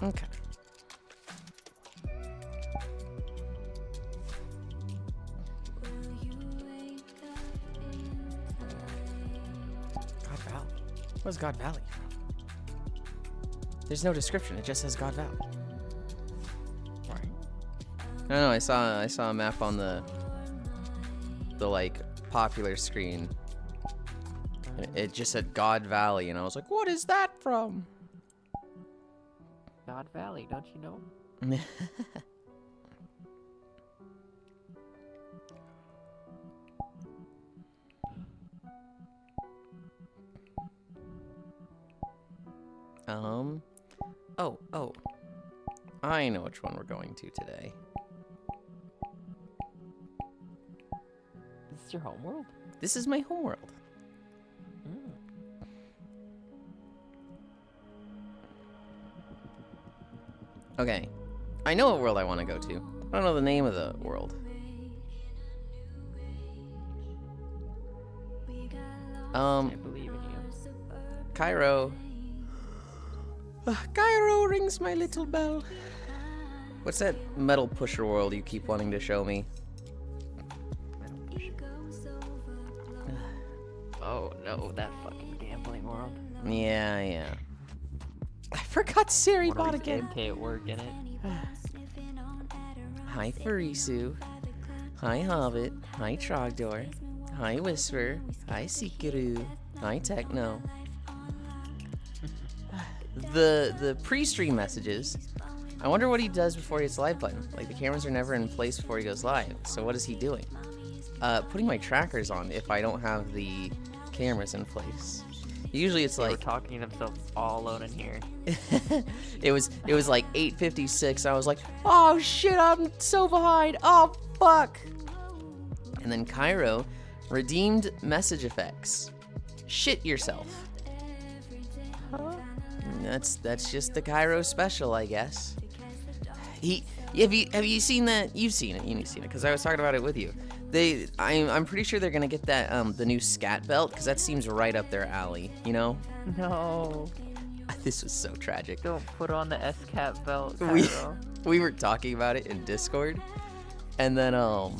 Okay. God Valley. Where's God Valley from? There's no description. It just says God Valley. Right. I don't know. I saw a map on the like popular screen. It just said God Valley, and I was like, "What is that from?" God Valley, don't you know? Oh. I know which one we're going to today. This is your homeworld? This is my homeworld. Okay. I know what world I want to go to. I don't know the name of the world. I believe in you. Cairo. Cairo rings my little bell. What's that metal pusher world you keep wanting to show me? Oh no, that fucking gambling world. Yeah. I forgot Siri bought again. Okay, at work in it. Hi Farisu. Hi Hobbit. Hi Trogdor. Hi Whisper. Hi Seekaroo. Hi Techno. The pre-stream messages. I wonder what he does before he hits live button. Like, the cameras are never in place before he goes live. So what is he doing? Putting my trackers on if I don't have the cameras in place. Usually it's like... We're talking to himself all alone in here. it was like 8:56. I was like, oh shit, I'm so behind. Oh fuck. And then Cairo redeemed message effects. Shit yourself. Huh? That's just the Cairo special, I guess. Have you seen that? You've seen it because I was talking about it with you. I'm pretty sure they're gonna get that the new scat belt because that seems right up their alley. You know? No. This was so tragic. Don't put on the S-Cat belt, Cairo. We were talking about it in Discord, and then I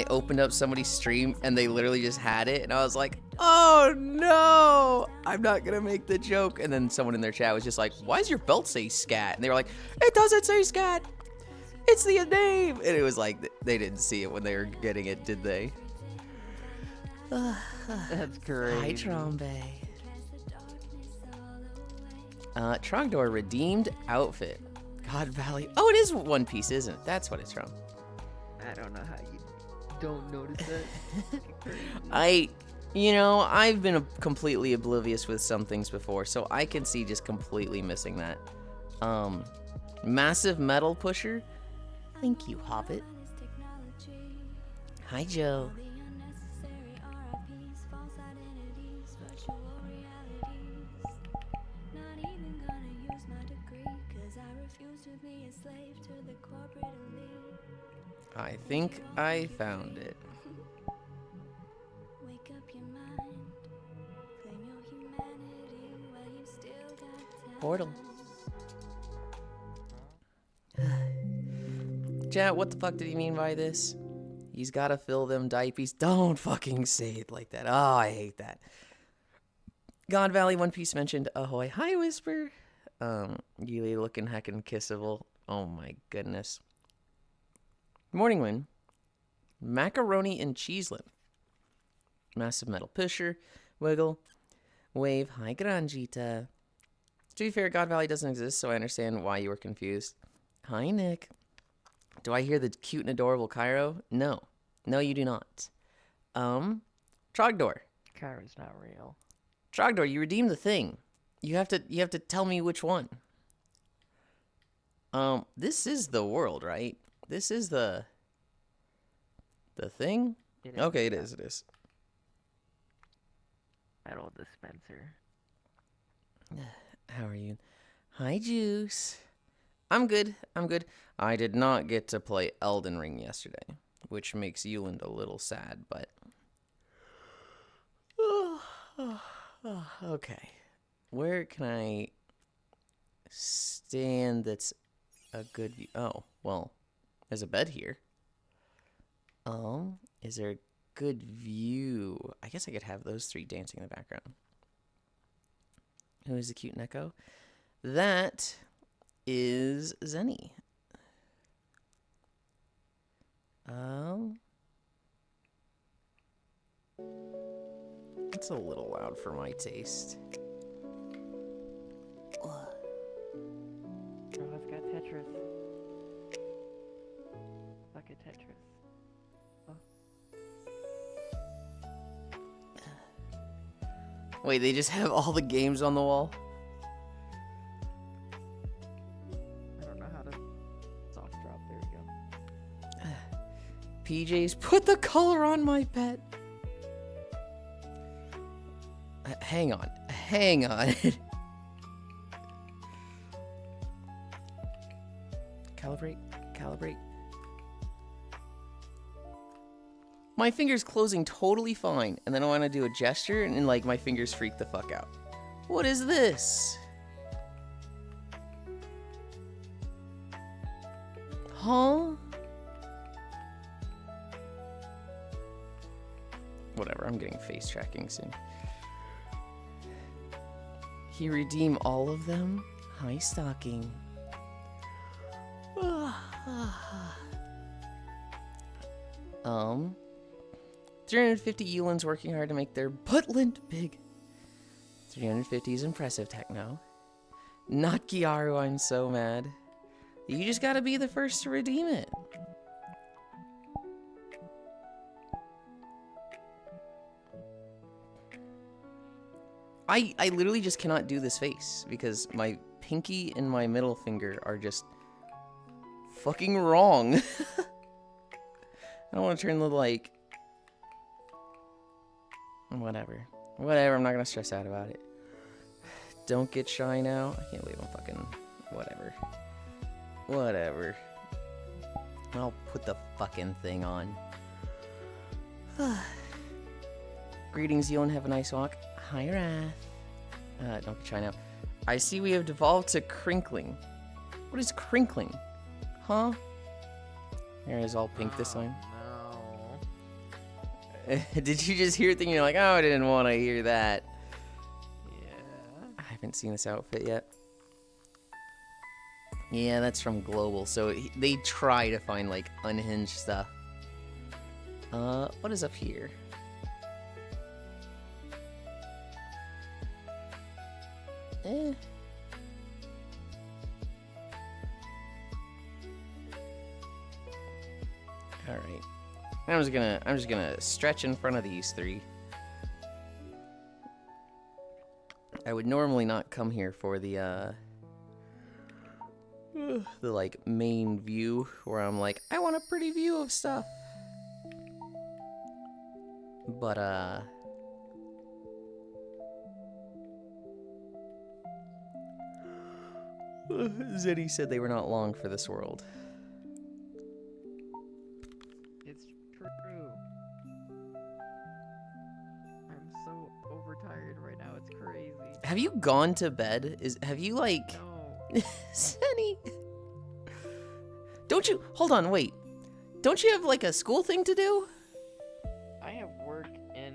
opened up somebody's stream and they literally just had it, and I was like, oh no, I'm not gonna make the joke. And then someone in their chat was just like, why does your belt say scat? And they were like, it doesn't say scat, it's the name. And it was like, they didn't see it when they were getting it, did they? That's great. Hi Trombe. Trogdor redeemed outfit. God Valley. Oh, it is One Piece, isn't it? That's what it's from. I don't know how you don't notice that. I've been completely oblivious with some things before, so I can see just completely missing that. Massive metal pusher. Thank you, Hobbit. Hi, Joe. I think I found it. Portal. Chat, what the fuck did he mean by this? He's gotta fill them diapers. Don't fucking say it like that. Oh, I hate that. God Valley One Piece mentioned ahoy. Hi, Whisper. Yuli looking heckin' kissable. Oh my goodness. Morning Win. Macaroni and Cheeseland. Massive metal pusher. Wiggle. Wave. Hi, Granjita. To be fair, God Valley doesn't exist, so I understand why you were confused. Hi, Nick. Do I hear the cute and adorable Cairo? No. No, you do not. Trogdor. Cairo's not real. Trogdor, you redeemed the thing. You have to tell me which one. This is the world, right? This is the thing? Okay, it is. Metal dispenser. How are you? Hi, Juice. I'm good. I did not get to play Elden Ring yesterday, which makes Yulind a little sad, but... okay. Where can I stand that's a good view? Oh, well, there's a bed here. Is there a good view? I guess I could have those three dancing in the background. Who is the cute Neko? That is Zenny. It's a little loud for my taste. Oh, it's got Tetris. Fuck it, Tetris. Wait, they just have all the games on the wall? I don't know how to soft drop. There we go. PJs, put the color on my pet. Hang on. Calibrate. My finger's closing totally fine, and then I want to do a gesture, and like my fingers freak the fuck out. What is this? Huh? Whatever, I'm getting face tracking soon. He redeem all of them? Hi, stocking. 350 Yulinds working hard to make their buttland big. 350 is impressive, Techno. Not Gyaru, I'm so mad. You just gotta be the first to redeem it. I literally just cannot do this face because my pinky and my middle finger are just fucking wrong. I don't want to turn the like... Whatever, I'm not gonna stress out about it. Don't get shy now. I can't believe I'm fucking... Whatever. I'll put the fucking thing on. Greetings, Yulind. Have a nice walk. Hi, Wrath. Don't get shy now. I see we have devolved to crinkling. What is crinkling? Huh? Here is all pink this time. No. Did you just hear it thinking you're like, oh, I didn't want to hear that? Yeah. I haven't seen this outfit yet. Yeah, that's from Global. So they try to find like unhinged stuff. What is up here? All right. I'm just gonna stretch in front of these three. I would normally not come here for the like main view where I'm like, I want a pretty view of stuff. But Zeddy said they were not long for this world. It's true. I'm so overtired right now. It's crazy. Have you gone to bed? Have you like... No. Sunny. Don't you... Hold on, wait. Don't you have like a school thing to do? I have work in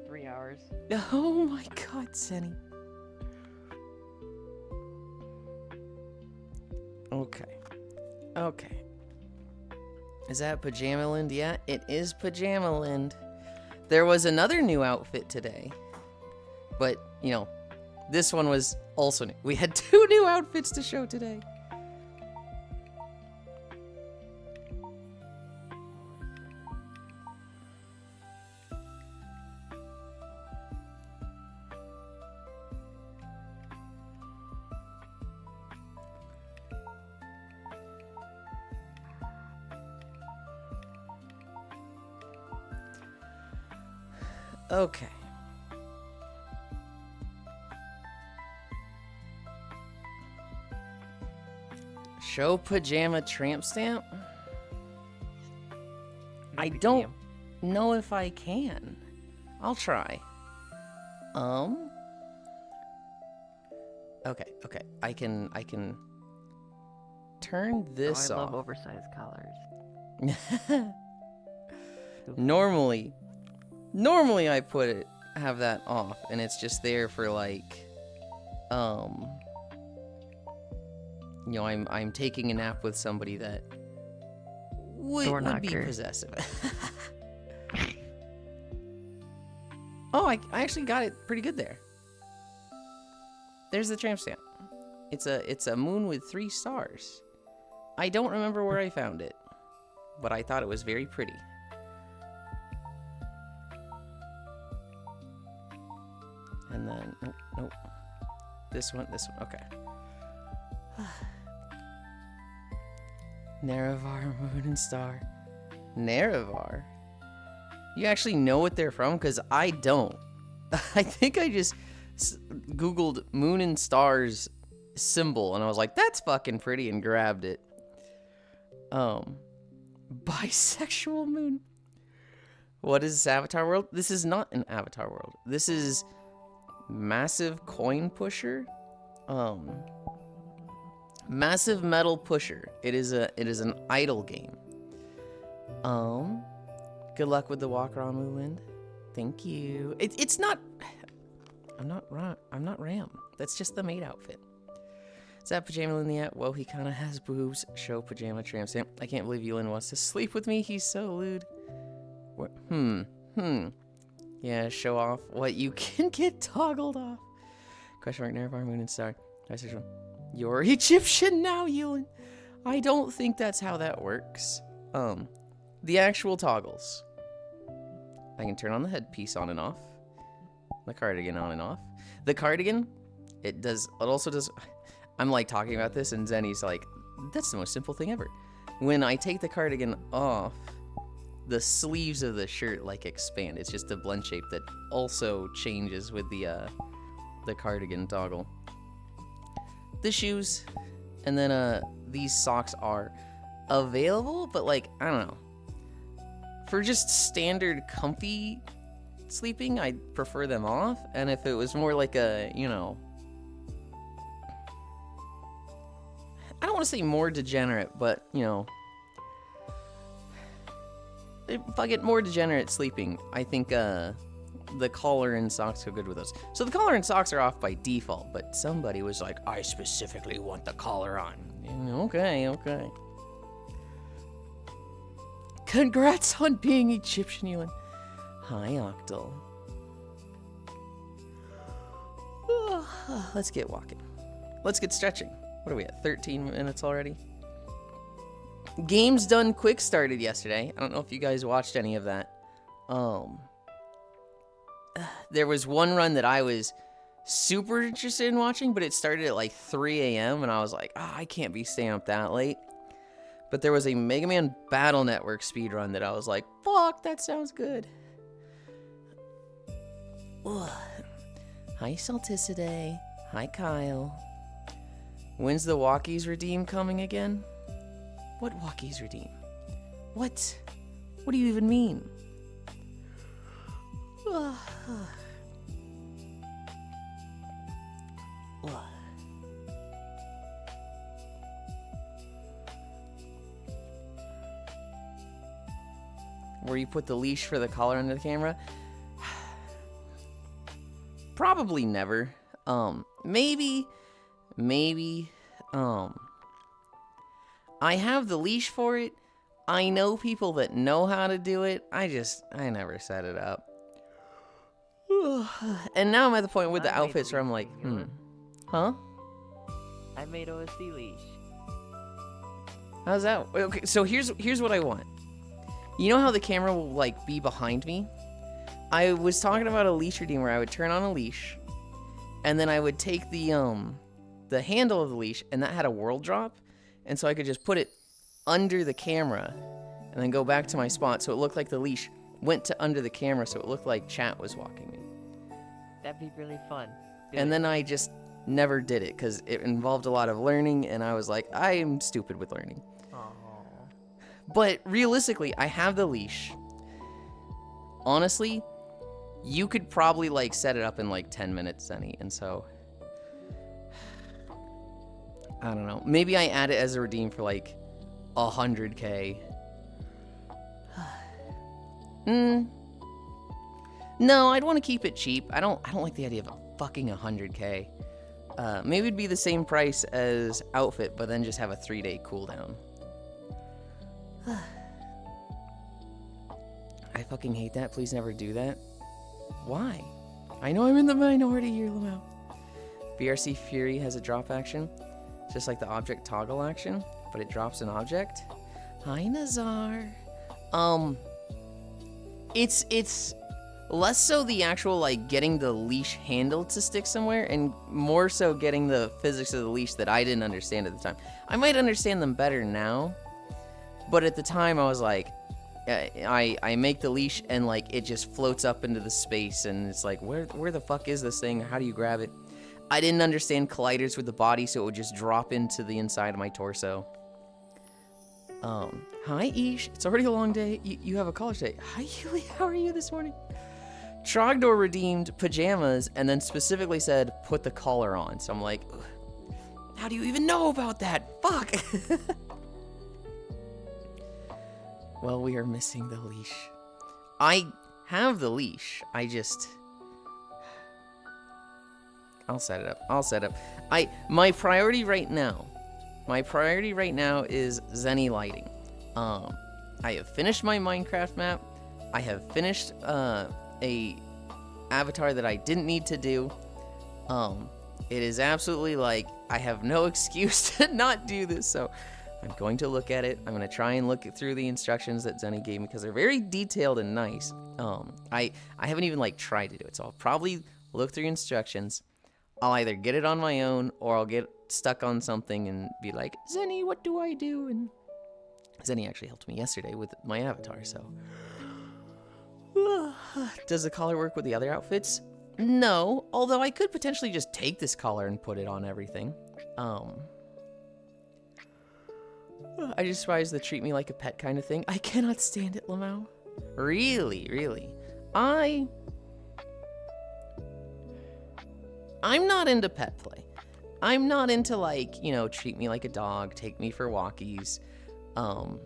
3 hours. Oh my god, Sunny. Okay. Is that Pajamaland? Yeah, it is Pajamaland. There was another new outfit today. But, you know, this one was also new. We had 2 new outfits to show today. Okay. Show pajama tramp stamp? I don't know if I can. I'll try. Okay, okay. I can turn this I off. love oversized collars. Normally I have that off, and it's just there for like, you know, I'm taking a nap with somebody that would be possessive. Oh, I actually got it pretty good there. There's the tramp stamp. It's a moon with 3 stars. I don't remember where I found it, but I thought it was very pretty. And then, nope. This one, okay. Nerevar, moon and star. Nerevar? You actually know what they're from? Because I don't. I think I just Googled moon and stars symbol, and I was like, that's fucking pretty, and grabbed it. Bisexual moon. What is this Avatar world? This is not an Avatar world. This is Massive Coin Pusher. Massive Metal Pusher. It is an idle game. Good luck with the walk around, Yulind. Thank you. It's not. I'm not Ram. That's just the maid outfit. Is that Pajama in the app? Well, he kind of has boobs. Show pajama tramp stamp. I can't believe Yulind wants to sleep with me. He's so lewd. What? Yeah, show off what you can get toggled off. Question mark, Nerevar, moon and star. You're Egyptian now, Yulind. I don't think that's how that works. The actual toggles. I can turn on the headpiece on and off. The cardigan on and off. The cardigan, it also does. I'm like talking about this, and Zenny's like, that's the most simple thing ever. When I take the cardigan off, the sleeves of the shirt like expand. It's just a blend shape that also changes with the cardigan toggle. The shoes, and then these socks are available, but like, I don't know. For just standard comfy sleeping, I'd prefer them off. And if it was more like a, you know, I don't want to say more degenerate, but, you know, if I get more degenerate sleeping, I think the collar and socks go good with those. So the collar and socks are off by default, but somebody was like, I specifically want the collar on. Okay. Congrats on being Egyptian, Yulind. Hi, Octal. Let's get walking. Let's get stretching. What are we at? 13 minutes already? Games Done Quick started yesterday. I don't know if you guys watched any of that. There was one run that I was super interested in watching, but it started at like 3 a.m. and I was like, I can't be staying up that late. But there was a Mega Man Battle Network speedrun that I was like, fuck, that sounds good. Ugh. Hi, Salticidae. Hi, Kyle. When's the Walkies Redeem coming again? What Walkies Redeem? What? What do you even mean? Ugh. Ugh. Where you put the leash for the collar under the camera? Probably never. Maybe. I have the leash for it. I know people that know how to do it. I never set it up. And now I'm at the point with the outfits where I'm like, huh? I made OSD leash. How's that? Okay, so here's what I want. You know how the camera will like be behind me? I was talking about a leash redeem where I would turn on a leash, and then I would take the handle of the leash, and that had a world drop, and so I could just put it under the camera, and then go back to my spot, so it looked like the leash went to under the camera, so it looked like chat was walking me. That'd be really fun. Then I just never did it because it involved a lot of learning, and I was like, I am stupid with learning. But realistically, I have the leash. Honestly, you could probably like set it up in like 10 minutes, Zenny, and so I don't know. Maybe I add it as a redeem for like 100k. No, I'd want to keep it cheap. I don't like the idea of a fucking 100k. Maybe it'd be the same price as outfit, but then just have a 3-day cooldown. I fucking hate that. Please never do that. Why? I know I'm in the minority here, Lamau. BRC Fury has a drop action, just like the object toggle action, but it drops an object. Hi, Nazar. It's less so the actual, like, getting the leash handle to stick somewhere, and more so getting the physics of the leash that I didn't understand at the time. I might understand them better now, but at the time I was like, I make the leash and, like, it just floats up into the space, and it's like, where the fuck is this thing? How do you grab it? I didn't understand colliders with the body, so it would just drop into the inside of my torso. Hi, Ish. It's already a long day. You have a college day. Hi, Yuli. How are you this morning? Trogdor redeemed pajamas and then specifically said, put the collar on. So I'm like, how do you even know about that? Fuck. Well, we are missing the leash. I have the leash. I'll set it up. My priority right now is Zenny lighting. I have finished my Minecraft map. I have finished a avatar that I didn't need to do. It is absolutely like I have no excuse to not do this, so I'm going to look at it. I'm going to try and look through the instructions that Zenny gave me because they're very detailed and nice. I haven't even like tried to do it, so I'll probably look through instructions. I'll either get it on my own or I'll get stuck on something and be like, Zenny, what do I do? And Zenny actually helped me yesterday with my avatar, so. Does the collar work with the other outfits? No, although I could potentially just take this collar and put it on everything. I despise the treat me like a pet kind of thing. I cannot stand it, Lamau. Really? I'm not into pet play. I'm not into, like, treat me like a dog, take me for walkies. I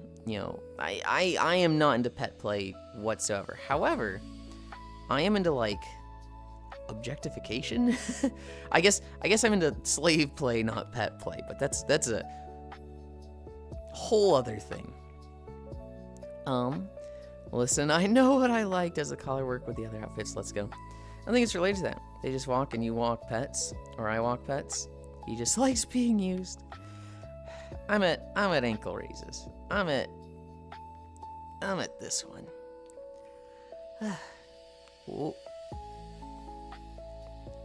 am not into pet play whatsoever. However, I am into, like, objectification. I guess I'm into slave play, not pet play, but that's a whole other thing. Listen, I know what I like. Does the collar work with the other outfits? Let's go. I think it's related to that. They just walk and you walk pets, or I walk pets. He just likes being used. I'm at ankle raises. I'm at this one.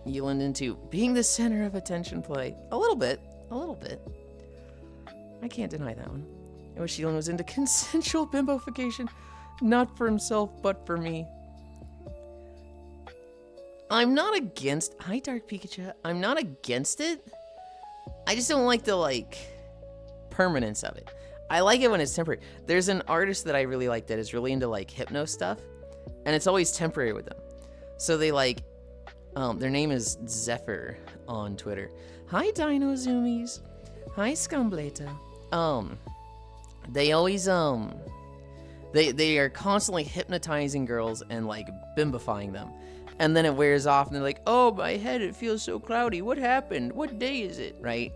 Yulind into being the center of attention play. A little bit. I can't deny that one. I wish Yulind was into consensual bimbofication, not for himself, but for me. I'm not against... Hi, Dark Pikachu. I'm not against it. I just don't like the, like, permanence of it. I like it when it's temporary. There's an artist that I really like that is really into, like, hypno stuff, and it's always temporary with them. So they, like... their name is Zephyr on Twitter. Hi, Dino Zoomies. Hi, Scumbleta. They always, they are constantly hypnotizing girls and, like, bimbifying them. And then it wears off and they're like, oh, my head, it feels so cloudy. What happened? What day is it? Right?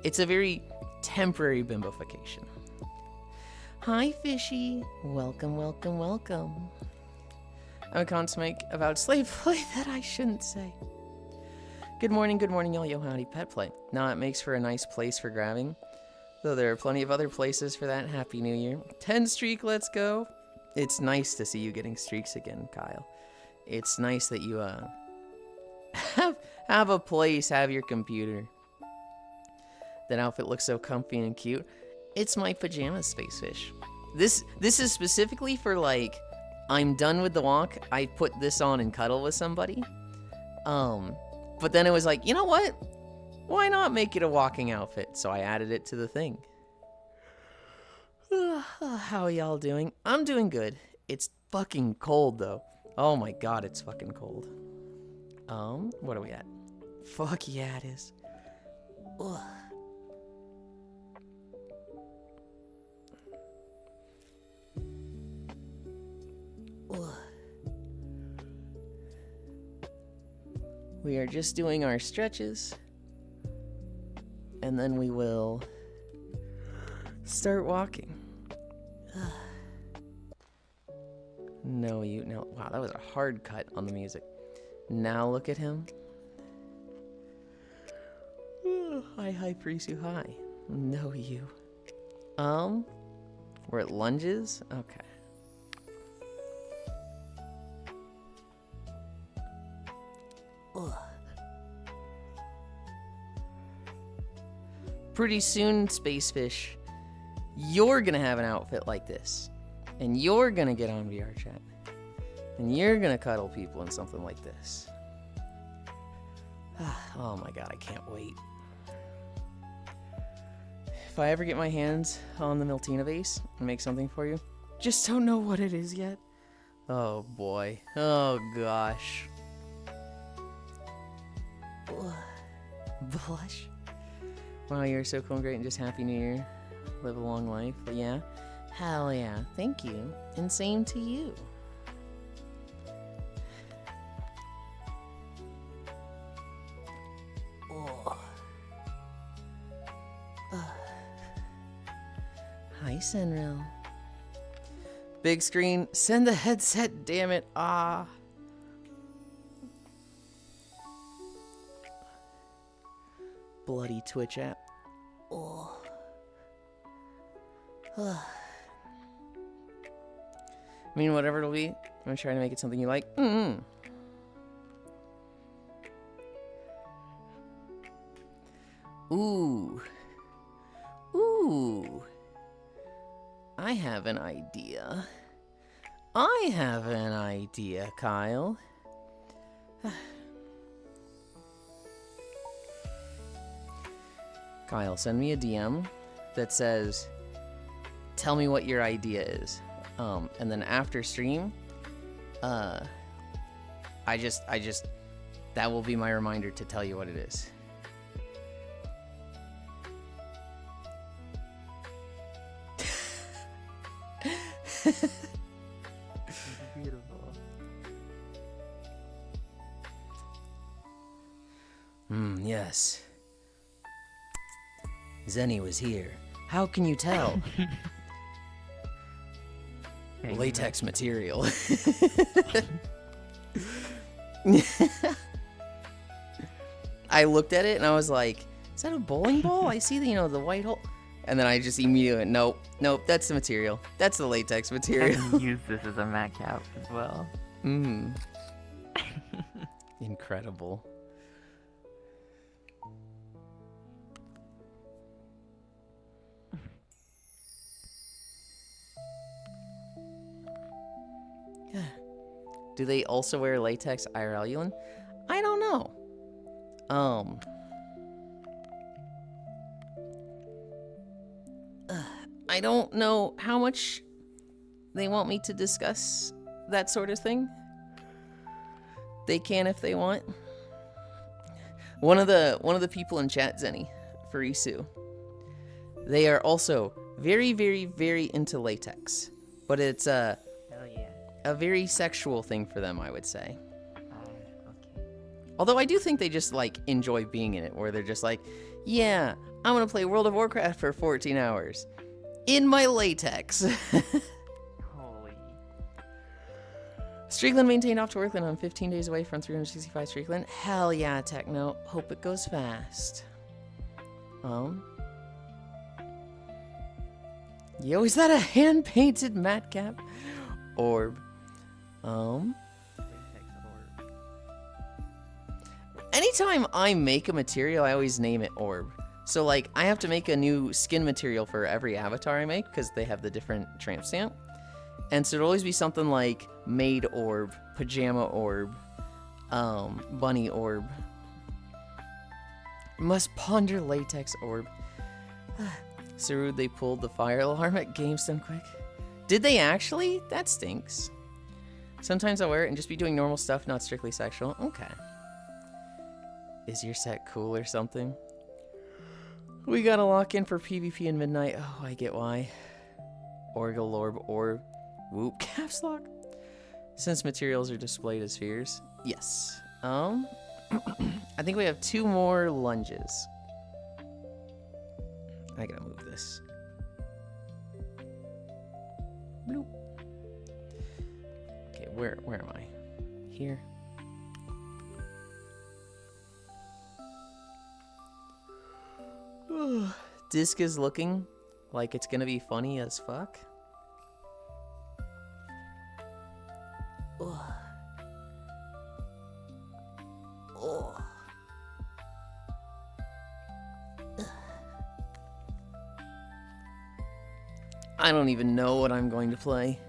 It's a very temporary bimbofication. Hi, Fishy. Welcome. I'm a comment to make about slave play that I shouldn't say. Good morning, y'all. Yo, howdy, pet play. Now it makes for a nice place for grabbing. Though there are plenty of other places for that. Happy New Year. 10 streak, let's go. It's nice to see you getting streaks again, Kyle. It's nice that you have a place, have your computer. That outfit looks so comfy and cute. It's my pajama space fish. This is specifically for, like, I'm done with the walk. I put this on and cuddle with somebody. But then it was like, you know what? Why not make it a walking outfit? So I added it to the thing. How are y'all doing? I'm doing good. It's fucking cold though. Oh my god, it's fucking cold. What are we at? Fuck yeah, it is. Ugh. We are just doing our stretches. And then we will start walking. No, wow, that was a hard cut on the music. Now look at him. Hi, Prisu, hi. No, you. We're at lunges? Okay. Pretty soon, Spacefish, you're gonna have an outfit like this. And you're gonna get on VR chat. And you're gonna cuddle people in something like this. Oh my god, I can't wait. If I ever get my hands on the Miltina vase and make something for you, just don't know what it is yet. Oh boy. Oh gosh. Blush. Wow, you're so cool and great, and just Happy New Year. Live a long life. But yeah. Hell yeah. Thank you. And same to you. Hi, Senril. Big screen. Send the headset, damn it. Ah. Bloody Twitch app. Oh. I mean, whatever it'll be, I'm gonna try to make it something you like. Ooh. Ooh. I have an idea. Kyle. Kyle, send me a DM that says, tell me what your idea is. And then after stream, that will be my reminder to tell you what it is. Beautiful. Yes. Zenny was here. How can you tell? Latex material. I looked at it and I was like, is that a bowling ball? I see the, the white hole. And then I just immediately went, nope, that's the material. That's the latex material. I can use this as a mat cap as well. Incredible. Do they also wear latex IRL, Yulind? I don't know. I don't know how much they want me to discuss that sort of thing. They can if they want. One of the people in chat, Zenny, for Isu, they are also very, very, very into latex, but it's a very sexual thing for them, I would say. Okay. Although I do think they just enjoy being in it, where they're just like, yeah, I'm gonna play World of Warcraft for 14 hours in my latex. Holy. Streakland maintained off to Workland. I'm 15 days away from 365 Streakland. Hell yeah, Techno. Hope it goes fast. Yo, is that a hand-painted mat cap? Orb. Anytime I make a material, I always name it Orb. So, I have to make a new skin material for every avatar I make, because they have the different tramp stamp. And so it'll always be something like Maid Orb, Pajama Orb, Bunny Orb, Must Ponder Latex Orb. So rude they pulled the fire alarm at GameStone quick. Did they actually? That stinks. Sometimes I'll wear it and just be doing normal stuff, not strictly sexual. Okay. Is your set cool or something? We gotta lock in for PvP in midnight. Oh, I get why. Orgal Orb or Whoop Caps Lock. Since materials are displayed as spheres. Yes. I think we have 2 more lunges. I gotta move this. Bloop. Okay, where am I? Here. Disc is looking like it's gonna be funny as fuck. Ugh. Oh. I don't even know what I'm going to play.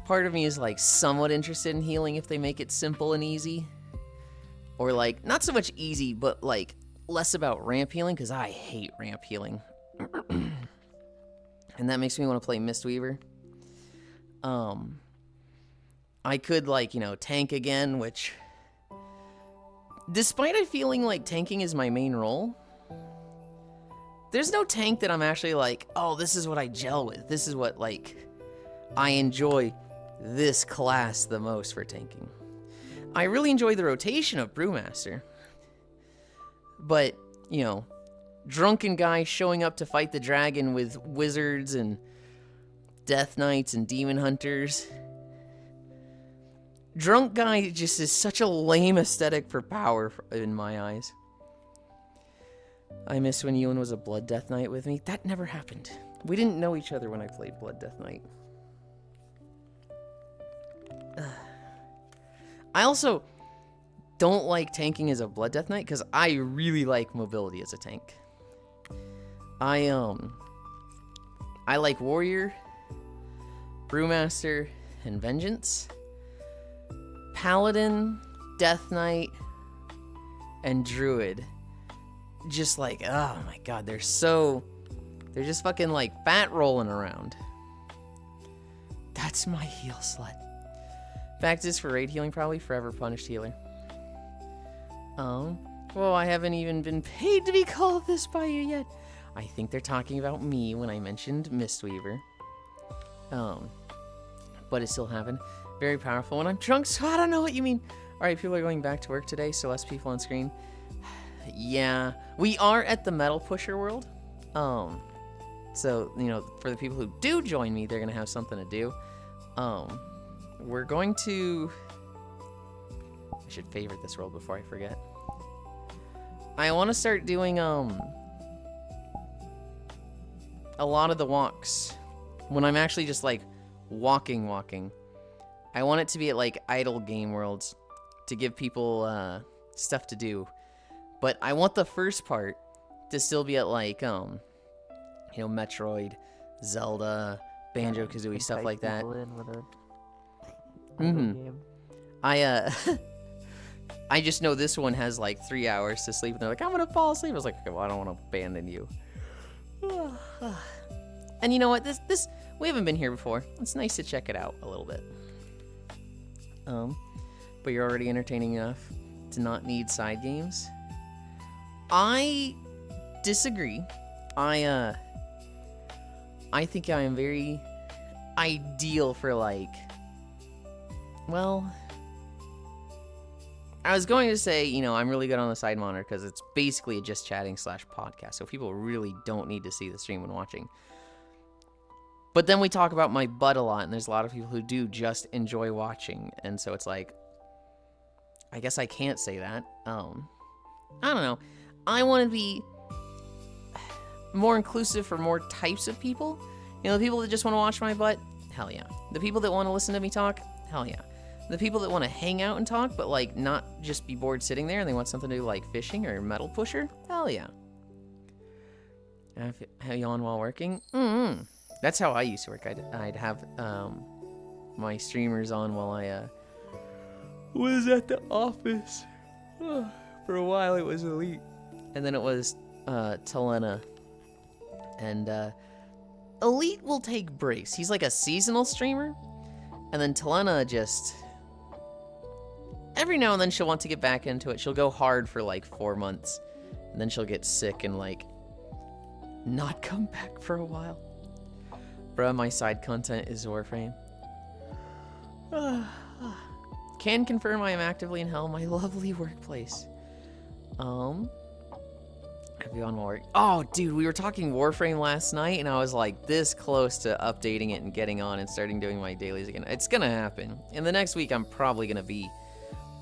Part of me is like somewhat interested in healing if they make it simple and easy. Or like, not so much easy, but like less about ramp healing, because I hate ramp healing. And that makes me want to play Mistweaver. I could like, tank again, which despite I feeling like tanking is my main role, there's no tank that I'm actually like, oh, this is what I gel with. This is what like I enjoy this class the most for tanking. I really enjoy the rotation of Brewmaster. But, drunken guy showing up to fight the dragon with wizards and death knights and demon hunters. Drunk guy just is such a lame aesthetic for power in my eyes. I miss when Yulind was a Blood Death Knight with me. That never happened. We didn't know each other when I played Blood Death Knight. I also don't like tanking as a Blood Death Knight because I really like mobility as a tank. I like Warrior, Brewmaster, and Vengeance, Paladin, Death Knight, and Druid. Just like, oh my god, they're just fucking like fat rolling around. That's my heal slut. Fact is, for raid healing, probably Forever Punished Healer. Well, I haven't even been paid to be called this by you yet. I think they're talking about me when I mentioned Mistweaver. But it still happened. Very powerful when I'm drunk, so I don't know what you mean. Alright, people are going back to work today, so less people on screen. Yeah, we are at the Metal Pusher world. So, for the people who do join me, they're going to have something to do. We're going to... I should favorite this world before I forget. I want to start doing, a lot of the walks. When I'm actually just, like, walking. I want it to be at, like, idle game worlds to give people, stuff to do. But I want the first part to still be at, like, Metroid, Zelda, Banjo-Kazooie, stuff like that. I just know this one has like 3 hours to sleep, and they're like, I'm gonna fall asleep. I was like, okay, well, I don't want to abandon you. And you know what? This we haven't been here before. It's nice to check it out a little bit. But you're already entertaining enough to not need side games. I disagree. I think I am very ideal for like, well, I was going to say, I'm really good on the side monitor because it's basically a just chatting / podcast, so people really don't need to see the stream when watching. But then we talk about my butt a lot, and there's a lot of people who do just enjoy watching, and so it's like, I guess I can't say that. I don't know. I want to be more inclusive for more types of people. The people that just want to watch my butt, hell yeah. The people that want to listen to me talk, hell yeah. The people that want to hang out and talk, but like not just be bored sitting there and they want something to do like fishing or Metal Pusher, hell yeah. Have you on while working? That's how I used to work. I'd have my streamers on while I was at the office. For a while it was Elite. And then it was Talena. And Elite will take breaks. He's like a seasonal streamer. And then Talena just... every now and then she'll want to get back into it. She'll go hard for like 4 months. And then she'll get sick and like... not come back for a while. Bruh, my side content is Warframe. Can confirm I am actively in hell, my lovely workplace. Have you on work? Oh, dude, we were talking Warframe last night, and I was like this close to updating it and getting on and starting doing my dailies again. It's gonna happen. In the next week, I'm probably gonna be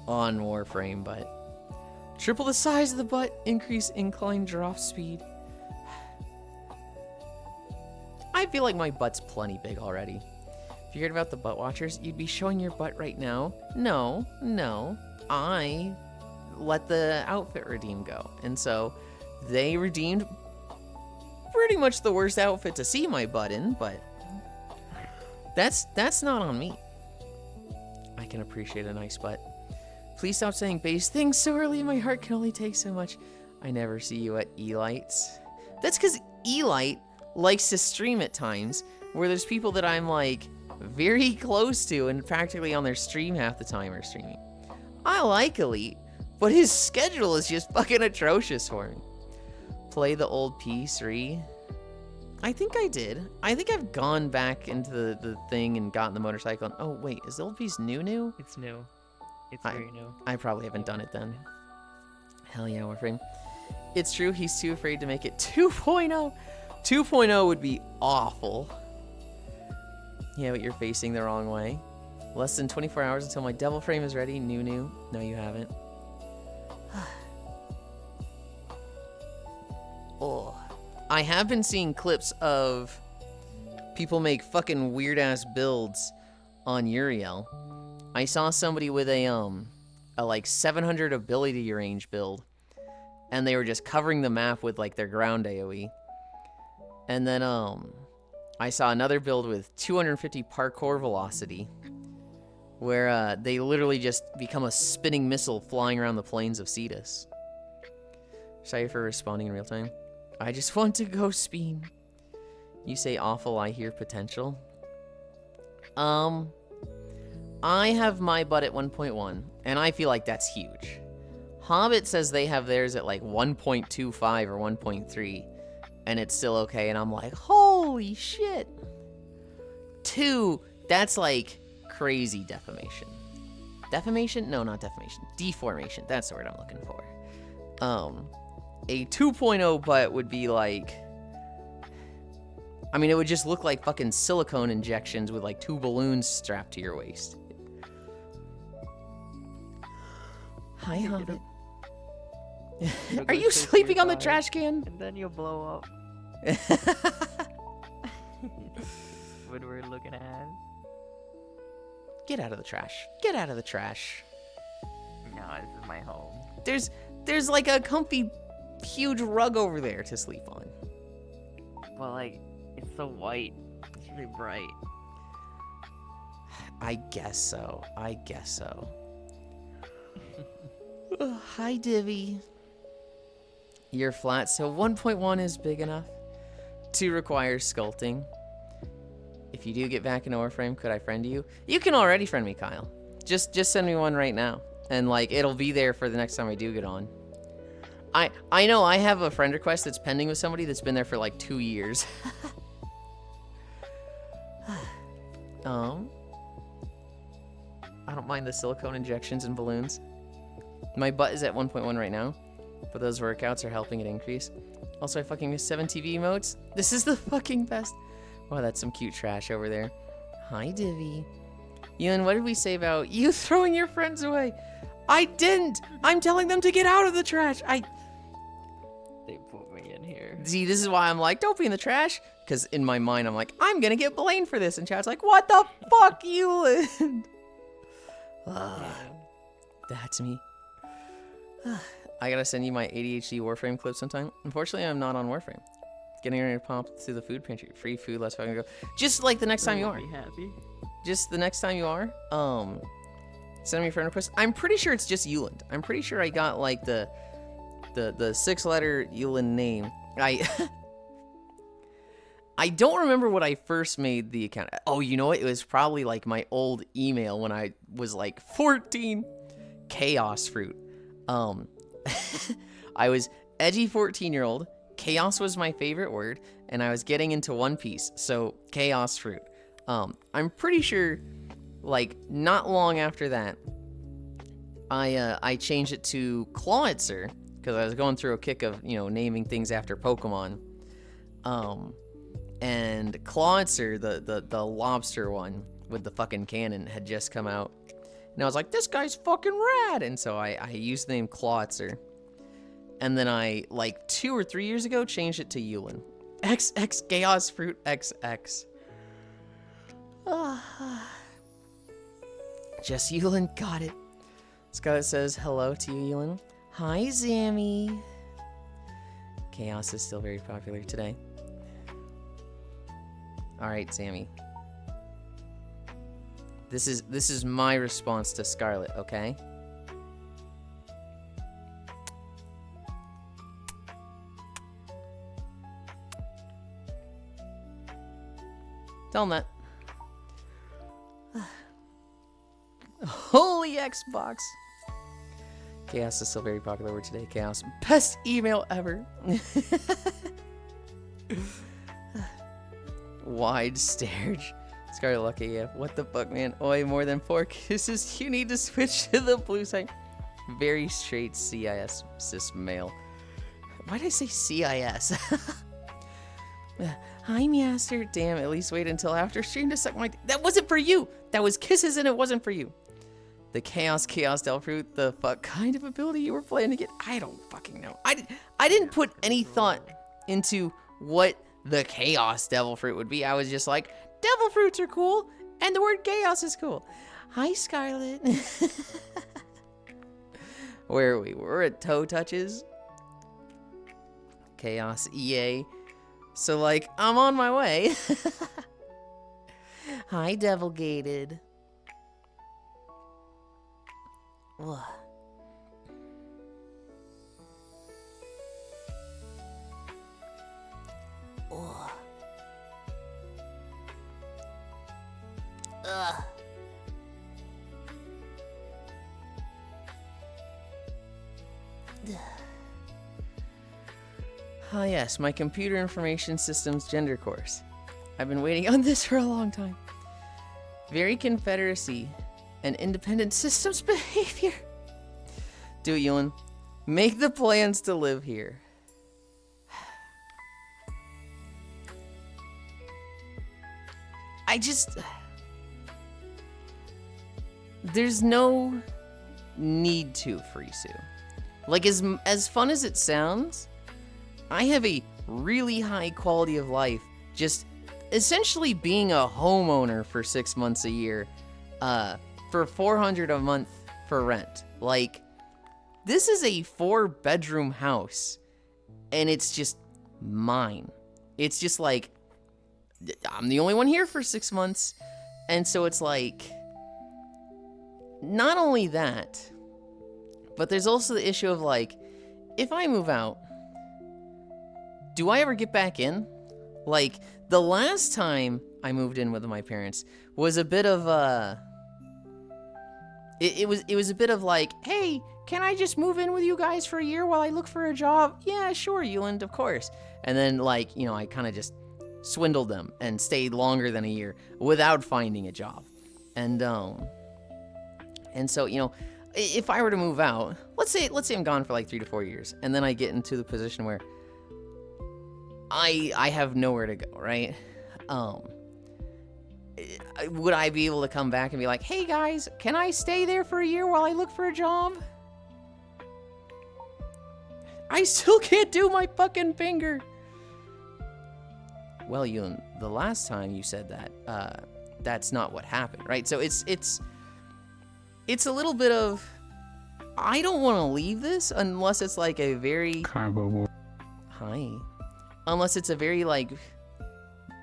on Warframe, but triple the size of the butt, increase incline drop speed. I feel like my butt's plenty big already. If you heard about the butt watchers, you'd be showing your butt right now. No, I let the outfit redeem go, and so they redeemed pretty much the worst outfit to see my butt in, but that's not on me. I can appreciate a nice butt. Please stop saying base things so early. My heart can only take so much. I never see you at Elites. That's because Elite likes to stream at times where there's people that I'm like very close to and practically on their stream half the time are streaming. I like Elite, but his schedule is just fucking atrocious for me. Play the old PS3. I think I did. I think I've gone back into the thing and gotten the motorcycle. And, oh wait, is the old piece new? It's new. It's very new. I probably haven't done it then. Hell yeah, Warframe. It's true, he's too afraid to make it 2.0. 2.0 would be awful. Yeah, but you're facing the wrong way. Less than 24 hours until my devil frame is ready. New. No, you haven't. Oh. I have been seeing clips of people make fucking weird-ass builds on Uriel. I saw somebody with a like 700 ability range build, and they were just covering the map with like their ground AoE. And then I saw another build with 250 parkour velocity, where they literally just become a spinning missile flying around the plains of Cetus. Sorry for responding in real time. I just want to go spin. You say awful, I hear potential. I have my butt at 1.1, and I feel like that's huge. Hobbit says they have theirs at like 1.25 or 1.3, and it's still okay, and I'm like, holy shit. 2, that's like crazy defamation. Defamation? No, not defamation. Deformation. That's the word I'm looking for. A 2.0 butt would be like, I mean, it would just look like fucking silicone injections with like 2 balloons strapped to your waist. Hi, Hobbit. Are you sleeping on the trash can? And then you'll blow up. What we're looking at. Get out of the trash. Get out of the trash. No, this is my home. There's like a comfy, huge rug over there to sleep on. Well, like, it's so white. It's really bright. I guess so. Hi, Divvy. You're flat, so 1.1 is big enough. 2 requires sculpting. If you do get back in Warframe, could I friend you? You can already friend me, Kyle. Just send me one right now. And like, it'll be there for the next time I do get on. I know I have a friend request that's pending with somebody that's been there for like 2 years. I don't mind the silicone injections and balloons. My butt is at 1.1 right now, but those workouts are helping it increase. Also, I fucking miss 7 TV emotes. This is the fucking best. Wow, that's some cute trash over there. Hi, Divvy. Yulind, what did we say about you throwing your friends away? I didn't! I'm telling them to get out of the trash! They put me in here. See, this is why I'm like, don't be in the trash. Because in my mind, I'm like, I'm gonna get blamed for this. And chat's like, what the fuck, Yulind? That's me. I gotta send you my ADHD Warframe clip sometime. Unfortunately, I'm not on Warframe. Getting ready to pop through the food pantry. Free food, let's fucking go. Just like the next time you are. Be happy. Just the next time you are, send me a friend request. I'm pretty sure it's just Yulind. I'm pretty sure I got like the 6-letter Yulind name. I don't remember what I first made the account. Oh, you know what? It was probably like my old email when I was like 14. Chaos Fruit. I was edgy 14-year-old. Chaos was my favorite word, and I was getting into One Piece, so Chaos Fruit. I'm pretty sure like, not long after that, I changed it to Clawitzer, because I was going through a kick of, naming things after Pokemon. And Clawitzer, the lobster one with the fucking cannon, had just come out. And I was like, this guy's fucking rad! And so I used the name Clawitzer. And then I, like 2 or 3 years ago, changed it to Yulind. XX Chaos Fruit XX. Just Yulind, got it. Scarlet says hello to you, Yulind. Hi, Zammy. Chaos is still very popular today. Alright, Sammy. This is my response to Scarlet, okay? Tell him that. Holy Xbox! Chaos is still very popular word today. Chaos. Best email ever. Wide stared. Scarlet Lucky, yeah. What the fuck, man? Oi, more than 4 kisses. You need to switch to the blue side. Very straight CIS cis male. Why did I say CIS? Hi, Master. Damn, at least wait until after stream to suck my... That wasn't for you! That was kisses and it wasn't for you. The Chaos Devil Fruit, the fuck kind of ability you were planning to get? I don't fucking know. I didn't put any thought into what the Chaos Devil Fruit would be. I was just like, Devil Fruits are cool, and the word Chaos is cool. Hi, Scarlet. Where are we? We're at Toe Touches. Chaos EA. So, like, I'm on my way. Hi, Devil Gated. Ugh. Ugh. Ugh. Ah, yes, my computer information systems gender course. I've been waiting on this for a long time. Very Confederacy and independent systems behavior. Do it, Yulind. Make the plans to live here. There's no need to, Frisu. Like, as fun as it sounds, I have a really high quality of life just essentially being a homeowner for 6 months a year, for $400 a month for rent. Like, this is a 4-bedroom house, and it's just mine. It's just like, I'm the only one here for 6 months, and so it's like, not only that, but there's also the issue of like, if I move out, do I ever get back in? Like, the last time I moved in with my parents was a bit of it was a bit of like, hey, can I just move in with you guys for a year while I look for a job? Yeah, sure, Yulind, of course. And then, like, I kind of just swindled them and stayed longer than a year without finding a job. And so, if I were to move out, let's say I'm gone for like 3 to 4 years, and then I get into the position where I have nowhere to go, right? Would I be able to come back and be like, hey guys, can I stay there for a year while I look for a job? I still can't do my fucking finger. Well, Yulind, the last time you said that, that's not what happened, right? So it's a little bit of, I don't want to leave this unless it's like a very... Hi. Unless it's a very, like,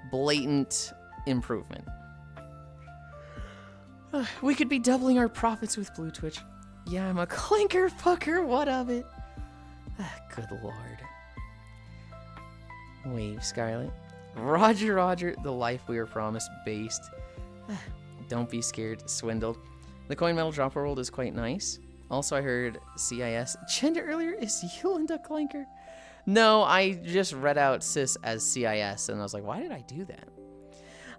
blatant improvement. We could be doubling our profits with Blue Twitch. Yeah, I'm a clinker fucker, what of it? Good lord. Wave, Scarlet. Roger, the life we were promised, based. Don't be scared, swindled. The coin metal dropper world is quite nice. Also, I heard CIS gender earlier. Is Yulind a clinker? No, I just read out cis as CIS, and I was like, why did I do that?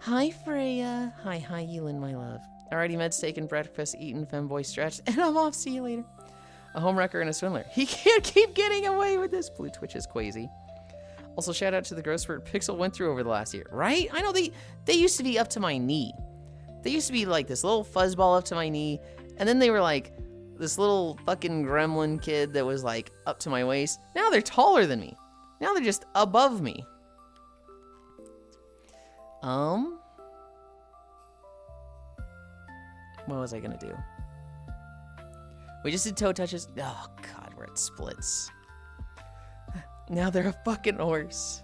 Hi, Freya. Hi, Yulind, my love. Alrighty, meds taken, breakfast eaten, femboy stretched, and I'm off. See you later. A homewrecker and a swindler. He can't keep getting away with this. Blue Twitch is quasi. Also, shout out to the gross spurt Pixel went through over the last year. Right? I know they used to be up to my knee. They used to be like this little fuzzball up to my knee. And then they were like this little fucking gremlin kid that was like up to my waist. Now they're taller than me. Now they're just above me. What was I gonna do? We just did toe touches. Oh god, we're at splits. Now they're a fucking horse.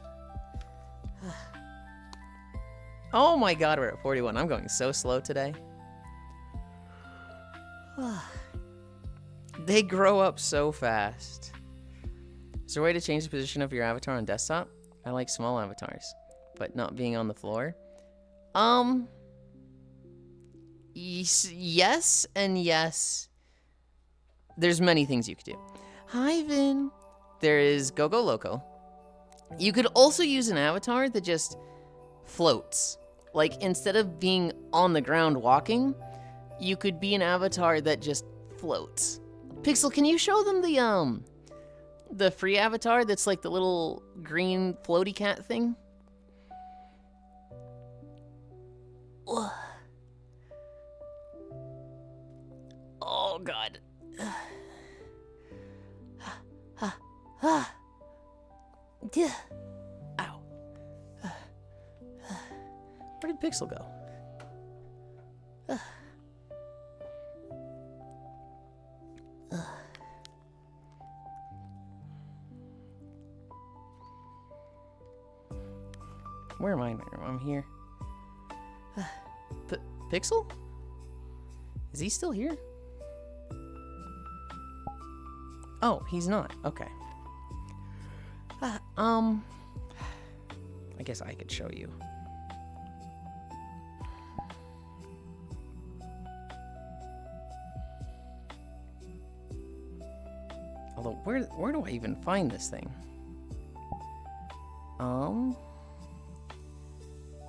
Oh my god, we're at 41. I'm going so slow today. They grow up so fast. Is there a way to change the position of your avatar on desktop? I like small avatars, but not being on the floor. Yes and yes. There's many things you could do. Hi, Vin. There is Go-Go Loco. You could also use an avatar that just floats. Like, instead of being on the ground walking, you could be an avatar that just floats. Pixel, can you show them the free avatar that's like the little green floaty cat thing? Oh, God. Ow. Where did Pixel go? Where am I? I'm here. Pixel? Is he still here? Oh, he's not. Okay. I guess I could show you. Although, where do I even find this thing?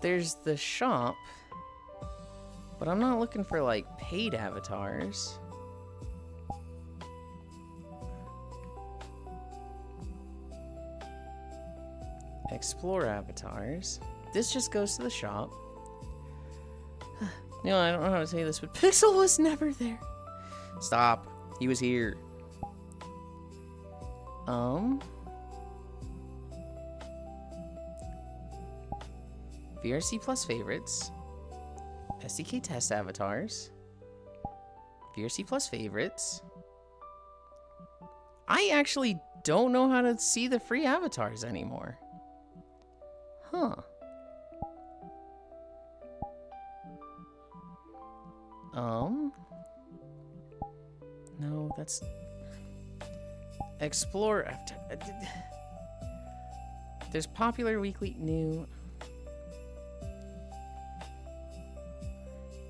There's the shop, but I'm not looking for, like, paid avatars. Explore avatars. This just goes to the shop. No, I don't know how to say this, but Pixel was never there. Stop. He was here. VRC plus favorites. SDK test avatars. VRC plus favorites. I actually don't know how to see the free avatars anymore. Huh. No, that's... Explore after... There's popular, weekly, new...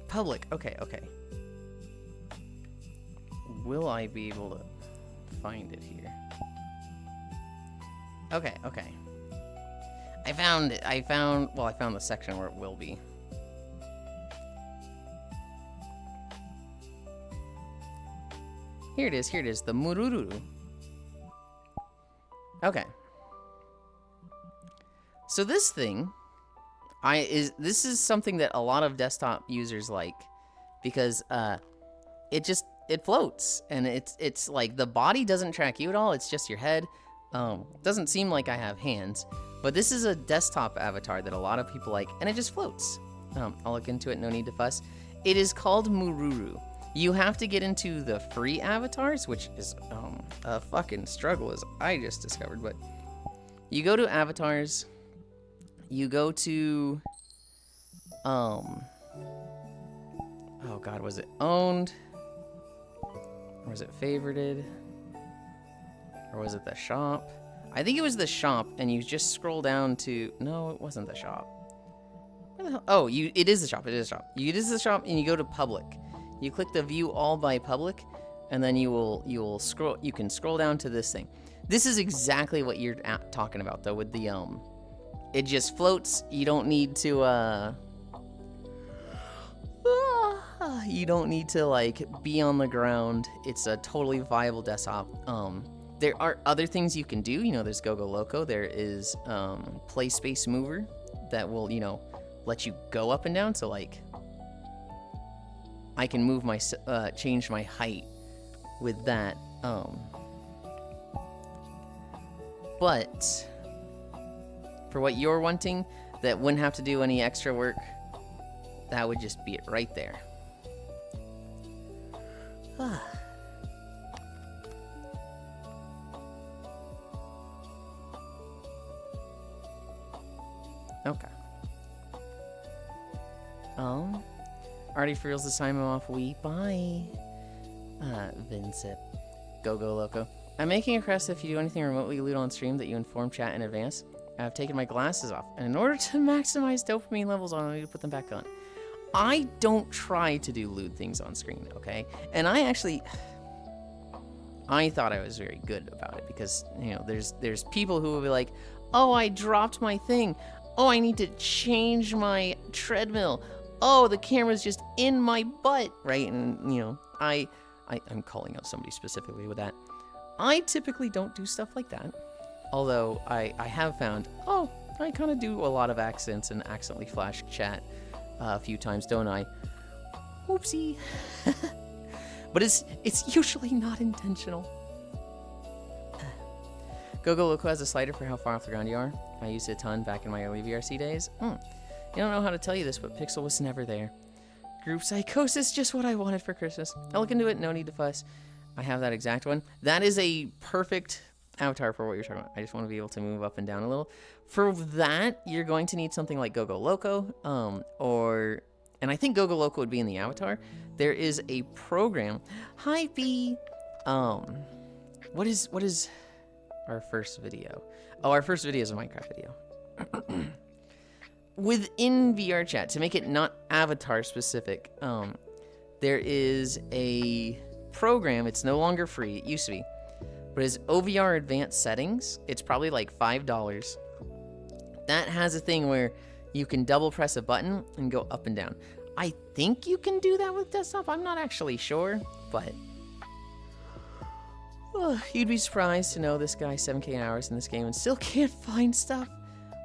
Public, okay. Will I be able to find it here? Okay. I found it. I found the section where it will be. Here it is, the Murururu. Okay. So this thing, this is something that a lot of desktop users like, because it floats, and it's like the body doesn't track you at all, it's just your head. Doesn't seem like I have hands, but this is a desktop avatar that a lot of people like, and it just floats. I'll look into it, no need to fuss. It is called Mururu. You have to get into the free avatars, which is a fucking struggle, as I just discovered, but you go to avatars, you go to, oh god, was it owned? Or was it favorited? Or was it the shop? I think it was the shop, and you just scroll down to... No, it wasn't the shop. Where the hell? Oh, it is the shop. It is the shop. It is the shop, and you go to public. You click the view all by public, and then you will scroll. You can scroll down to this thing. This is exactly what you're talking about, though, with the it just floats. You don't need to You don't need to like be on the ground. It's a totally viable desktop. There are other things you can do. You know, there's Go Loco. There is Play Space Mover that will, you know, let you go up and down. So like, I can move my change my height with that. But for what you're wanting, that wouldn't have to do any extra work. That would just be it right there. Okay. Already feels the time I'm off. Bye. Vincent. Go Loco. I'm making a request if you do anything remotely lewd on stream that you inform chat in advance. I've taken my glasses off, and in order to maximize dopamine levels on, I need to put them back on. I don't try to do lewd things on screen, okay? And I thought I was very good about it because, you know, there's people who will be like, oh, I dropped my thing. Oh, I need to change my treadmill. Oh, the camera's just in my butt, right? And, you know, I'm calling out somebody specifically with that. I typically don't do stuff like that. Although I have found, oh, I kind of do a lot of accents and accidentally flash chat a few times, don't I? Oopsie. But it's usually not intentional. Go Loco has a slider for how far off the ground you are. I used it a ton back in my early VRC days. You don't know how to tell you this, but Pixel was never there. Group Psychosis, just what I wanted for Christmas. I'll look into it, no need to fuss. I have that exact one. That is a perfect avatar for what you're talking about. I just want to be able to move up and down a little. For that, you're going to need something like Go Loco, and I think Go Loco would be in the avatar. There is a program. Hi B. What is our first video? Oh, our first video is a Minecraft video. Within VR chat, to make it not avatar specific, there is a program. It's no longer free. It used to be. But it's OVR Advanced Settings. It's probably like $5. That has a thing where you can double press a button and go up and down. I think you can do that with desktop. I'm not actually sure, but you'd be surprised to know this guy 7K hours in this game and still can't find stuff.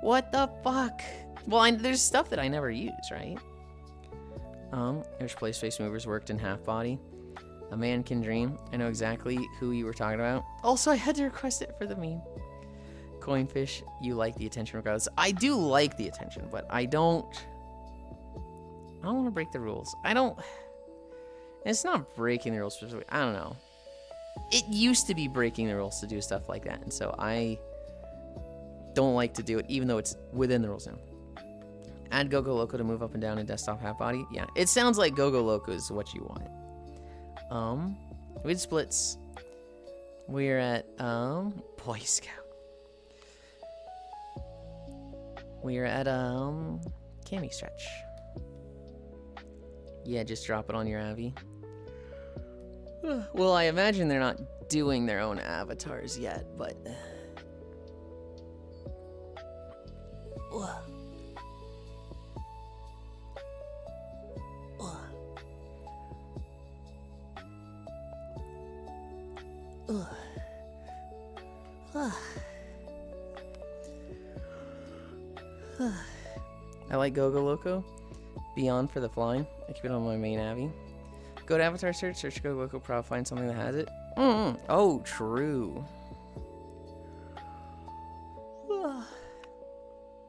What the fuck? Well, there's stuff that I never use, right? There's Play Space Movers worked in half body. A man can dream. I know exactly who you were talking about. Also, I had to request it for the meme. Coinfish, you like the attention regardless. I do like the attention, but I don't want to break the rules. It's not breaking the rules specifically. I don't know. It used to be breaking the rules to do stuff like that, and so I don't like to do it, even though it's within the rules now. Add Go Loco to move up and down in desktop half body. Yeah, it sounds like Go Loco is what you want. With splits, we're at Boy Scout. We're at Cami Stretch. Yeah, just drop it on your Avi. Well, I imagine they're not doing their own avatars yet, but I like Go Loco. Beyond for the flying. I keep it on my main Avi. Go to avatar search Go Loco, probably find something that has it. Oh, true.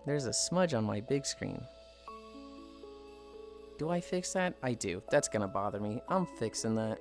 There's a smudge on my big screen. Do I fix that? I do. That's gonna bother me. I'm fixing that.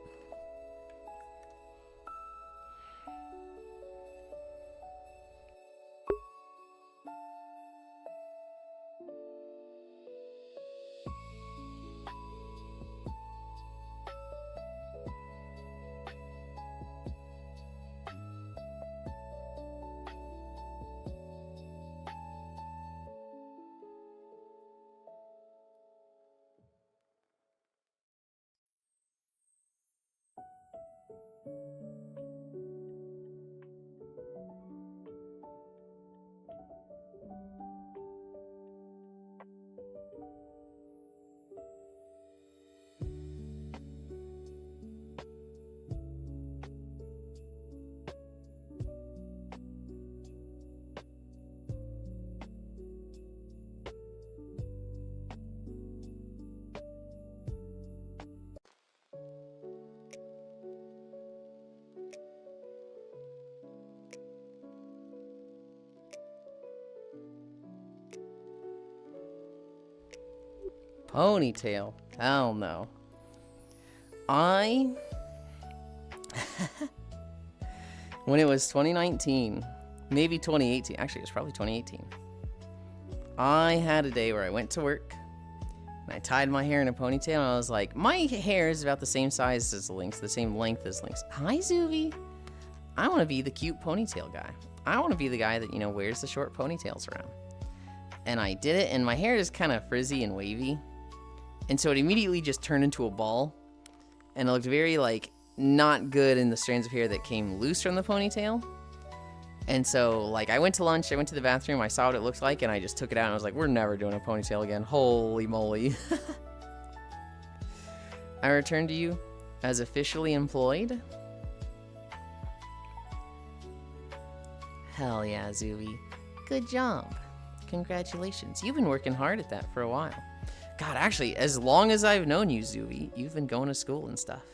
Ponytail. Hell no. When it was 2019, maybe 2018, actually it was probably 2018, I had a day where I went to work and I tied my hair in a ponytail and I was like, my hair is about the same size as Link's, the same length as Link's. Hi, Zuvi. I want to be the cute ponytail guy. I want to be the guy that, wears the short ponytails around. And I did it, and my hair is kind of frizzy and wavy. And so it immediately just turned into a ball. And it looked very, not good in the strands of hair that came loose from the ponytail. And so, I went to lunch, I went to the bathroom, I saw what it looked like, and I just took it out, and I was like, we're never doing a ponytail again. Holy moly. I return to you as officially employed. Hell yeah, Zuvi. Good job. Congratulations. You've been working hard at that for a while. God, actually, as long as I've known you, Zuvi, you've been going to school and stuff.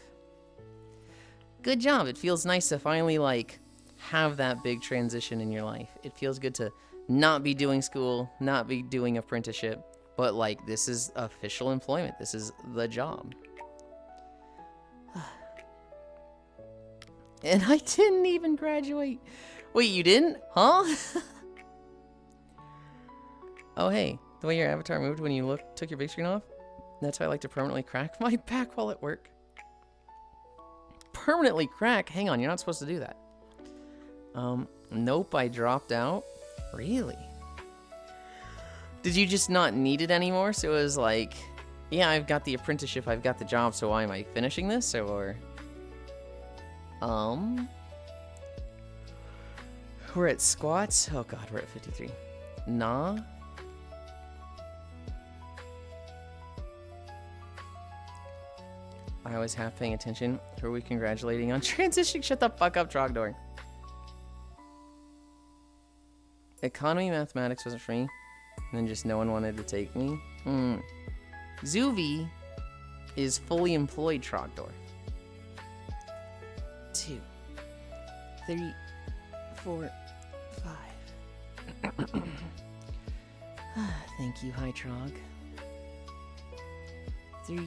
Good job. It feels nice to finally, have that big transition in your life. It feels good to not be doing school, not be doing apprenticeship, but, this is official employment. This is the job. And I didn't even graduate. Wait, you didn't? Huh? Oh, hey. The way your avatar moved when you took your big screen off? That's why I like to permanently crack my back while at work. Permanently crack? Hang on, you're not supposed to do that. Nope, I dropped out. Really? Did you just not need it anymore? So it was yeah, I've got the apprenticeship, I've got the job, so why am I finishing this? Or... We're at squats? Oh god, we're at 53. Nah. I was half paying attention. Who are we congratulating on transitioning? Shut the fuck up, Trogdor. Economy mathematics wasn't free, and then just no one wanted to take me. Zuvi is fully employed, Trogdor. 2, 3, 4, 5. Thank you, Hi Trog. 3,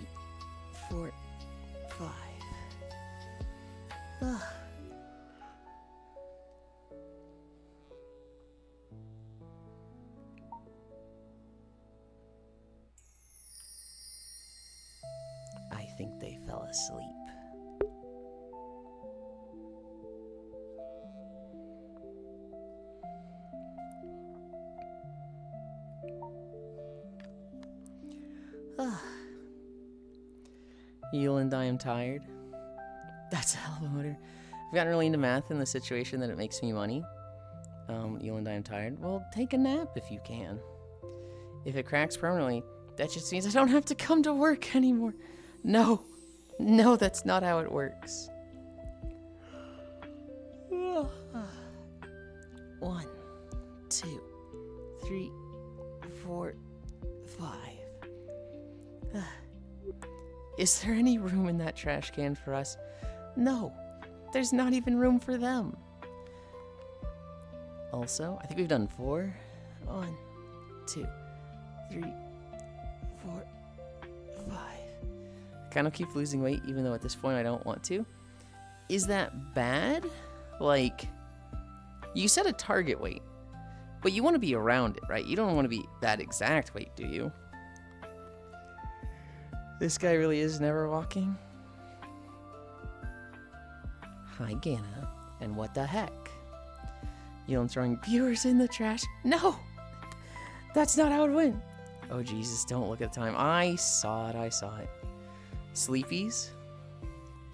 4, 5. I think they fell asleep. Yulind, I am tired. That's a hell of a motor. I've gotten really into math in the situation that it makes me money. Yulind, I am tired. Well, take a nap if you can. If it cracks permanently, that just means I don't have to come to work anymore. No. No, that's not how it works. 1, 2, 3, 4, 5. Is there any room in that trash can for us? No, there's not even room for them. Also, I think we've done 4. 1, 2, 3, 4, 5. I kind of keep losing weight, even though at this point I don't want to. Is that bad? You set a target weight, but you want to be around it, right? You don't want to be that exact weight, do you? This guy really is never walking. Hi, Gana. And what the heck? Yulind's throwing viewers in the trash. No! That's not how it went. Oh, Jesus, don't look at the time. I saw it. Sleepies?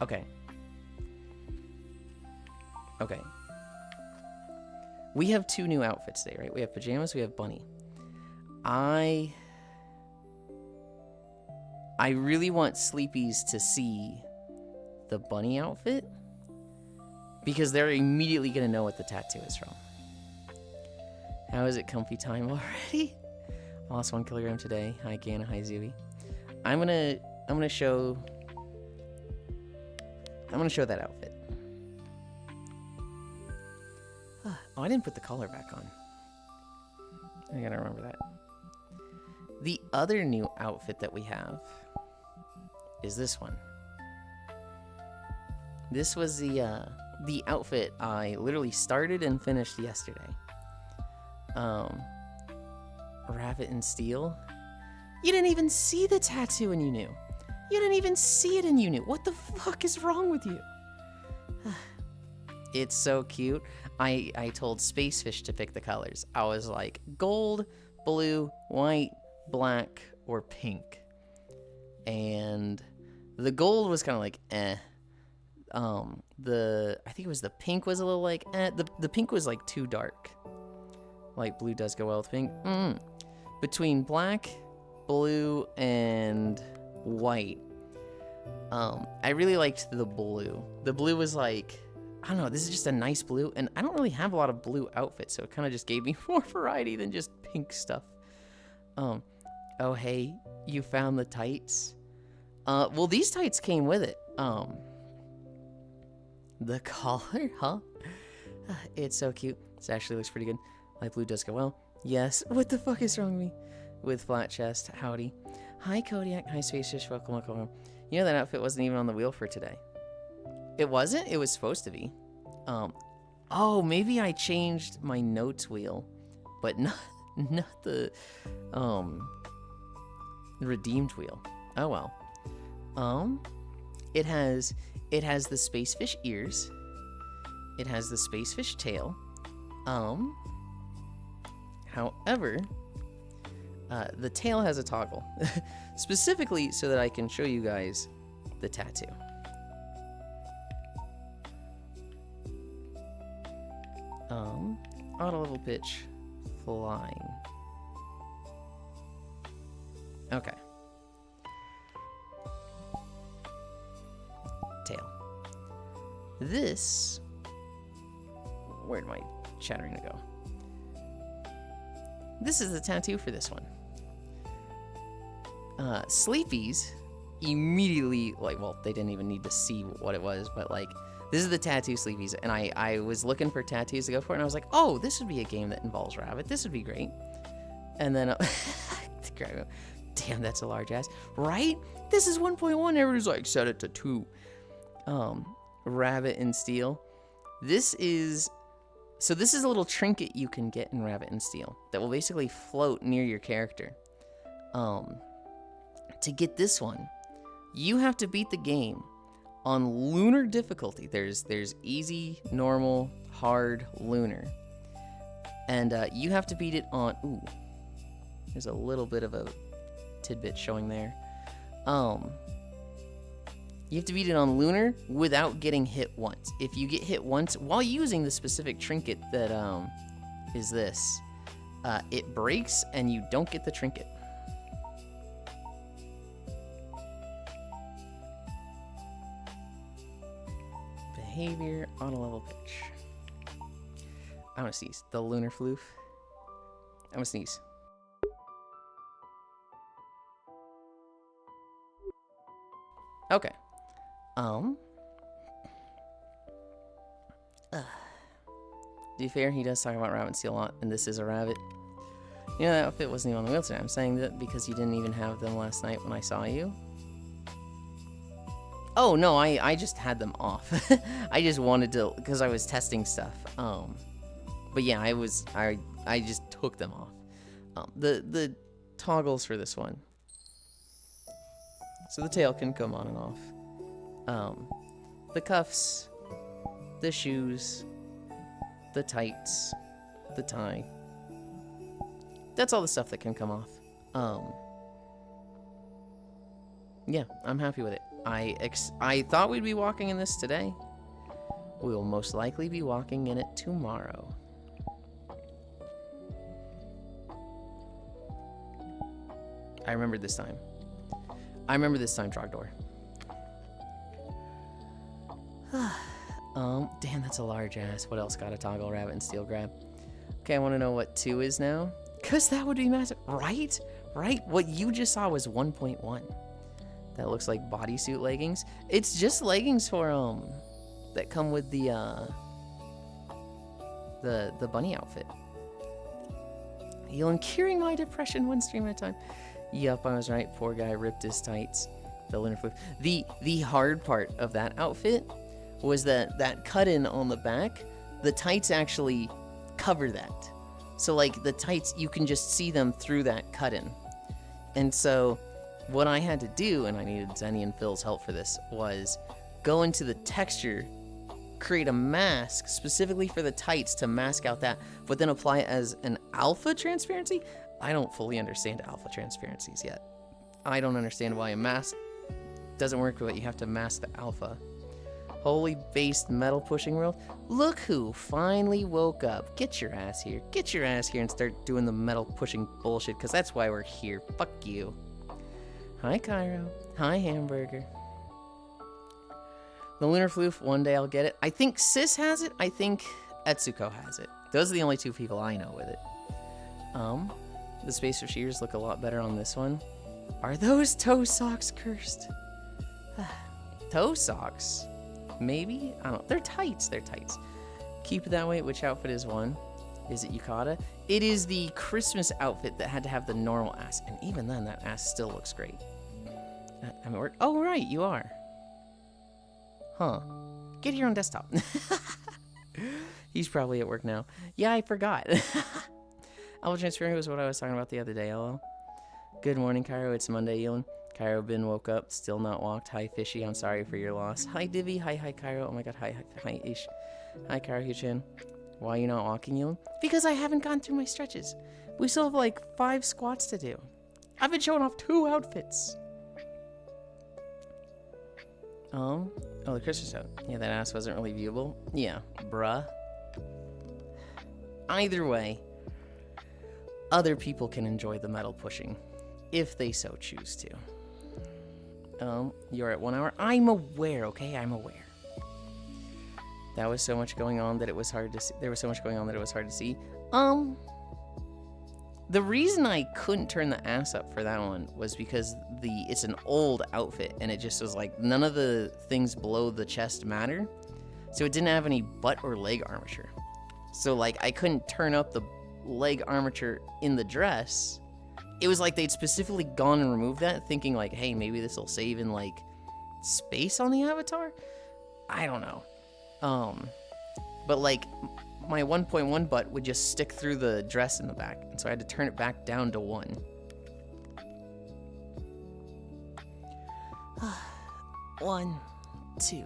Okay. We have 2 new outfits today, right? We have pajamas, we have bunny. I really want Sleepies to see the bunny outfit because they're immediately going to know what the tattoo is from. How is it comfy time already? Lost 1 kilogram today. Hi, Gana. Hi, Zooey. I'm gonna show that outfit. Oh, I didn't put the collar back on. I gotta remember that. The other new outfit that we have is this one. This was the outfit I literally started and finished yesterday. Rabbit and Steel. You didn't even see the tattoo and you knew. You didn't even see it and you knew. What the fuck is wrong with you? It's so cute. I told Spacefish to pick the colors. I was like, gold, blue, white, black, or pink. And the gold was kind of like, eh. I think it was the pink was a little like, eh. The pink was like too dark. Like blue does go well with pink. Between black, blue, and white, I really liked the blue. The blue was like, I don't know, this is just a nice blue, and I don't really have a lot of blue outfits, so it kind of just gave me more variety than just pink stuff. Oh hey, you found the tights? Well, these tights came with it. The collar, huh? It's so cute. This actually looks pretty good. Light blue does go well. Yes. What the fuck is wrong with me? With flat chest. Howdy. Hi, Kodiak. Hi, Spacefish. Welcome, welcome, welcome. You know that outfit wasn't even on the wheel for today. It wasn't? It was supposed to be. Oh, maybe I changed my notes wheel, but not the, redeemed wheel. Oh, well. It has the Spacefish ears. It has the Spacefish tail. However, the tail has a toggle, specifically so that I can show you guys the tattoo. Auto level pitch, flying. Okay. Tail. This, where'd my chattering go? This is the tattoo for this one. Sleepies immediately, like, well, they didn't even need to see what it was, but like, this is the tattoo Sleepies, and I was looking for tattoos to go for, and I was like, oh, this would be a game that involves Rabbit. This would be great. And then, damn, that's a large ass, right? This is 1.1. Everybody's like, set it to 2. Rabbit and Steel. This is a little trinket you can get in Rabbit and Steel that will basically float near your character. To get this one, you have to beat the game on lunar difficulty. There's easy, normal, hard, lunar. And you have to beat it on, ooh, there's a little bit of a tidbit showing there. You have to beat it on lunar without getting hit once. If you get hit once while using the specific trinket that is this, it breaks and you don't get the trinket. Behavior, auto level pitch. I want to sneeze. The lunar floof. I want to sneeze. Okay. To be fair, he does talk about Rabbit and Steel a lot, and this is a rabbit. You know, that outfit wasn't even on the wheel today. I'm saying that because you didn't even have them last night when I saw you. Oh, no, I just had them off. I just wanted to, because I was testing stuff. But yeah, I just took them off. The toggles for this one. So the tail can come on and off. The cuffs, the shoes, the tights, the tie. That's all the stuff that can come off. Yeah, I'm happy with it. I thought we'd be walking in this today. We will most likely be walking in it tomorrow. I remembered this time. Trogdor. Damn, that's a large ass. What else got a toggle? Rabbit and Steel grab. Okay, I want to know what 2 is now. Because that would be massive. Right? What you just saw was 1.1. That looks like bodysuit leggings. It's just leggings for, that come with the bunny outfit. Yulind, curing my depression one stream at a time. Yup, I was right. Poor guy ripped his tights. The lunar floof. The hard part of that outfit was that cut-in on the back, the tights actually cover that. So, like, the tights, you can just see them through that cut-in. And so, what I had to do, and I needed Zenny and Phil's help for this, was go into the texture, create a mask specifically for the tights to mask out that, but then apply it as an alpha transparency? I don't fully understand alpha transparencies yet. I don't understand why a mask doesn't work, but you have to mask the alpha. Holy based metal pushing world. Look who finally woke up. Get your ass here. Get your ass here and start doing the metal pushing bullshit, because that's why we're here. Fuck you. Hi, Cairo. Hi, Hamburger. The lunar floof, one day I'll get it. I think Sis has it. I think Etsuko has it. Those are the only two people I know with it. The spacer shears look a lot better on this one. Are those toe socks cursed? Toe socks? Maybe? I don't know. They're tights. They're tights. Keep it that way. Which outfit is one? Is it Yukata? It is the Christmas outfit that had to have the normal ass. And even then, that ass still looks great. I'm at work. Oh, right. You are. Huh. Get here on desktop. He's probably at work now. Yeah, I forgot. Alpha transferring was what I was talking about the other day, lol. Good morning, Cairo. It's Monday, Yulind. Cairo Bin woke up, still not walked. Hi, Fishy. I'm sorry for your loss. Hi, Divi. Hi, Cairo. Oh my god, hi, Ish. Hi, Cairo Huchin. Why are you not walking, Yulind? Because I haven't gone through my stretches. We still have like 5 squats to do. I've been showing off 2 outfits. Oh, the Christmas out. Yeah, that ass wasn't really viewable. Yeah, bruh. Either way, other people can enjoy the metal pushing, if they so choose to. You're at 1 hour. I'm aware, okay? I'm aware. That was so much going on that it was hard to see. There was so much going on that it was hard to see. The reason I couldn't turn the ass up for that one was because it's an old outfit, and it just was like, none of the things below the chest matter. So it didn't have any butt or leg armature. So, like, I couldn't turn up the leg armature in the dress. It was like they'd specifically gone and removed that, thinking like, hey, maybe this will save in like space on the avatar. I don't know. But like my 1.1 butt would just stick through the dress in the back, and so I had to turn it back down to 1. 1, 2,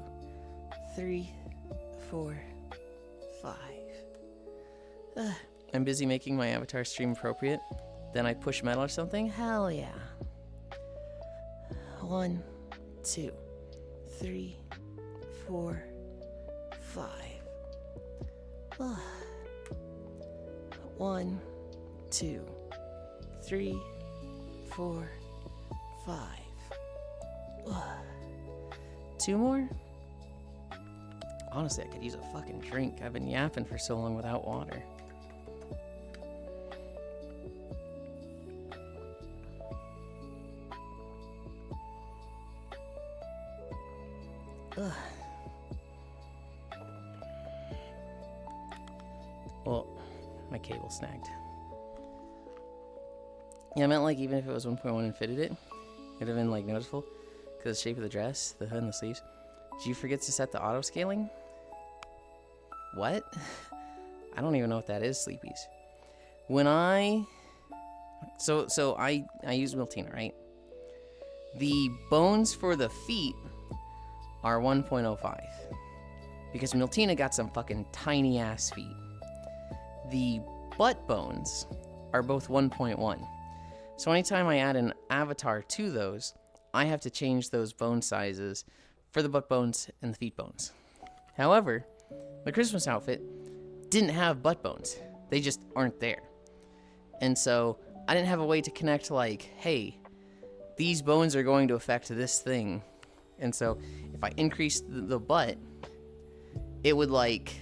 3, 4, 5. I'm busy making my avatar stream appropriate. Then I push metal or something? Hell yeah. 1, 2, 3, 4, 5. 1, 2, 3, 4, 5. 2 more? Honestly, I could use a fucking drink. I've been yapping for so long without water. Ugh. Well, my cable snagged. Yeah, I meant like even if it was 1.1 and fitted it, it'd have been like noticeable because the shape of the dress, the hood, and the sleeves. Did you forget to set the auto scaling? What? I don't even know what that is, Sleepies. When I use Miltina, right? The bones for the feet are 1.05 because Miltina got some fucking tiny ass feet. The butt bones are both 1.1. So anytime I add an avatar to those, I have to change those bone sizes for the butt bones and the feet bones. However, the Christmas outfit didn't have butt bones. They just aren't there. And so I didn't have a way to connect like, hey, these bones are going to affect this thing. And so if I increased the butt, it would like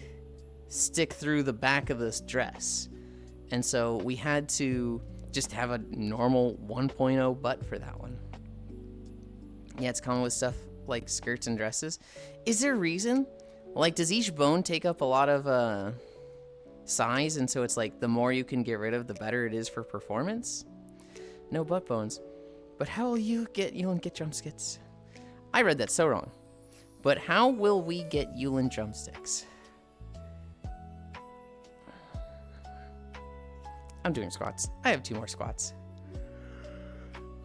stick through the back of this dress. And so we had to just have a normal 1.0 butt for that one. Yeah, it's common with stuff like skirts and dresses. Is there a reason? Like, does each bone take up a lot of size, and so it's like the more you can get rid of, the better it is for performance? No butt bones. But how will Yulind get drumsticks? I read that so wrong. But how will we get Yulind drumsticks? I'm doing squats. I have 2 more squats.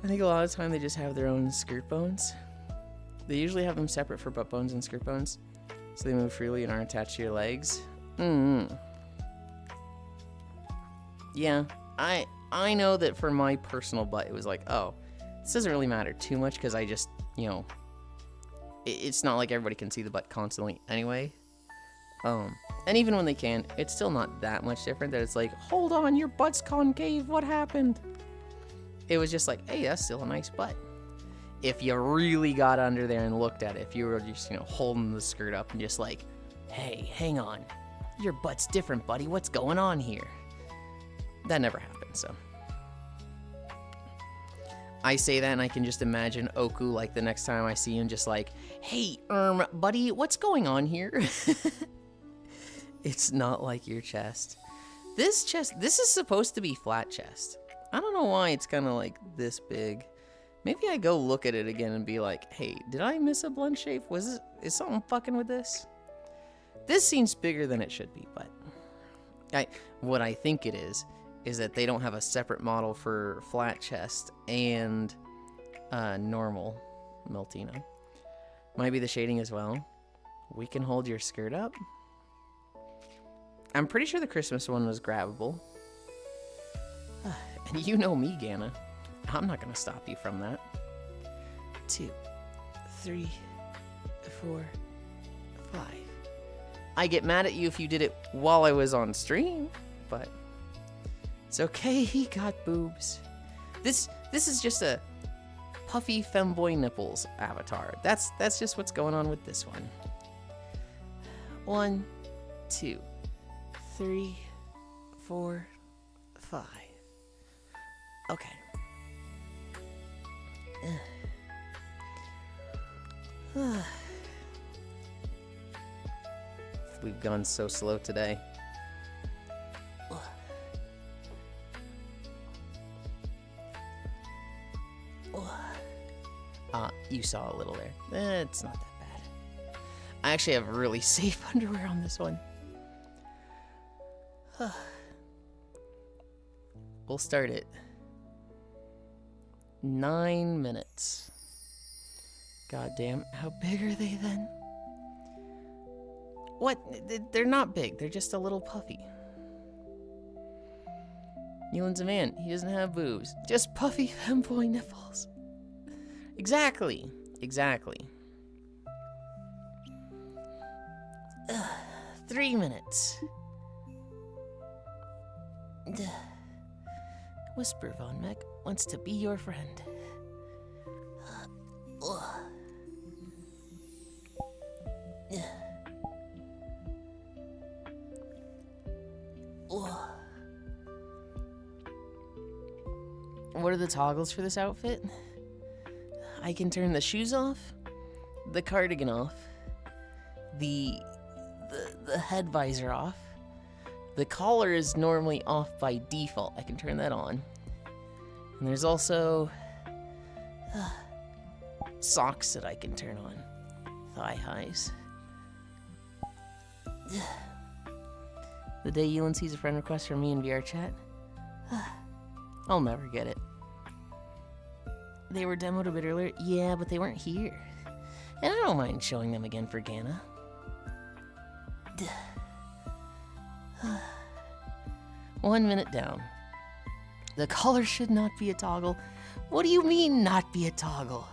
I think a lot of the time they just have their own skirt bones. They usually have them separate for butt bones and skirt bones, so they move freely and aren't attached to your legs. Yeah, I know that for my personal butt, it was like, oh, this doesn't really matter too much because I just, it's not like everybody can see the butt constantly anyway. And even when they can, it's still not that much different that it's like, hold on, your butt's concave, what happened? It was just like, hey, that's still a nice butt. If you really got under there and looked at it, if you were just, holding the skirt up and just like, hey, hang on, your butt's different, buddy, what's going on here? That never happened, so. I say that and I can just imagine Oku, like, the next time I see him, just like, hey, buddy, what's going on here? It's not like your chest. This is supposed to be flat chest. I don't know why it's kind of like this big. Maybe I go look at it again and be like, hey, did I miss a blunt shape? Is something fucking with this? This seems bigger than it should be, but what I think it is that they don't have a separate model for flat chest and normal Meltino. Might be the shading as well. We can hold your skirt up. I'm pretty sure the Christmas one was grabbable. And you know me, Ganna. I'm not going to stop you from that. 2, 3, 4, 5. I get mad at you if you did it while I was on stream, but it's okay, he got boobs. This is just a puffy femboy nipples avatar. That's just what's going on with this one. 1, 2, 3, 4, 5. Okay. We've gone so slow today. You saw a little there. It's not that bad. I actually have really safe underwear on this one. We'll start it. 9 minutes. God damn, how big are they then? What? They're not big, they're just a little puffy. Yulind's a man, he doesn't have boobs. Just puffy femboy nipples. Exactly. 3 minutes. Whisper Von Meck wants to be your friend. What are the toggles for this outfit? I can turn the shoes off, the cardigan off, the head visor off. The collar is normally off by default. I can turn that on. And there's also socks that I can turn on. Thigh highs. The day Yulind sees a friend request from me in VR chat, I'll never get it. They were demoed a bit earlier. Yeah, but they weren't here. And I don't mind showing them again for Ganna. 1 minute down. The collar should not be a toggle. What do you mean, not be a toggle?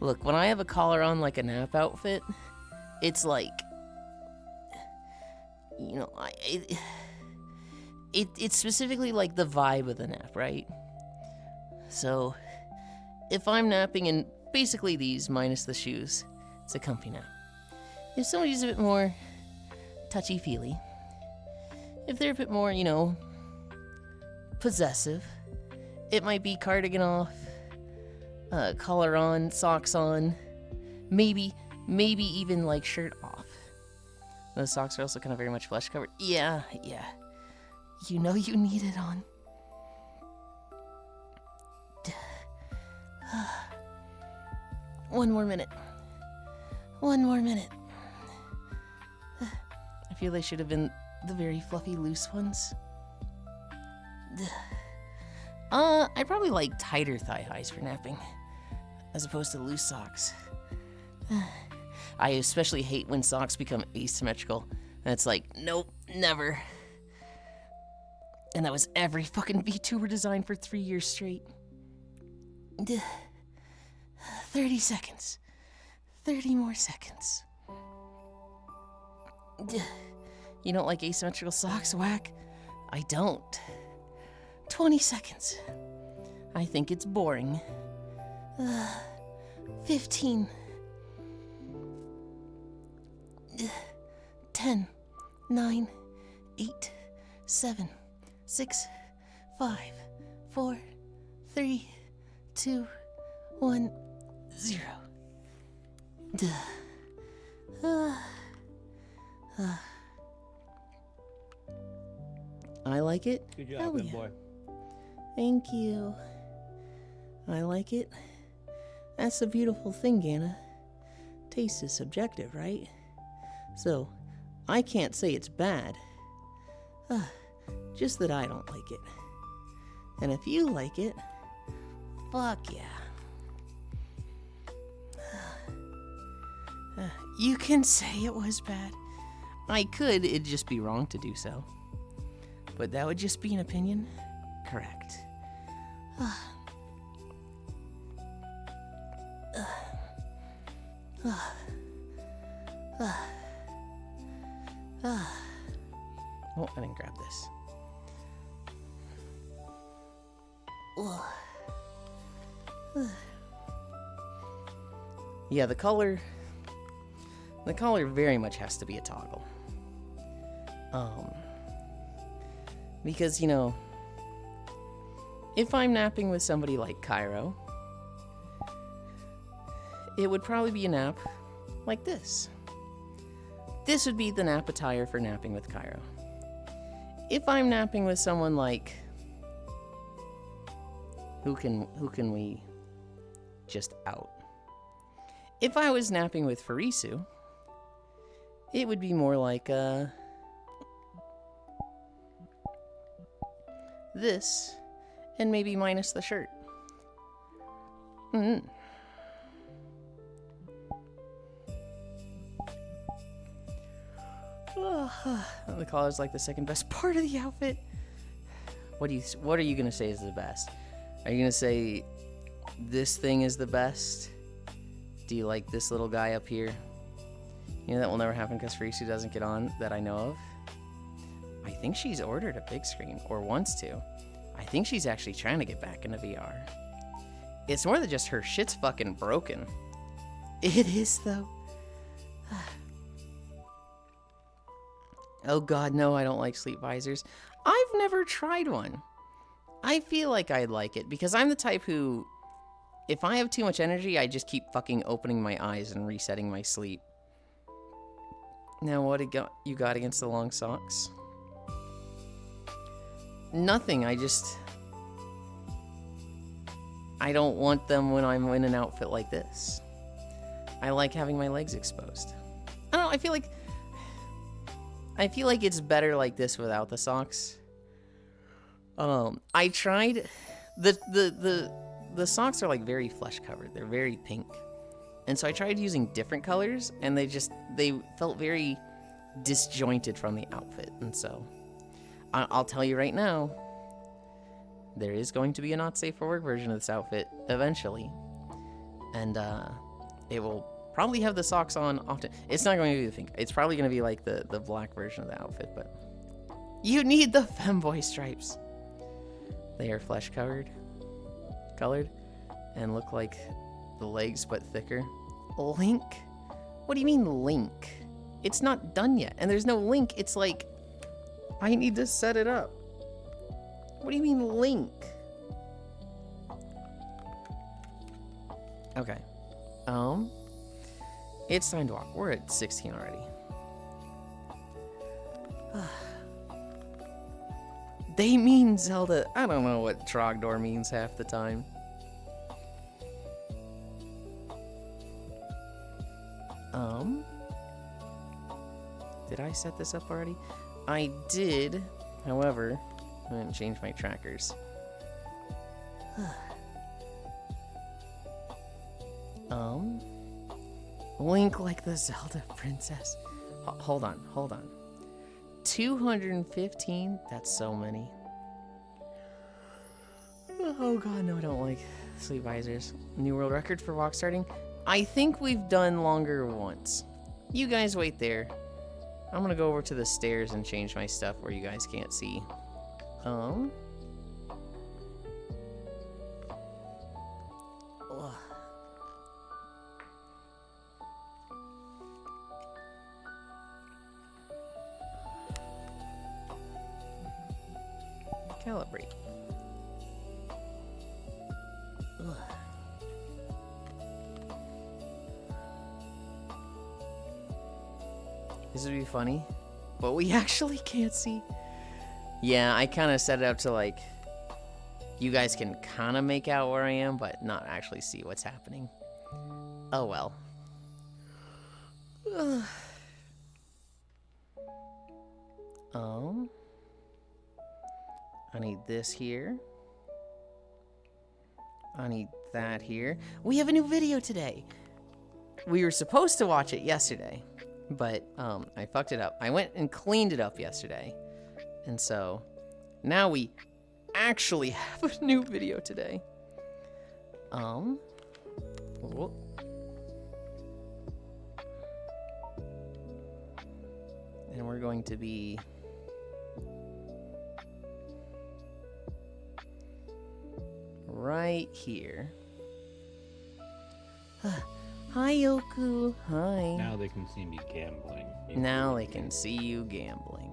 Look, when I have a collar on like a nap outfit, it's like, it's specifically like the vibe of the nap, right? So, if I'm napping in basically these minus the shoes, it's a comfy nap. If somebody's a bit more touchy-feely, if they're a bit more, possessive, it might be cardigan off, collar on, socks on, maybe even like shirt off. Those socks are also kind of very much flesh covered. Yeah. You know you need it on. One more minute. One more minute. I feel they should have been the very fluffy, loose ones. I probably like tighter thigh highs for napping, as opposed to loose socks. I especially hate when socks become asymmetrical, and it's like, nope, never. And that was every fucking VTuber design for 3 years straight. 30 seconds. 30 more seconds. You don't like asymmetrical socks, Whack? I don't. 20 seconds. I think it's boring. 15. 10, 9, 8, 7, 6, 5, 4, 3, 2, 1, 0. I like it. Good job, good boy. Thank you. I like it. That's the beautiful thing, Anna. Taste is subjective, right? So, I can't say it's bad. Just that I don't like it. And if you like it, fuck yeah. You can say it was bad. I could, it'd just be wrong to do so. But that would just be an opinion? Correct. Oh, I didn't grab this. Yeah, the color very much has to be a toggle. Because, you know, if I'm napping with somebody like Cairo, it would probably be a nap like this. This would be the nap attire for napping with Cairo. If I'm napping with someone like, who can we just out? If I was napping with Farisu, it would be more like this, and maybe minus the shirt. The collar's like the second best part of the outfit. What are you gonna say is the best? Are you gonna say this thing is the best? Do you like this little guy up here? You know that will never happen because Farisu doesn't get on that I know of. I think she's ordered a big screen, or wants to. I think she's actually trying to get back into VR. It's more than just her shit's fucking broken. It is, though. Oh god, no, I don't like sleep visors. I've never tried one. I feel like I'd like it, because I'm the type who, if I have too much energy, I just keep fucking opening my eyes and resetting my sleep. Now, what you got against the long socks? Nothing, I don't want them when I'm in an outfit like this. I like having my legs exposed. I don't know, I feel like it's better like this without the socks. I tried, the socks are like very flesh covered. They're very pink. And so I tried using different colors, and they felt very disjointed from the outfit. And so I'll tell you right now, there is going to be a not safe for work version of this outfit eventually. And it will probably have the socks on often. It's not going to be the pink. It's probably going to be like the black version of the outfit, but you need the femboy stripes. They are flesh colored, and look like the legs but thicker. Link? What do you mean link? It's not done yet, and there's no link. It's like, I need to set it up. What do you mean link? Okay. It's time to walk. We're at 16 already. They mean Zelda. I don't know what Trogdor means half the time. Did I set this up already? I did. However, I didn't change my trackers. Link like the Zelda princess. Hold on. 215? That's so many. Oh god, no, I don't like sleep visors. New world record for walk starting. I think we've done longer once. You guys wait there. I'm gonna go over to the stairs and change my stuff where you guys can't see. Ugh. Calibrate. Ugh. This would be funny, but we actually can't see. Yeah, I kind of set it up to like, you guys can kind of make out where I am, but not actually see what's happening. Oh well. I need this here. I need that here. We have a new video today. We were supposed to watch it yesterday, but I fucked it up. I went and cleaned it up yesterday. And so now we actually have a new video today. Whoop. And we're going to be right here. Hi, Yoku. Hi. Now they can see me gambling. Now they can see you gambling.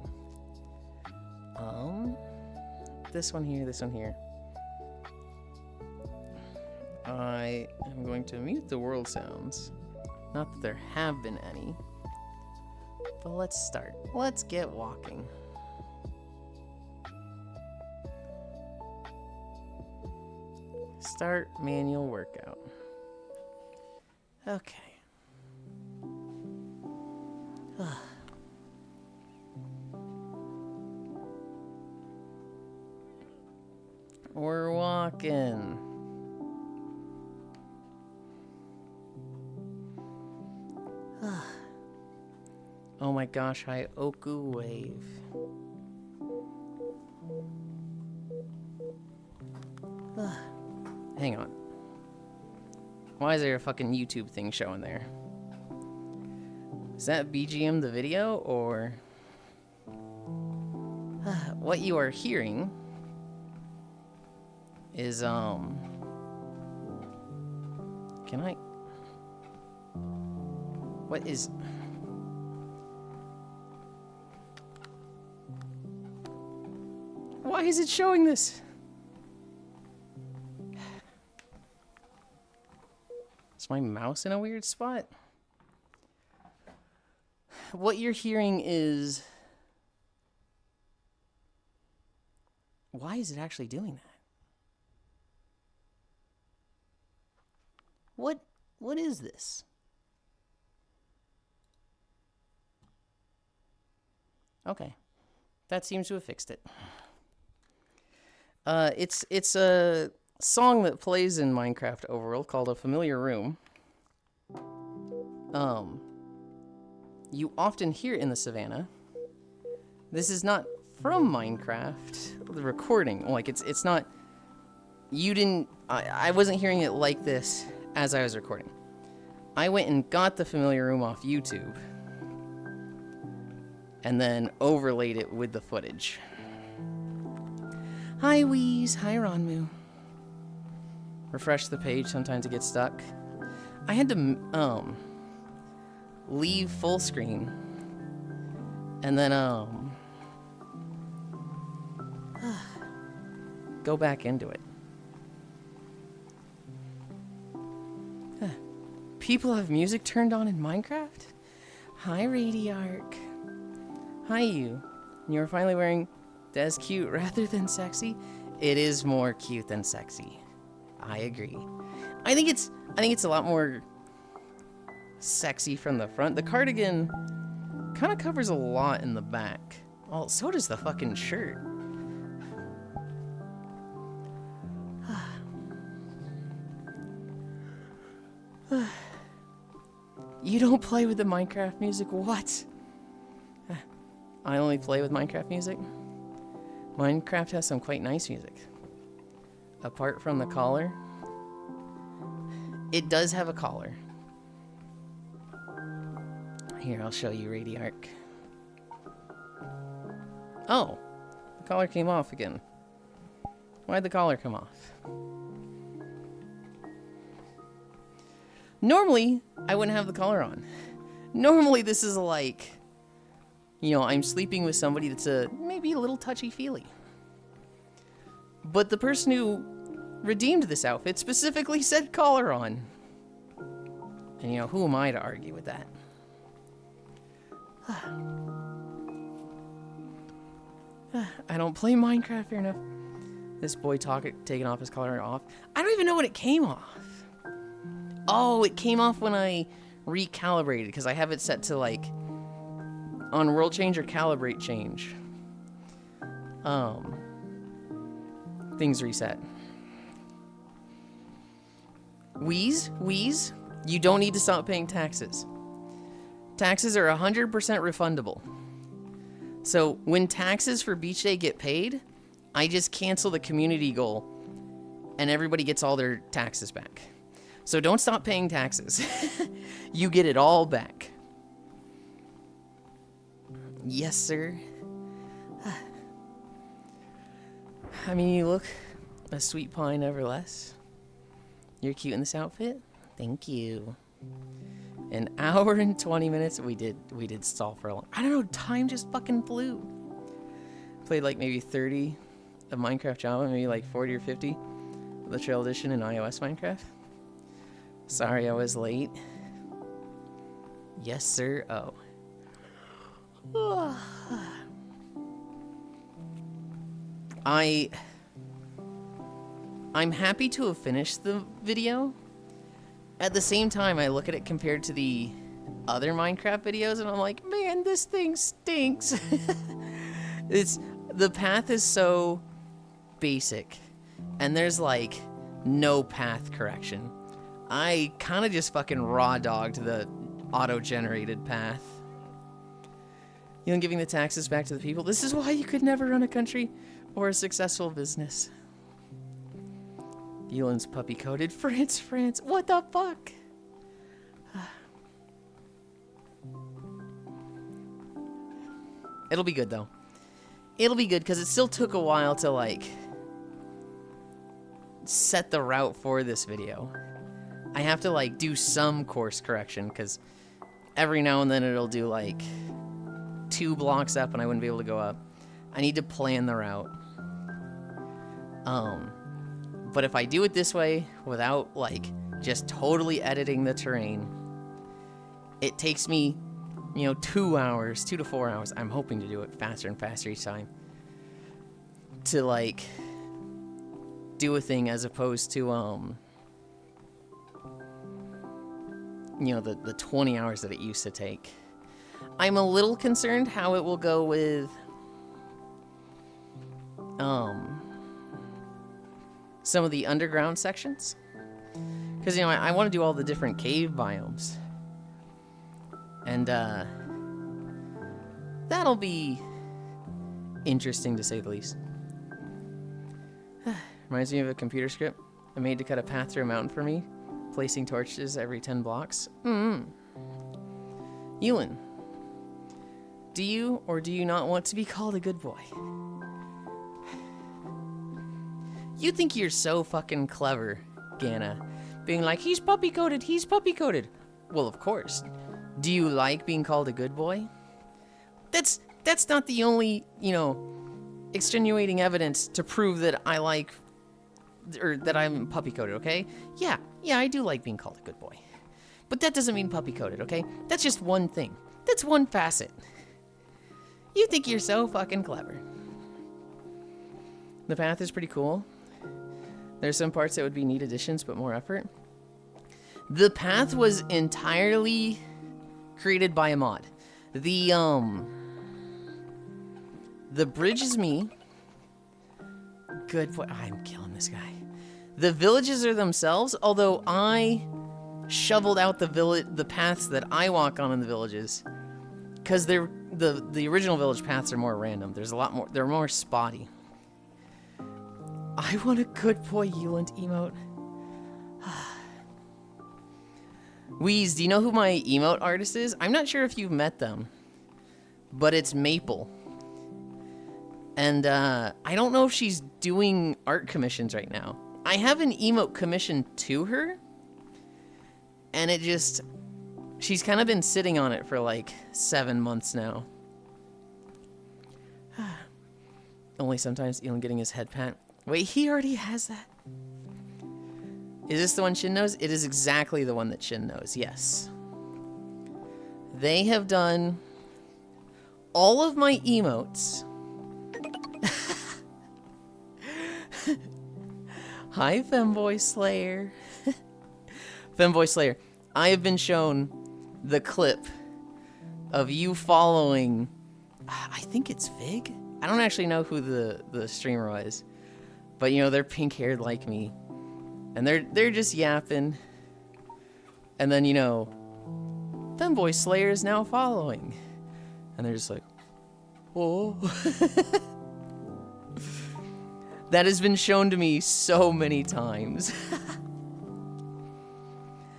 This one here, this one here. I am going to mute the world sounds. Not that there have been any. But let's start. Let's get walking. Start manual workout. Okay. We're walking. Oh my gosh, hi Oku wave. Hang on. Why is there a fucking YouTube thing showing there? Is that BGM the video, or what you are hearing is can I? What is? Why is it showing this? Is my mouse in a weird spot? What you're hearing is... Why is it actually doing that? What is this? Okay. That seems to have fixed it. It's a song that plays in Minecraft Overworld called A Familiar Room. You often hear it in the savannah. This is not from Minecraft, the recording. Like, it's not... You didn't... I wasn't hearing it like this as I was recording. I went and got The Familiar Room off YouTube. And then overlaid it with the footage. Hi, Wheeze. Hi, Ronmu. Refresh the page. Sometimes it gets stuck. I had to, leave full screen. And then, go back into it. People have music turned on in Minecraft? Hi, Radiark. Hi, you. You're finally wearing That's cute rather than sexy. It is more cute than sexy. I agree. I think it's a lot more sexy from the front. The cardigan kind of covers a lot in the back. Well, so does the fucking shirt. You don't play with the Minecraft music? What? I only play with Minecraft music? Minecraft has some quite nice music. Apart from the collar. It does have a collar. Here, I'll show you Radiark. Oh, the collar came off again. Why'd the collar come off? Normally, I wouldn't have the collar on. Normally, this is like, you know, I'm sleeping with somebody that's maybe a little touchy-feely. But the person who redeemed this outfit specifically said collar on. And, you know, who am I to argue with that? I don't play Minecraft fair enough. This boy taking off his collar off. I don't even know when it came off. Oh, it came off when I recalibrated because I have it set to like on world change or calibrate change. Things reset. Wheeze, you don't need to stop paying taxes. Taxes are 100% refundable. So when taxes for beach day get paid, I just cancel the community goal and everybody gets all their taxes back. So don't stop paying taxes. You get it all back. Yes, sir. I mean, you look a sweet pie nevertheless. You're cute in this outfit. Thank you. An hour and 20 minutes. We did stall for a long. I don't know. Time just fucking flew. Played like maybe 30 of Minecraft Java, maybe like 40 or 50 of the Trail Edition and iOS Minecraft. Sorry I was late. Yes, sir. Oh. I'm happy to have finished the video. At the same time, I look at it compared to the other Minecraft videos and I'm like, man, this thing stinks. The path is so basic and there's like no path correction. I kind of just fucking raw dogged the auto-generated path. You know, giving the taxes back to the people. This is why you could never run a country or a successful business. Yulind's puppy-coated. France. What the fuck? It'll be good, though. It'll be good, because it still took a while to, like, set the route for this video. I have to, like, do some course correction, because every now and then it'll do, like, 2 blocks up, and I wouldn't be able to go up. I need to plan the route. But if I do it this way, without, like, just totally editing the terrain, it takes me, you know, 2 hours, 2 to 4 hours. I'm hoping to do it faster and faster each time. To, like, do a thing as opposed to, you know, the 20 hours that it used to take. I'm a little concerned how it will go with, some of the underground sections. Because, you know, I want to do all the different cave biomes. And, that'll be interesting to say the least. Reminds me of a computer script I made to cut a path through a mountain for me, placing torches every 10 blocks. Yulind, do you or do you not want to be called a good boy? You think you're so fucking clever, Ganna, being like, he's puppy-coated. Well, of course. Do you like being called a good boy? That's not the only, you know, extenuating evidence to prove that I like, or that I'm puppy-coated, okay? Yeah, I do like being called a good boy. But that doesn't mean puppy-coated, okay? That's just one thing. That's one facet. You think you're so fucking clever. The path is pretty cool. There's some parts that would be neat additions, but more effort. The path was entirely created by a mod. The bridge is me. Good point. I'm killing this guy. The villages are themselves, although I shoveled out the paths that I walk on in the villages, because the original village paths are more random. There's a lot more. They're more spotty. I want a good boy Yulind emote. Wheeze, do you know who my emote artist is? I'm not sure if you've met them, but it's Maple. And I don't know if she's doing art commissions right now. I have an emote commission to her, and she's kind of been sitting on it for like 7 months now. Only sometimes Elon getting his head pat. Wait, he already has that. Is this the one Shin knows? It is exactly the one that Shin knows, yes. They have done all of my emotes. Hi, Femboy Slayer. Femboy Slayer, I have been shown the clip of you following, I think it's Vig? I don't actually know who the streamer was. But, you know, they're pink-haired like me. And they're just yapping. And then, you know, Femboy Slayer is now following. And they're just like, whoa. That has been shown to me so many times.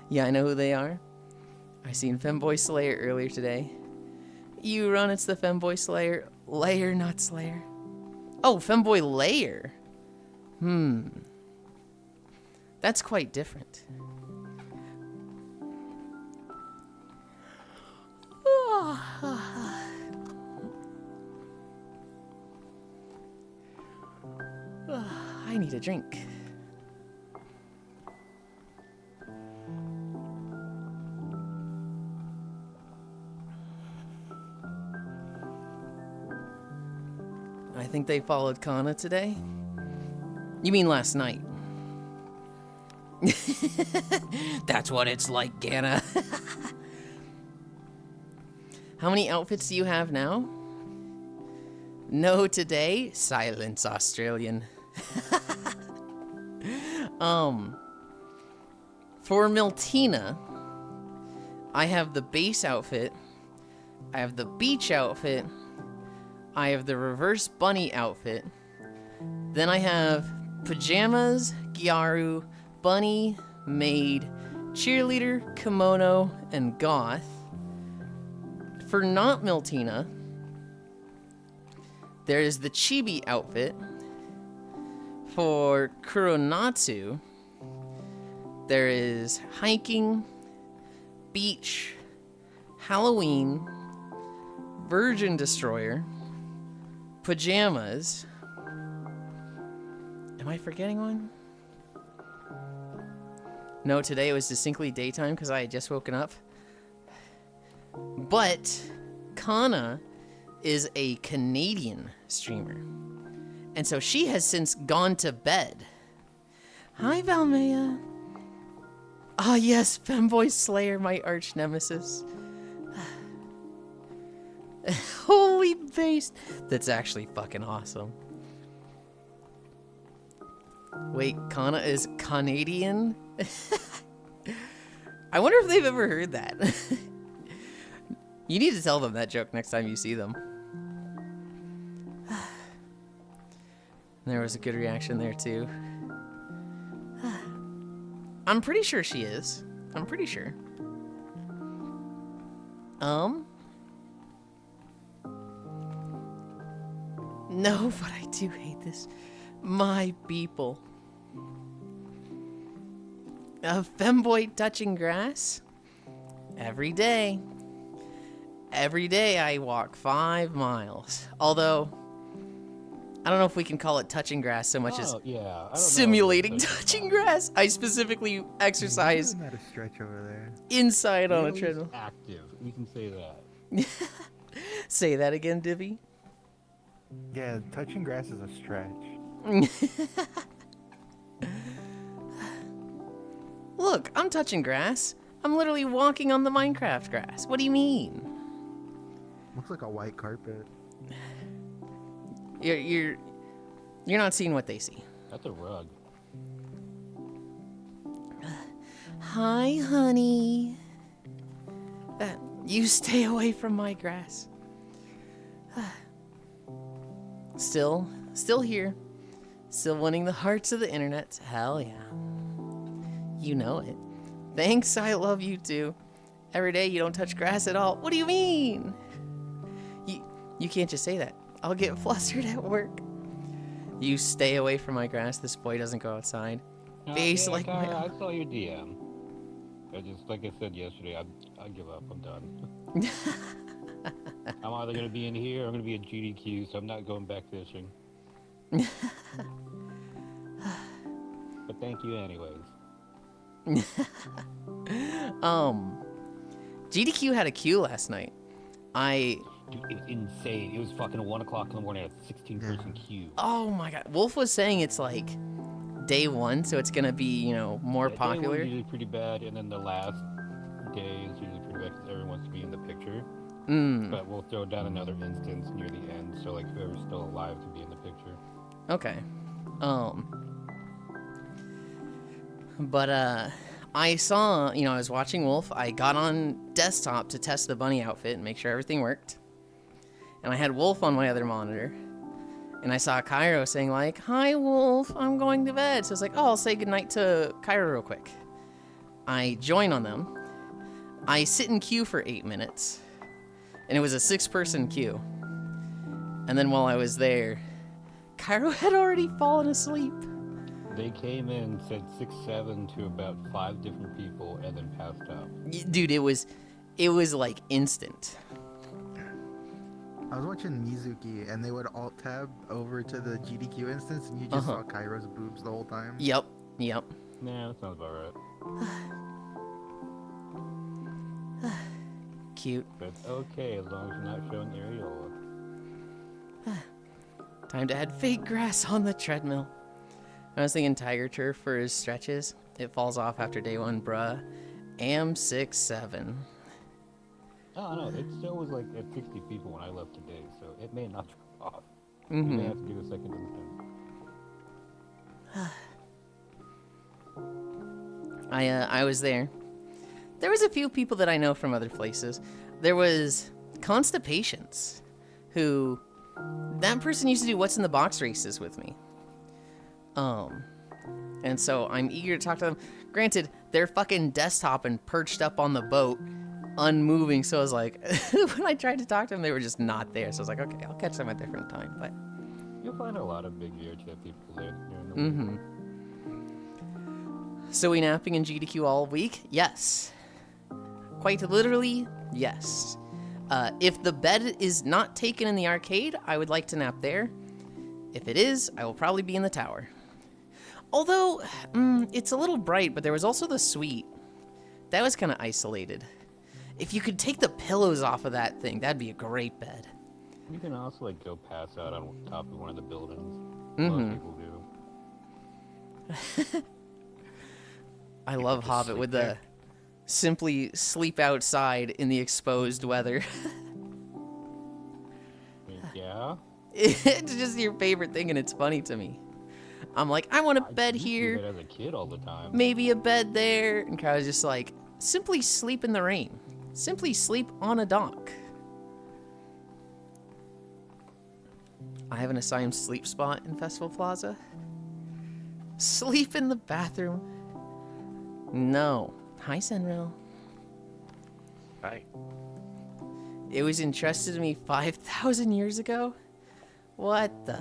Yeah, I know who they are. I seen Femboy Slayer earlier today. You run, it's the Femboy Slayer. Layer, not Slayer. Oh, Femboy Layer. That's quite different. I need a drink. I think they followed Kana today. You mean last night? That's what it's like, Gana. How many outfits do you have now? No today? Silence, Australian. For Miltina, I have the base outfit, I have the beach outfit, I have the reverse bunny outfit, then I have pajamas, Gyaru, bunny, maid, cheerleader, kimono, and goth. For not Miltina, there is the chibi outfit. For Kuronatsu, there is hiking, beach, Halloween, Virgin Destroyer, pajamas. Am I forgetting one? No, today it was distinctly daytime because I had just woken up. But Kana is a Canadian streamer. And so she has since gone to bed. Hi, Valmea. Ah, yes, Femboy Slayer, my arch nemesis. Holy base. That's actually fucking awesome. Wait, Kana is Canadian? I wonder if they've ever heard that. You need to tell them that joke next time you see them. There was a good reaction there, too. I'm pretty sure she is. I'm pretty sure. No, but I do hate this. My people. A femboy touching grass? Every day. Every day I walk 5 miles. Although, I don't know if we can call it touching grass so much as yeah, I don't simulating know. touching grass. I specifically exercise Isn't that a stretch over there? inside on a Really treadmill. active. You can say that. Say that again, Divvy. Yeah, touching grass is a stretch. Look, I'm touching grass. I'm literally walking on the Minecraft grass. What do you mean? Looks like a white carpet. You're not seeing what they see. That's a rug. Hi, honey. You stay away from my grass. Still here. Still winning the hearts of the internet. Hell yeah. You know it. Thanks, I love you too. Every day you don't touch grass at all. What do you mean? You can't just say that. I'll get flustered at work. You stay away from my grass. This boy doesn't go outside. Face like my... I saw your DM. I just, like I said yesterday, I give up. I'm done. I'm either going to be in here or I'm going to be at GDQ, so I'm not going back fishing. But thank you anyways. GDQ had a queue last night. Dude, it was insane. It was fucking 1 o'clock in the morning at a 16-person queue. Oh my god. Wolf was saying it's like day one, so it's going to be, more popular. Day one's usually pretty bad, and then the last day is usually pretty bad because everyone wants to be in the picture. But we'll throw down another instance near the end, so like whoever's still alive to be in the picture. Okay. But I saw, I was watching Wolf. I got on desktop to test the bunny outfit and make sure everything worked. And I had Wolf on my other monitor. And I saw Cairo saying like, "Hi Wolf, I'm going to bed." So I was like, "Oh, I'll say goodnight to Cairo real quick." I join on them. I sit in queue for 8 minutes. And it was a 6-person queue. And then while I was there, Cairo had already fallen asleep. They came in, said 6-7 to about 5 different people, and then passed out. Dude, it was like instant. I was watching Mizuki, and they would alt tab over to the GDQ instance, and you just saw Kairo's boobs the whole time. Yep. Nah, that sounds about right. Cute. That's okay, as long as you're not showing areola. Time to add fake grass on the treadmill. I was thinking tiger turf for his stretches. It falls off after day 1, bruh. Am 6-7. Oh, no, it still was like at 60 people when I left today, so it may not drop off. You may have to do a second instance. I was there. There was a few people that I know from other places. There was Constipations, who... That person used to do What's in the Box races with me. And so I'm eager to talk to them. Granted, they're fucking desktop and perched up on the boat, unmoving. So I was like, when I tried to talk to them, they were just not there. So I was like, okay, I'll catch them at a different time. But you'll find a lot of big VRChat people there. In the So we napping in GDQ all week? Yes. Quite literally, yes. If the bed is not taken in the arcade, I would like to nap there. If it is, I will probably be in the tower. Although, it's a little bright, but there was also the suite. That was kind of isolated. If you could take the pillows off of that thing, that'd be a great bed. You can also like go pass out on top of one of the buildings. Most people do. I love Hobbit with the simply sleep outside in the exposed weather. Yeah? It's just your favorite thing, and it's funny to me. I'm like, I want a bed here. I used to do that as a kid all the time. Maybe a bed there. And Kyle's just like, simply sleep in the rain. Simply sleep on a dock. I have an assigned sleep spot in Festival Plaza. Sleep in the bathroom. No. Hi, Senril. Hi. It was entrusted to me 5,000 years ago? What the...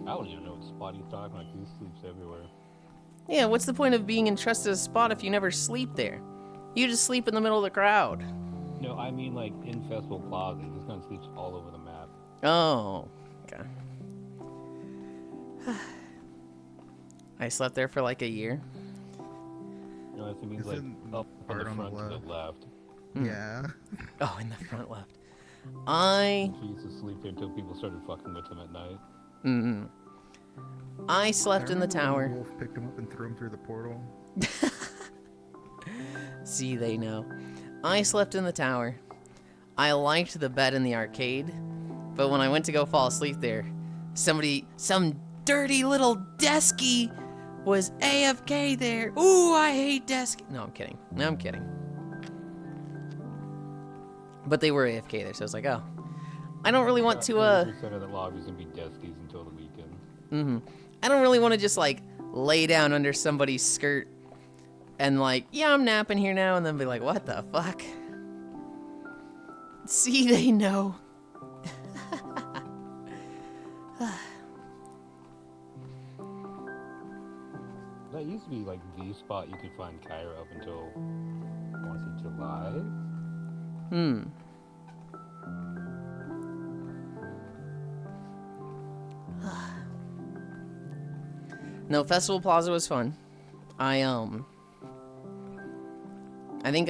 I don't even know what spot he's talking about. He sleeps everywhere. Yeah, what's the point of being entrusted a spot if you never sleep there? You just sleep in the middle of the crowd. No, I mean like in Festival Plaza. This gun sleeps all over the map. Oh, okay. I slept there for like a year. You know, that means Is like it up on the part on the front to the left. Yeah. Oh, in the front left. He used to sleep there until people started fucking with him at night. I slept in the remember when tower. Wolf picked him up and threw him through the portal. See, they know. I slept in the tower. I liked the bed in the arcade, but when I went to go fall asleep there, some dirty little desky was AFK there. Ooh, I hate desky. No, I'm kidding. No, I'm kidding. But they were AFK there, so I was like, oh. I don't really want to, 30% of the lobby's gonna be deskies until the weekend. I don't really want to just, like, lay down under somebody's skirt and, like, yeah, I'm napping here now, and then be like, what the fuck? See, they know. That used to be like the spot you could find Kyra up until, I want to say July. No, Festival Plaza was fun. I think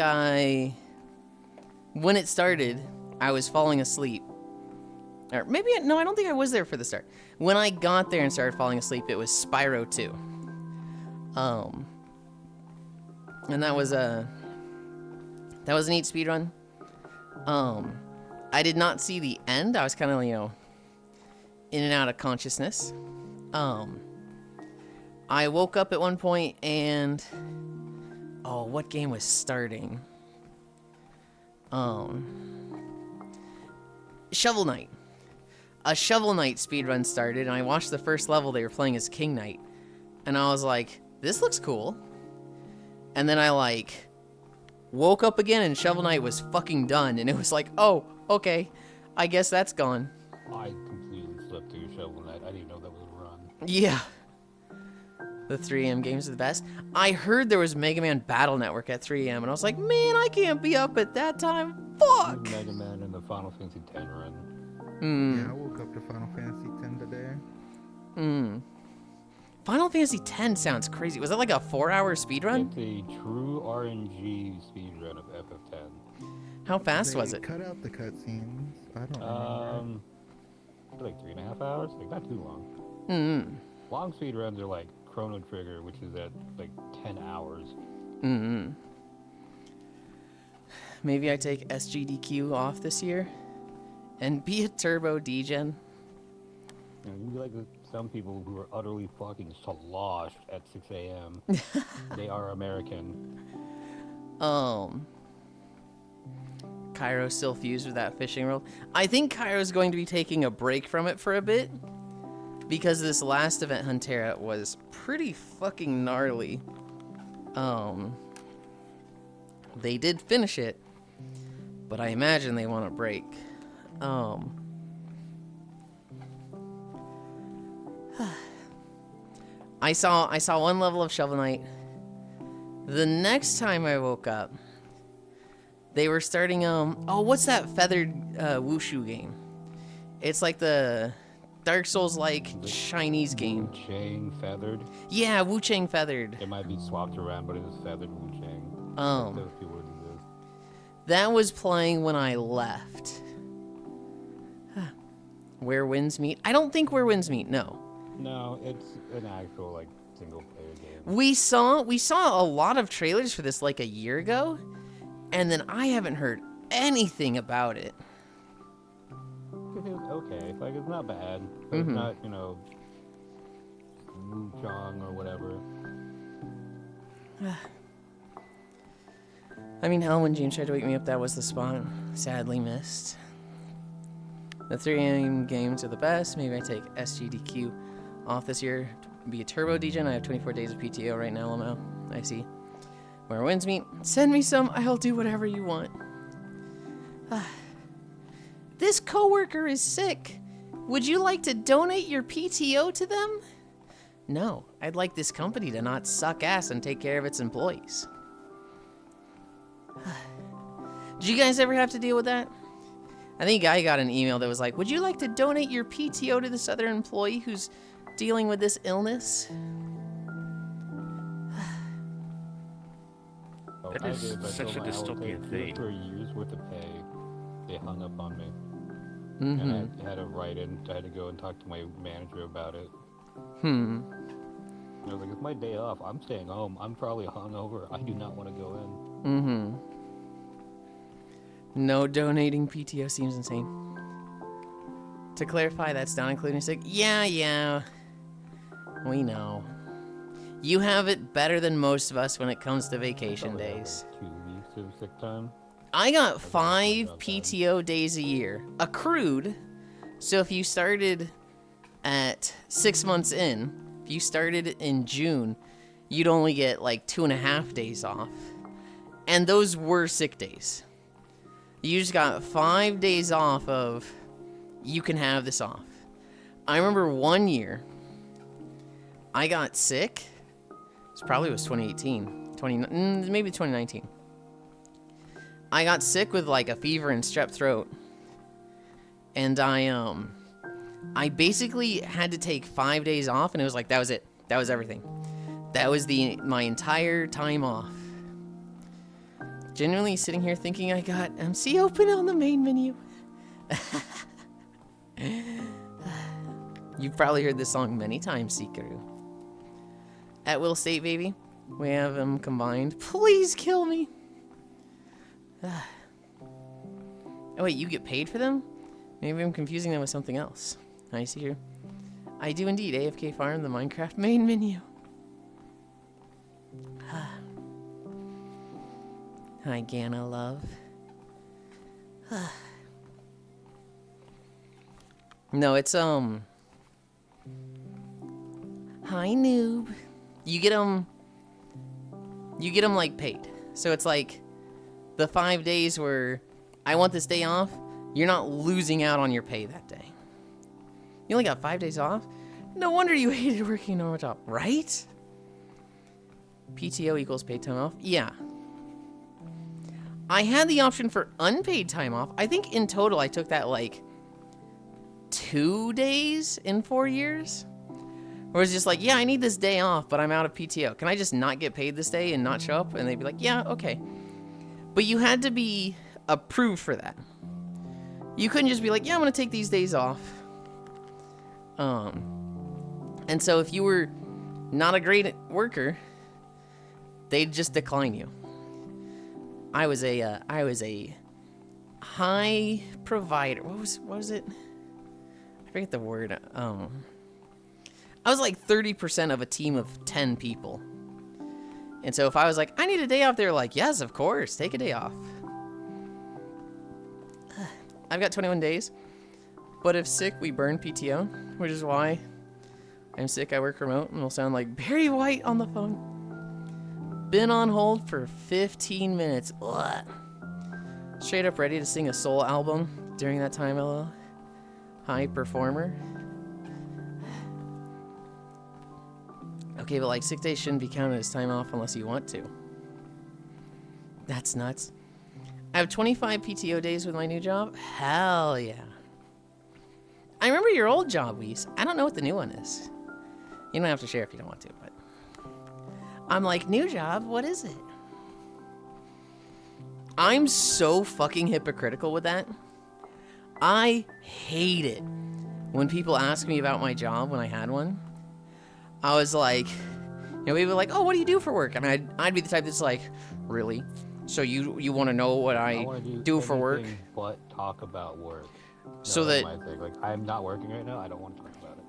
when it started, I was falling asleep. Or maybe, no, I don't think I was there for the start. When I got there and started falling asleep, it was Spyro 2. And that was a neat speedrun. I did not see the end. I was kind of, in and out of consciousness. I woke up at one point and, oh, what game was starting? Shovel Knight. A Shovel Knight speedrun started, and I watched the first level. They were playing as King Knight, and I was like, this looks cool. And then I, woke up again, and Shovel Knight was fucking done, and it was like, oh, okay, I guess that's gone. I completely slept through Shovel Knight. I didn't know that was a run. Yeah. The 3 a.m. games are the best. I heard there was Mega Man Battle Network at 3 a.m. and I was like, man, I can't be up at that time. Fuck! Mega Man and the Final Fantasy X run. Yeah, I woke up to Final Fantasy X today. Final Fantasy X sounds crazy. Was that like a 4-hour speedrun? It's a true RNG speedrun of FF10. How fast was They it? cut out the cutscenes. I don't remember. Like 3.5 hours? Like, not too long. Long speedruns are like Chrono Trigger, which is at like 10 hours. Maybe I take SGDQ off this year and be a turbo degen. You can be like some people who are utterly fucking sloshed at 6 a.m. They are American. Cairo's still fused with that fishing role. I think Cairo's going to be taking a break from it for a bit, because this last event, Huntera, was pretty fucking gnarly. They did finish it, but I imagine they want a break. I saw one level of Shovel Knight. The next time I woke up, they were starting, oh, what's that feathered, wushu game? It's like the Dark Souls-like Chinese game. Wu-Chang Feathered. Yeah, Wu-Chang Feathered. It might be swapped around, but it is Feathered Wu-Chang. Those two words exist. That was playing when I left. Where Winds Meet? I don't think Where Winds Meet, no. No, it's an actual, like, single-player game. We saw a lot of trailers for this like a year ago, and then I haven't heard anything about it. It was okay. Like, it's not bad. But it's not, Wu-Chang or whatever. I mean, hell, when James tried to wake me up, that was the spot. Sadly missed. The 3 a.m. games are the best. Maybe I take SGDQ off this year. Be a turbo degen. I have 24 days of PTO right now, Lamo. I see. Where Winds Meet? Send me some. I'll do whatever you want. This coworker is sick. Would you like to donate your PTO to them? No, I'd like this company to not suck ass and take care of its employees. Did you guys ever have to deal with that? I think I got an email that was like, would you like to donate your PTO to this other employee who's dealing with this illness? Oh, That I is did, but such a told my hour dystopian take thing. For a year's worth of pay, they hung up on me. And I had to write in. I had to go and talk to my manager about it. I was like, it's my day off. I'm staying home. I'm probably hungover. I do not want to go in. No donating PTO seems insane. To clarify, that's not including sick. Yeah. We know. You have it better than most of us when it comes to vacation Probably have, days. like, 2 weeks of sick time. I got about 5 that. PTO days a year, accrued. So if you started at 6 months in, if you started in June, you'd only get like 2.5 days off. And those were sick days. You just got 5 days off of, you can have this off. I remember one year, I got sick. It probably was 2018, maybe 2019. I got sick with like a fever and strep throat. And I basically had to take 5 days off, and it was like, that was it. That was everything. That was my entire time off. Genuinely sitting here thinking I got MC open on the main menu. You've probably heard this song many times, Sikaru. At Will State, baby. We have them combined. Please kill me. Oh, wait, you get paid for them? Maybe I'm confusing them with something else. I see here. I do indeed. AFK Farm, the Minecraft main menu. Hi, Gana love. No, it's Hi, noob. You get them like paid. So it's like the 5 days where I want this day off, you're not losing out on your pay that day. You only got 5 days off? No wonder you hated working a normal job, right? PTO equals paid time off? Yeah. I had the option for unpaid time off. I think in total I took that like 2 days in 4 years. Where it's just like, yeah, I need this day off, but I'm out of PTO. Can I just not get paid this day and not show up? And they'd be like, yeah, okay. But you had to be approved for that. You couldn't just be like, yeah, I'm going to take these days off. And so if you were not a great worker, they'd just decline you. I was a high provider. What was it? I forget the word. I was like 30% of a team of 10 people. And so if I was like, I need a day off, they're like, yes, of course, take a day off. I've got 21 days. But if sick, we burn PTO, which is why I'm sick, I work remote, and will sound like Barry White on the phone. Been on hold for 15 minutes. Ugh. Straight up ready to sing a soul album during that time, LL. High performer. Okay, but like sick days shouldn't be counted as time off unless you want to. That's nuts. I have 25 PTO days with my new job. Hell yeah. I remember your old job, Weiss. I don't know what the new one is. You don't have to share if you don't want to, but I'm like, new job, what is it? I'm so fucking hypocritical with that. I hate it when people ask me about my job when I had one. I was like, you know, people were like, oh, what do you do for work? And I'd be the type that's like, really? So you want to know what I wanna do for work? anything but talk about work. So that's that my thing. Like, I'm not working right now. I don't want to talk about it.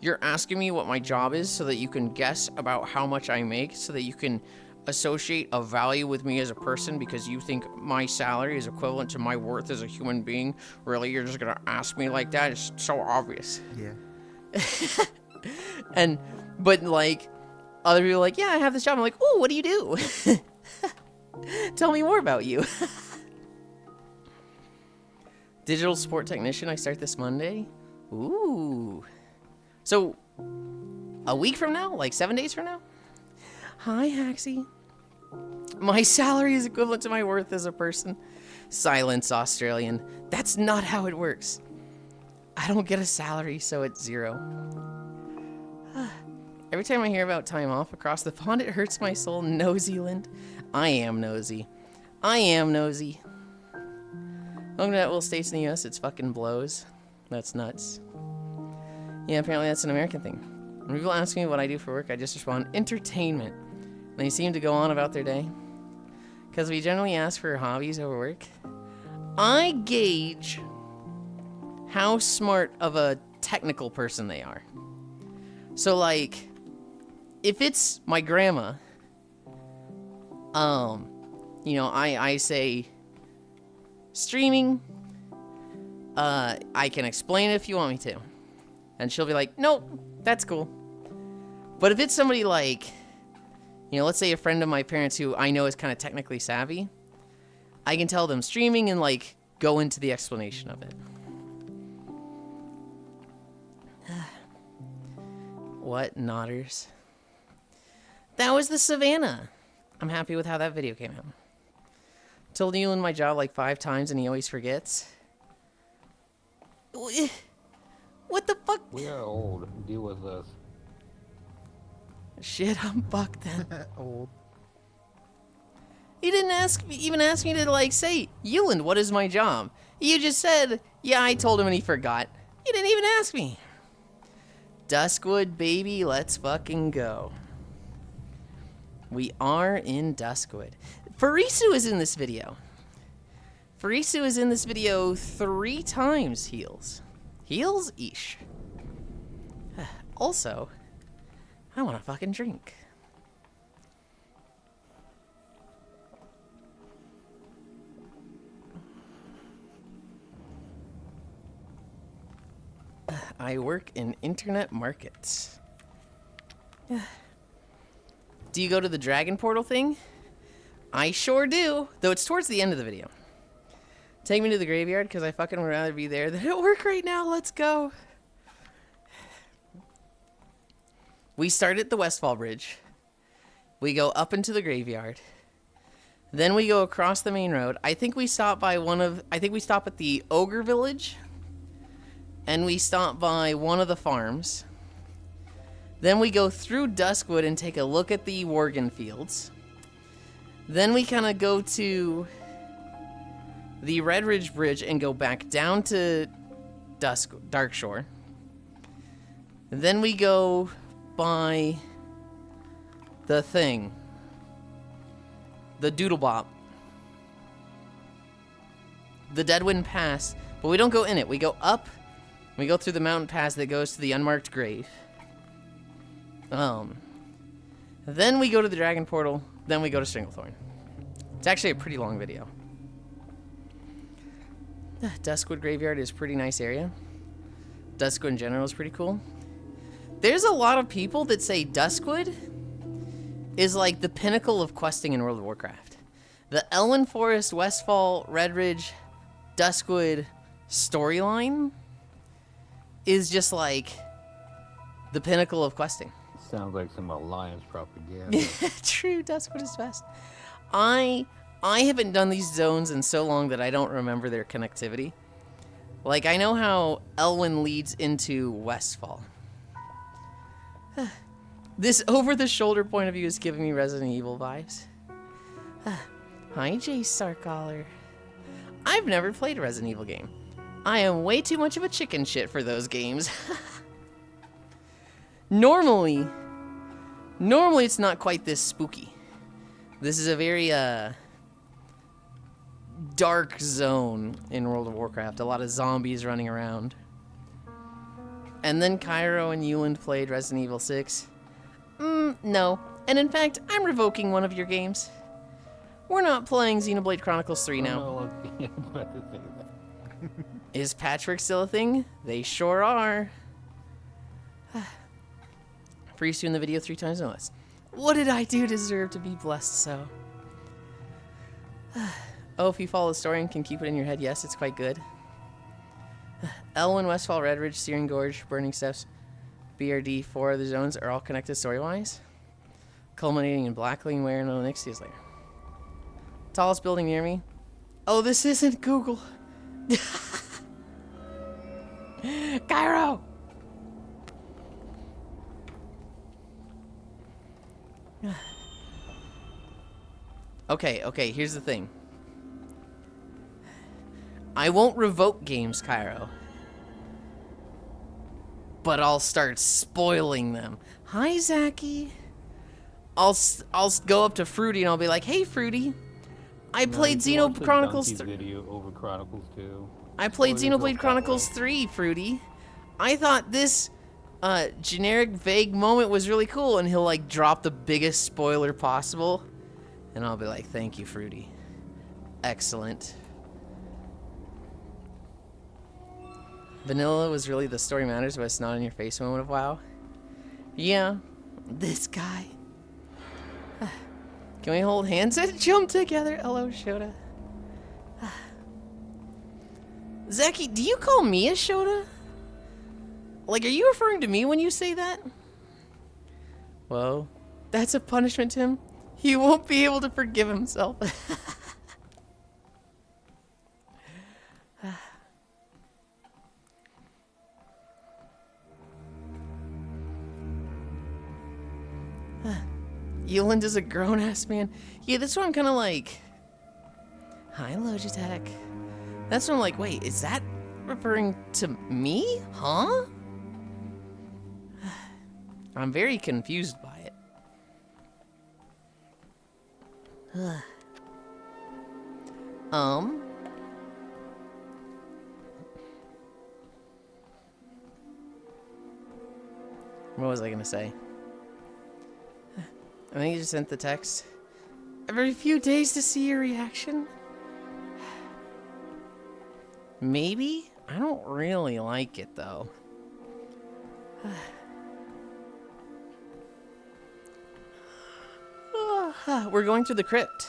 you're asking me what my job is so that you can guess about how much I make, so that you can associate a value with me as a person because you think my salary is equivalent to my worth as a human being. Really, you're just gonna ask me like that? It's so obvious. Yeah. But like, other people are like, yeah, I have this job. I'm like, ooh, what do you do? Tell me more about you. Digital support technician, I start this Monday. Ooh. So, a week from now? Like 7 days from now? Hi, Haxie. My salary is equivalent to my worth as a person. Silence, Australian. That's not how it works. I don't get a salary, so it's 0. Every time I hear about time off across the pond, it hurts my soul. No, Zealand. I am nosy. I am nosy. Welcome to that Will States in the US. It's fucking blows. That's nuts. Yeah, apparently that's an American thing. When people ask me what I do for work, I just respond, entertainment. They seem to go on about their day. Because we generally ask for hobbies over work. I gauge how smart of a technical person they are. So, like, if it's my grandma, you know, I say, streaming, I can explain it if you want me to. And she'll be like, nope, that's cool. But if it's somebody like, you know, let's say a friend of my parents who I know is kind of technically savvy, I can tell them streaming and, like, go into the explanation of it. What nodders? That was the Savannah. I'm happy with how that video came out. Told Yulind my job like 5 times and he always forgets. What the fuck? We are old. Deal with this. Shit, I'm fucked then. Old. He didn't even ask me to, like, say, Yulind, what is my job? You just said, yeah, I told him and he forgot. You didn't even ask me. Duskwood, baby, let's fucking go. We are in Duskwood. Farisu is in this video. Farisu is in this video 3 times, heals. Heals? Eesh. Also, I want to fucking drink. I work in internet markets. Do you go to the dragon portal thing? I sure do, though it's towards the end of the video. Take me to the graveyard because I fucking would rather be there than at work right now. Let's go. We start at the Westfall Bridge. We go up into the graveyard. Then we go across the main road. I think we stop by we stop at the Ogre Village. And we stop by one of the farms. Then we go through Duskwood and take a look at the Worgen fields. Then we kind of go to the Red Ridge Bridge and go back down to Darkshore. Then we go by the thing. The Doodlebop. The Deadwind Pass. But we don't go in it. We go up. We go through the mountain pass that goes to the unmarked grave. Then we go to the dragon portal. Then we go to Stranglethorn. It's actually a pretty long video. Duskwood Graveyard is a pretty nice area. Duskwood in general is pretty cool. There's a lot of people that say Duskwood is like the pinnacle of questing in World of Warcraft. The Elwyn Forest, Westfall, Red Ridge, Duskwood storyline is just like the pinnacle of questing. Sounds like some Alliance propaganda. True, Duskwood is best. I haven't done these zones in so long that I don't remember their connectivity. Like, I know how Elwyn leads into Westfall. This over-the-shoulder point of view is giving me Resident Evil vibes. Hi, Jay Starcaller. I've never played a Resident Evil game. I am way too much of a chicken shit for those games. Normally it's not quite this spooky. This is a very, dark zone in World of Warcraft. A lot of zombies running around. And then Cairo and Yulind played Resident Evil 6. No. And in fact, I'm revoking one of your games. We're not playing Xenoblade Chronicles 3 now. Oh, I was about to say that. Is patchwork still a thing? They sure are. Priest in the video 3 times no less. What did I do to deserve to be blessed so? Oh, if you follow the story and can keep it in your head, yes, it's quite good. Elwyn, Westfall, Red Ridge, Searing Gorge, Burning Steps, BRD, 4 of the zones are all connected story-wise, culminating in Blackling, Ware, and Onyxia's lair. Tallest building near me. Oh, this isn't Google. Cairo! Okay, here's the thing. I won't revoke games, Cairo. but I'll start spoiling them. Hi, Zachy. I'll go up to Fruity and I'll be like, "Hey, Fruity, I played Xenoblade Chronicles 3. Video over Chronicles 2. I played Spoilers Xenoblade real Chronicles 3, Fruity. I thought this generic, vague moment was really cool," and he'll like drop the biggest spoiler possible, and I'll be like, "Thank you, Fruity. Excellent." Vanilla was really the story matters, but it's not in your face moment of WoW. Yeah, this guy. Can we hold hands and jump together? Hello, Shota. Zachy, do you call me a Shota? Like, are you referring to me when you say that? Whoa, that's a punishment to him. He won't be able to forgive himself. Yulind is a grown-ass man. Yeah, that's what I'm kind of like. Hi, Logitech. That's what I'm like, wait, is that referring to me? Huh? I'm very confused by it. What was I gonna say? I think you just sent the text. Every few days to see your reaction. Maybe? I don't really like it though. We're going through the crypt.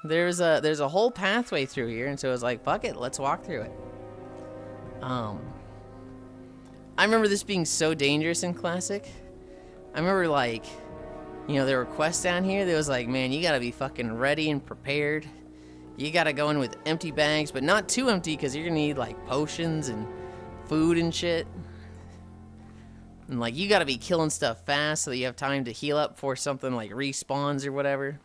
There's a whole pathway through here, and so I was like, fuck it, let's walk through it. I remember this being so dangerous in Classic. I remember like, you know, there were quests down here that was like, man, you gotta be fucking ready and prepared. You gotta go in with empty bags, but not too empty, because you're gonna need like potions and food and shit. And like, you gotta be killing stuff fast so that you have time to heal up before something like respawns or whatever.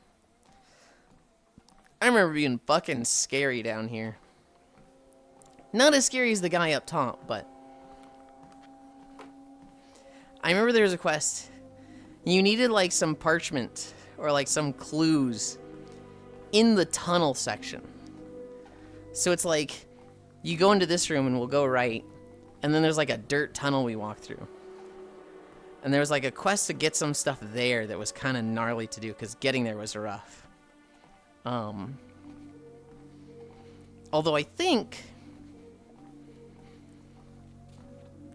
I remember being fucking scary down here. Not as scary as the guy up top, but I remember there was a quest. You needed like some parchment or like some clues in the tunnel section. So it's like, you go into this room and we'll go right, and then there's like a dirt tunnel we walk through. And there was like a quest to get some stuff there that was kind of gnarly to do, because getting there was rough. Although I think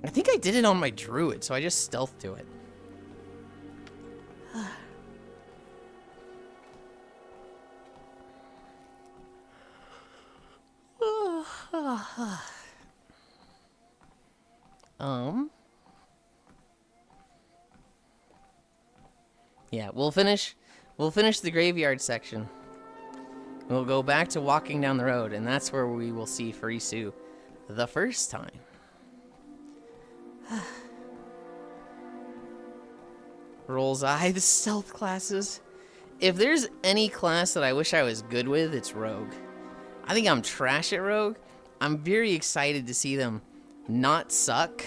I did it on my druid, so I just stealthed to it. Yeah, we'll finish the graveyard section. We'll go back to walking down the road, and that's where we will see Farisu the first time. Rolls eye, the stealth classes. If there's any class that I wish I was good with, it's Rogue. I think I'm trash at Rogue. I'm very excited to see them not suck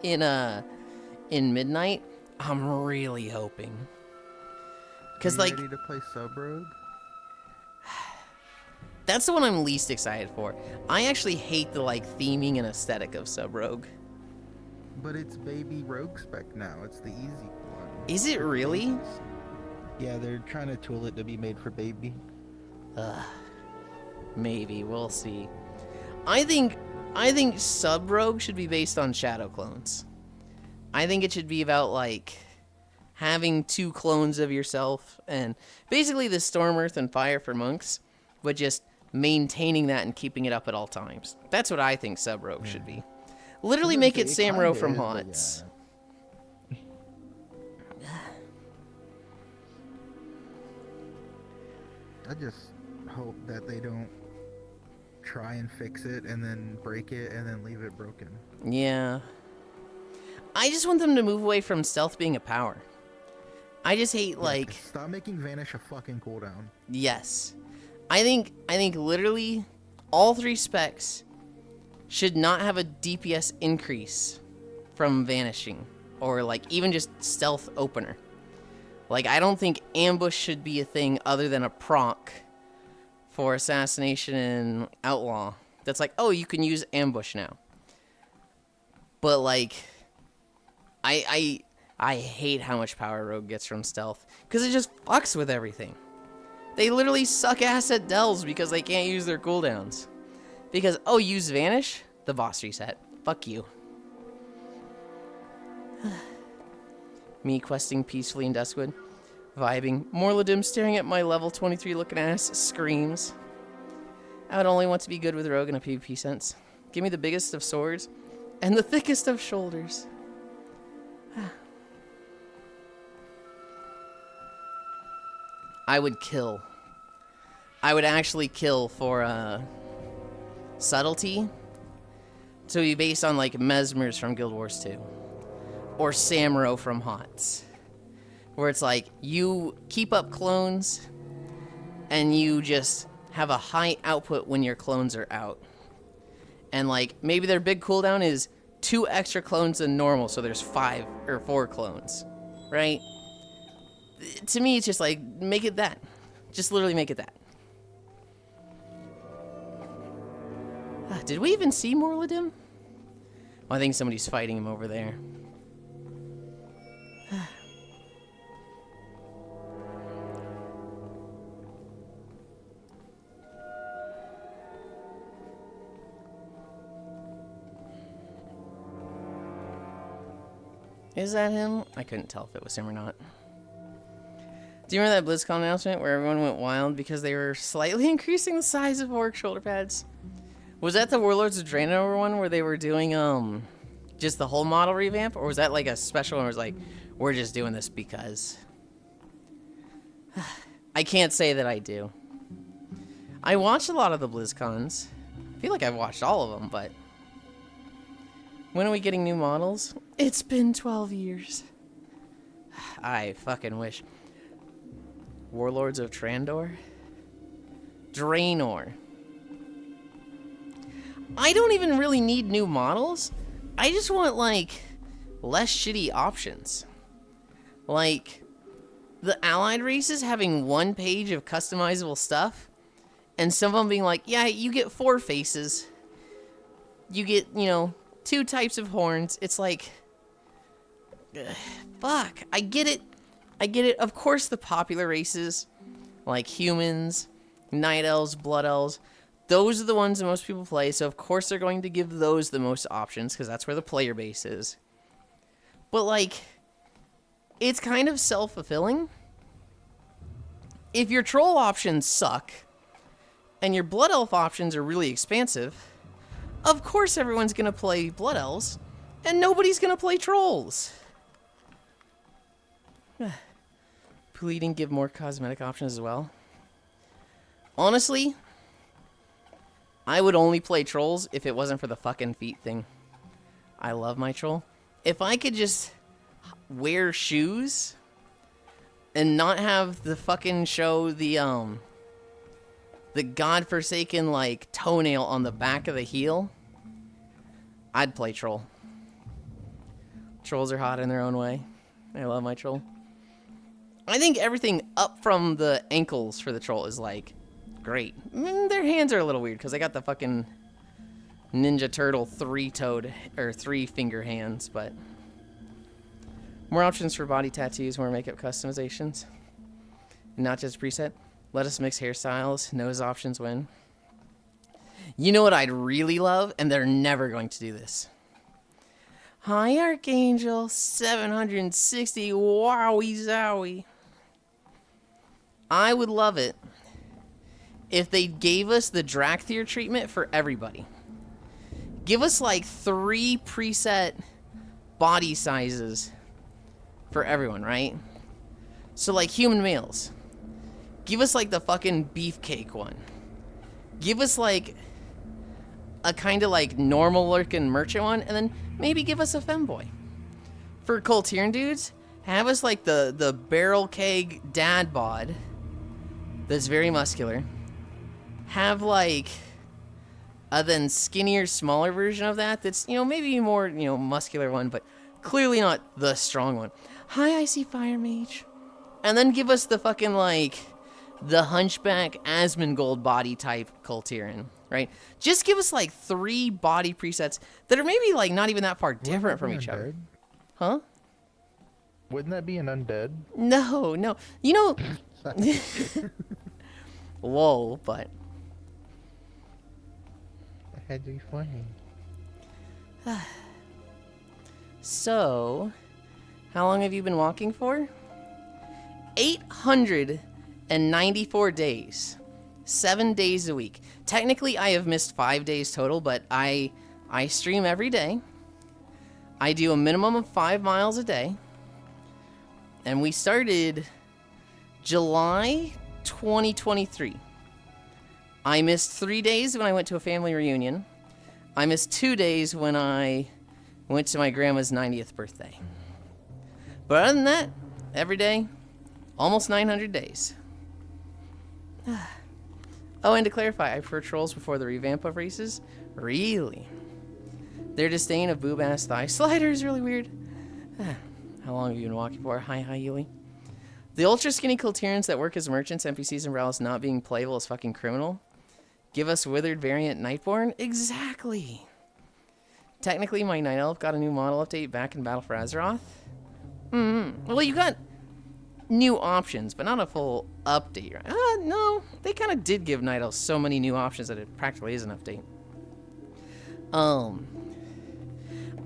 in Midnight. I'm really hoping. Cause like, ready to play Sub Rogue? That's the one I'm least excited for. I actually hate the like theming and aesthetic of Sub Rogue. But it's baby Rogue spec now. It's the easy one. Is it really? Yeah, they're trying to tool it to be made for baby. Maybe, we'll see. I think Sub Rogue should be based on Shadow Clones. I think it should be about like having 2 clones of yourself, and basically the Storm, Earth, and Fire for monks, but just maintaining that and keeping it up at all times. That's what I think Sub Rogue should be. Literally make it Samro from Hots. I just hope that they don't try and fix it and then break it and then leave it broken. Yeah. I just want them to move away from stealth being a power. I just hate like... Stop making Vanish a fucking cooldown. Yes. I think literally all 3 specs should not have a DPS increase from vanishing, or like even just stealth opener. Like, I don't think ambush should be a thing other than a proc for assassination and outlaw. That's like, oh, you can use ambush now. But like, I hate how much power rogue gets from stealth, because it just fucks with everything. They literally suck ass at delves because they can't use their cooldowns. Because, oh, use vanish? The boss reset. Fuck you. Me questing peacefully in Duskwood. Vibing. Morladim staring at my level 23 looking ass. Screams. I would only want to be good with rogue in a PvP sense. Give me the biggest of swords and the thickest of shoulders. I would kill. I would actually kill for subtlety. So be based on like Mesmers from Guild Wars 2. Or Samuro from HOTS. Where it's like, you keep up clones, and you just have a high output when your clones are out. And like, maybe their big cooldown is 2 extra clones than normal, so there's 5 or 4 clones. Right? To me, it's just like, make it that. Just literally make it that. Did we even see Morladim? Oh, I think somebody's fighting him over there. Is that him? I couldn't tell if it was him or not. Do you remember that BlizzCon announcement where everyone went wild because they were slightly increasing the size of orc shoulder pads? Was that the Warlords of Draenor one where they were doing just the whole model revamp, or was that like a special one where it was like, we're just doing this because? I can't say that I do. I watched a lot of the BlizzCons. I feel like I've watched all of them, but when are we getting new models? It's been 12 years. I fucking wish. Warlords of Trandor? Draenor. I don't even really need new models. I just want, like, less shitty options. Like, the allied races having 1 page of customizable stuff, and some of them being like, yeah, you get 4 faces. You get, 2 types of horns. It's like, fuck. I get it. Of course, the popular races, like humans, night elves, blood elves, those are the ones that most people play, so of course they're going to give those the most options, because that's where the player base is. But, like, it's kind of self-fulfilling. If your troll options suck, and your blood elf options are really expansive, of course everyone's going to play blood elves, and nobody's going to play trolls. Pleading, give more cosmetic options as well. Honestly, I would only play trolls if it wasn't for the fucking feet thing. I love my troll. If I could just wear shoes and not have the fucking show the godforsaken, like, toenail on the back of the heel, I'd play troll. Trolls are hot in their own way. I love my troll. I think everything up from the ankles for the troll is, like, great. Their hands are a little weird because I got the fucking Ninja Turtle 3-toed or 3-finger hands, but more options for body tattoos, more makeup customizations, not just preset. Let us mix hairstyles. Nose options win. You know what I'd really love, and they're never going to do this. Hi, Archangel 760. Wowie zowie. I would love it if they gave us the Drakthir treatment for everybody. Give us like 3 preset body sizes for everyone, right? So like human males. Give us like the fucking beefcake one. Give us like a kind of like normal looking merchant one, and then maybe give us a femboy. For Coltiern dudes, have us like the barrel keg dad bod that's very muscular. Have like a then skinnier, smaller version of that that's, maybe more, muscular one, but clearly not the strong one. Hi, Icy Fire Mage. And then give us the fucking, like, the Hunchback Asmongold body type Kultiran, right? Just give us, like, 3 body presets that are maybe, like, not even that far different from each other. Huh? Wouldn't that be an undead? No. Whoa, but... It had to be funny. So, how long have you been walking for? 894 days. 7 days a week. Technically, I have missed 5 days total, but I stream every day. I do a minimum of 5 miles a day. And we started July 2023. I missed 3 days when I went to a family reunion. I missed 2 days when I went to my grandma's 90th birthday. But other than that, every day, almost 900 days. Oh, and to clarify, I prefer trolls before the revamp of races. Really? Their disdain of boob-ass thigh slider is really weird. How long have you been walking for? Hi, Yuli. The ultra-skinny Kultirans that work as merchants, NPCs, and Rowls not being playable is fucking criminal. Give us withered variant Nightborn? Exactly. Technically, my Night Elf got a new model update back in Battle for Azeroth. Well, you got new options, but not a full update, right? No. They kind of did give Night Elf so many new options that it practically is an update.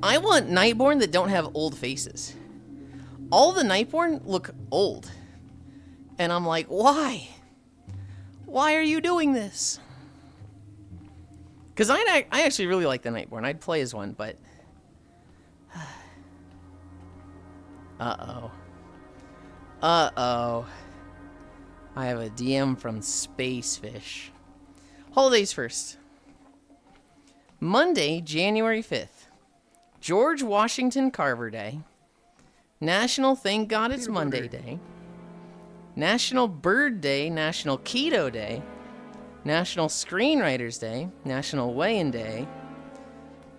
I want Nightborn that don't have old faces. All the Nightborn look old. And I'm like, why? Why are you doing this? Because I actually really like the Nightborn. I'd play as one, but... Uh-oh. I have a DM from Spacefish. Holidays first. Monday, January 5th. George Washington Carver Day. National Thank God It's Monday Day. National Bird Day. National Keto Day. National Screenwriters Day. National Weigh-In Day.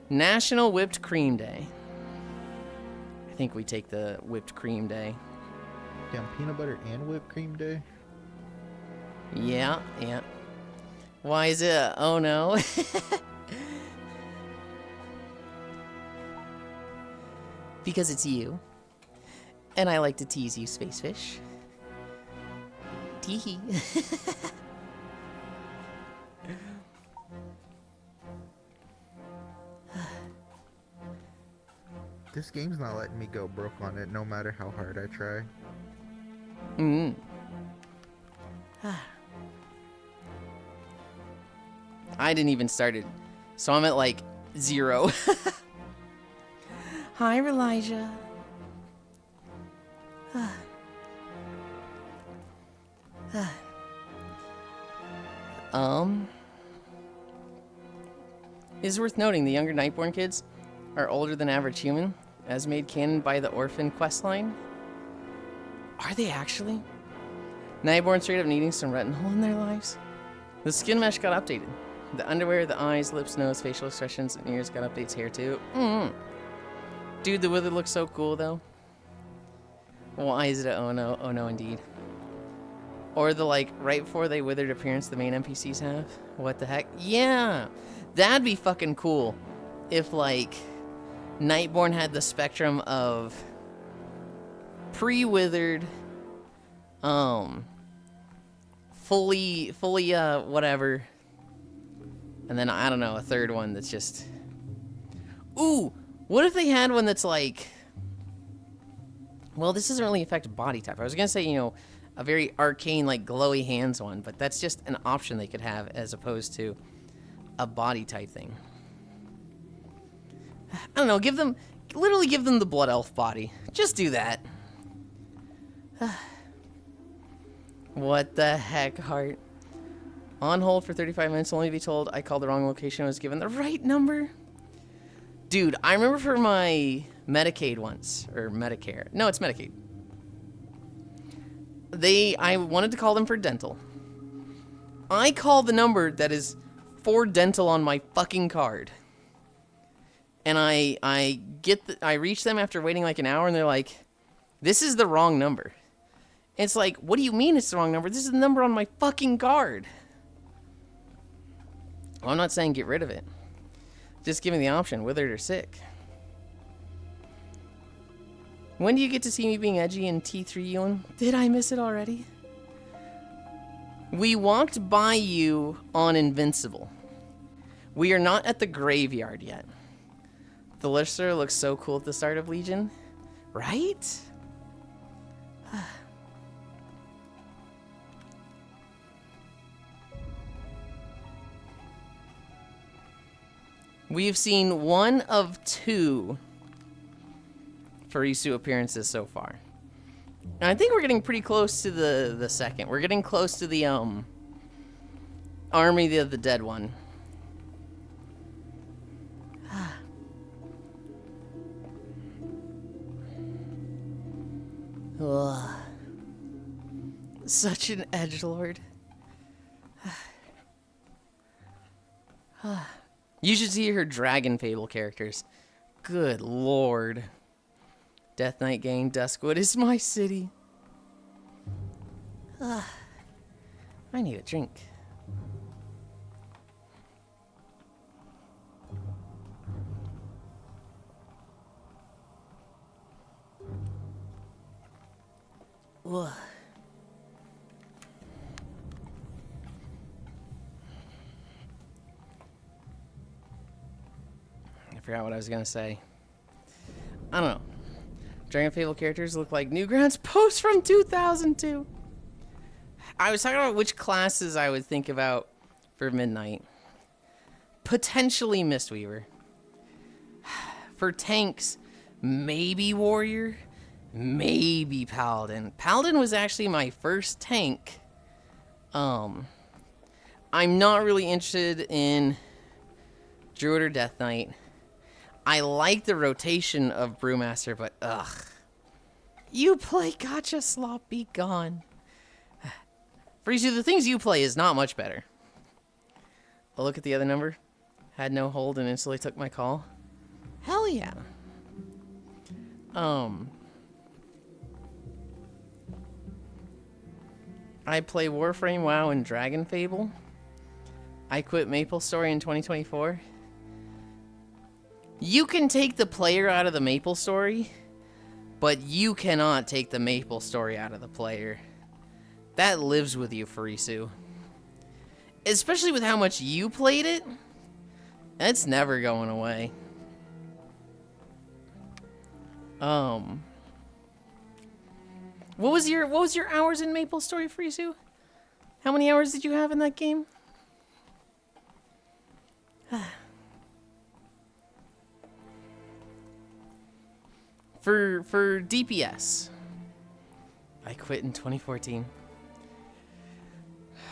National Whipped Cream Day. I think we take the Whipped Cream Day. Damn, peanut butter and whipped cream day? Yeah. Why is it? Oh no. Because it's you. And I like to tease you, Spacefish. Teehee. This game's not letting me go broke on it, no matter how hard I try. I didn't even start it, so I'm at like 0. Hi, Elijah. It's worth noting the younger Nightborn kids are older than average human, as made canon by the Orphan questline. Are they actually? Nightborn straight up needing some retinol in their lives? The skin mesh got updated. The underwear, the eyes, lips, nose, facial expressions, and ears got updates here too. Dude, the wither looks so cool though. Why is it a oh no? Oh no indeed. Or the like right before they withered appearance the main NPCs have? What the heck? Yeah! That'd be fucking cool. If like Nightborn had the spectrum of pre-withered, fully whatever, and then I don't know, a third one that's just, ooh, what if they had one that's like, well, this doesn't really affect body type. I was gonna say, a very arcane, like glowy hands one, but that's just an option they could have as opposed to a body type thing. I don't know, literally give them the Blood Elf body. Just do that. What the heck, Heart? On hold for 35 minutes, only to be told I called the wrong location. I was given the right number. Dude, I remember for my Medicaid once, or Medicare. No, it's Medicaid. I wanted to call them for dental. I called the number that is 4 dental on my fucking card. And I reach them after waiting like an hour, and they're like, this is the wrong number. And it's like, what do you mean it's the wrong number? This is the number on my fucking card. Well, I'm not saying get rid of it. Just give me the option, withered or sick. When do you get to see me being edgy in T3, Yulind? Did I miss it already? We walked by you on Invincible. We are not at the graveyard yet. The Lister looks so cool at the start of Legion. Right? We've seen 1 of 2 Furisu appearances so far. And I think we're getting pretty close to the second. We're getting close to the Army of the Dead one. Ugh. Such an edgelord. You should see her Dragon Fable characters. Good lord. Death Knight Gang, Duskwood is my city. I need a drink. Ugh. I forgot what I was gonna say. I don't know. Dragon Fable characters look like Newgrounds post from 2002. I was talking about which classes I would think about for Midnight. Potentially Mistweaver. For tanks, maybe Warrior, maybe Paladin. Paladin was actually my first tank. I'm not really interested in Druid or Death Knight. I like the rotation of Brewmaster, but ugh. You play Gotcha Slop, be gone. Freezy, the things you play is not much better. A look at the other number. Had no hold and instantly took my call. Hell yeah. I play Warframe, WoW, and Dragon Fable. I quit MapleStory in 2024. You can take the player out of the MapleStory, but you cannot take the MapleStory out of the player. That lives with you, Furisu. Especially with how much you played it. It's never going away. What was your hours in MapleStory, Furisu? How many hours did you have in that game? For DPS, I quit in 2014.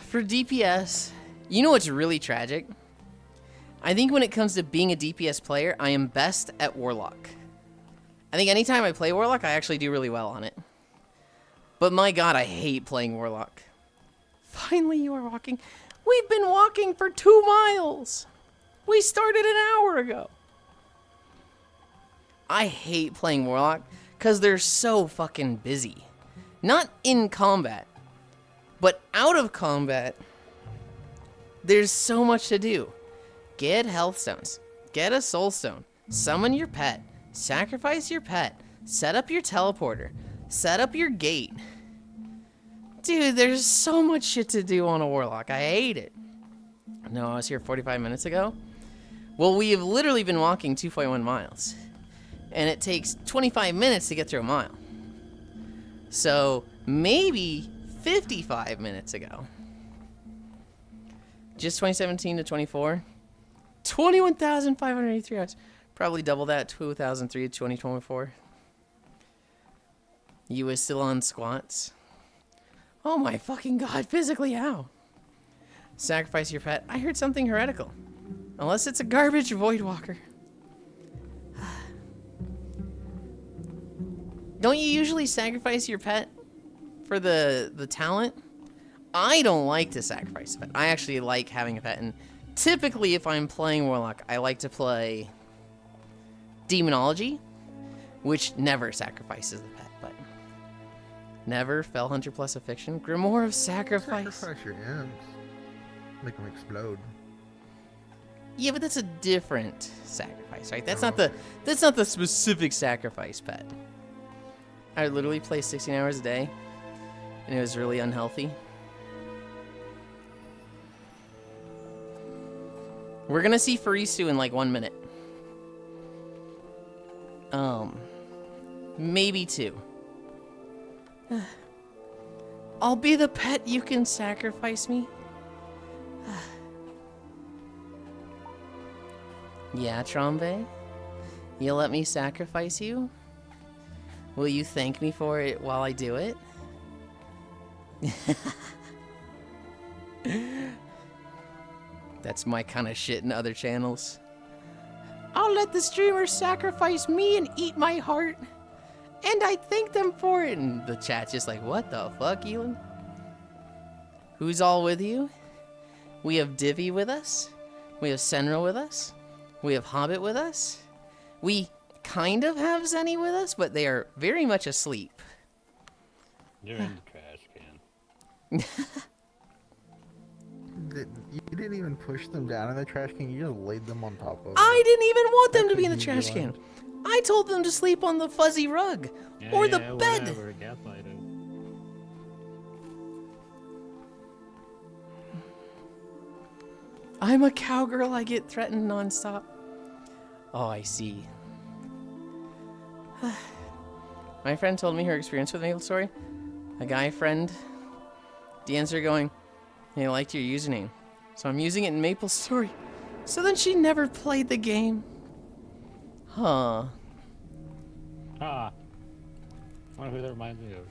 For DPS, you know what's really tragic? I think when it comes to being a DPS player, I am best at Warlock. I think anytime I play Warlock, I actually do really well on it. But my god, I hate playing Warlock. Finally, you are walking. We've been walking for 2 miles. We started an hour ago. I hate playing Warlock because they're so fucking busy. Not in combat, but out of combat. There's so much to do. Get health stones. Get a soul stone. Summon your pet. Sacrifice your pet. Set up your teleporter. Set up your gate. Dude, there's so much shit to do on a Warlock. I hate it. No, I was here 45 minutes ago. Well, we have literally been walking 2.1 miles. And it takes 25 minutes to get through a mile. So, maybe 55 minutes ago. Just 2017 to 24. 21,583 hours. Probably double that, 2003 to 2024. You was still on squats. Oh my fucking god, physically how? Sacrifice your pet. I heard something heretical. Unless it's a garbage Voidwalker. Don't you usually sacrifice your pet for the talent? I don't like to sacrifice a pet. I actually like having a pet and typically, if I'm playing Warlock, I like to play Demonology, which never sacrifices the pet, but never Fellhunter plus Affliction. Grimoire of Sacrifice. Sacrifice your imps. Make them explode. Yeah, but that's a different sacrifice, right? That's not the specific sacrifice pet. I literally play 16 hours a day, and it was really unhealthy. We're gonna see Farisu in like 1 minute. Maybe 2. I'll be the pet you can sacrifice me. Yeah, Trombe? You'll let me sacrifice you? Will you thank me for it while I do it? That's my kind of shit in other channels. I'll let the streamers sacrifice me and eat my heart. And I thank them for it. And the chat's just like, what the fuck, Yulind? Who's all with you? We have Divi with us. We have Senra with us. We have Hobbit with us. We kind of have Zenny with us, but they are very much asleep. You're in the trash can. You didn't even push them down in the trash can. You just laid them on top of it. I didn't even want them to be in the That could trash be can. I told them to sleep on the fuzzy rug or the bed. Whatever, gaslighting. I'm a cowgirl. I get threatened nonstop. Oh, I see. My friend told me her experience with MapleStory. A guy friend DMs her going, "Hey, I liked your username, so I'm using it in MapleStory." So then she never played the game. Huh. Ah. I wonder who that reminds me of.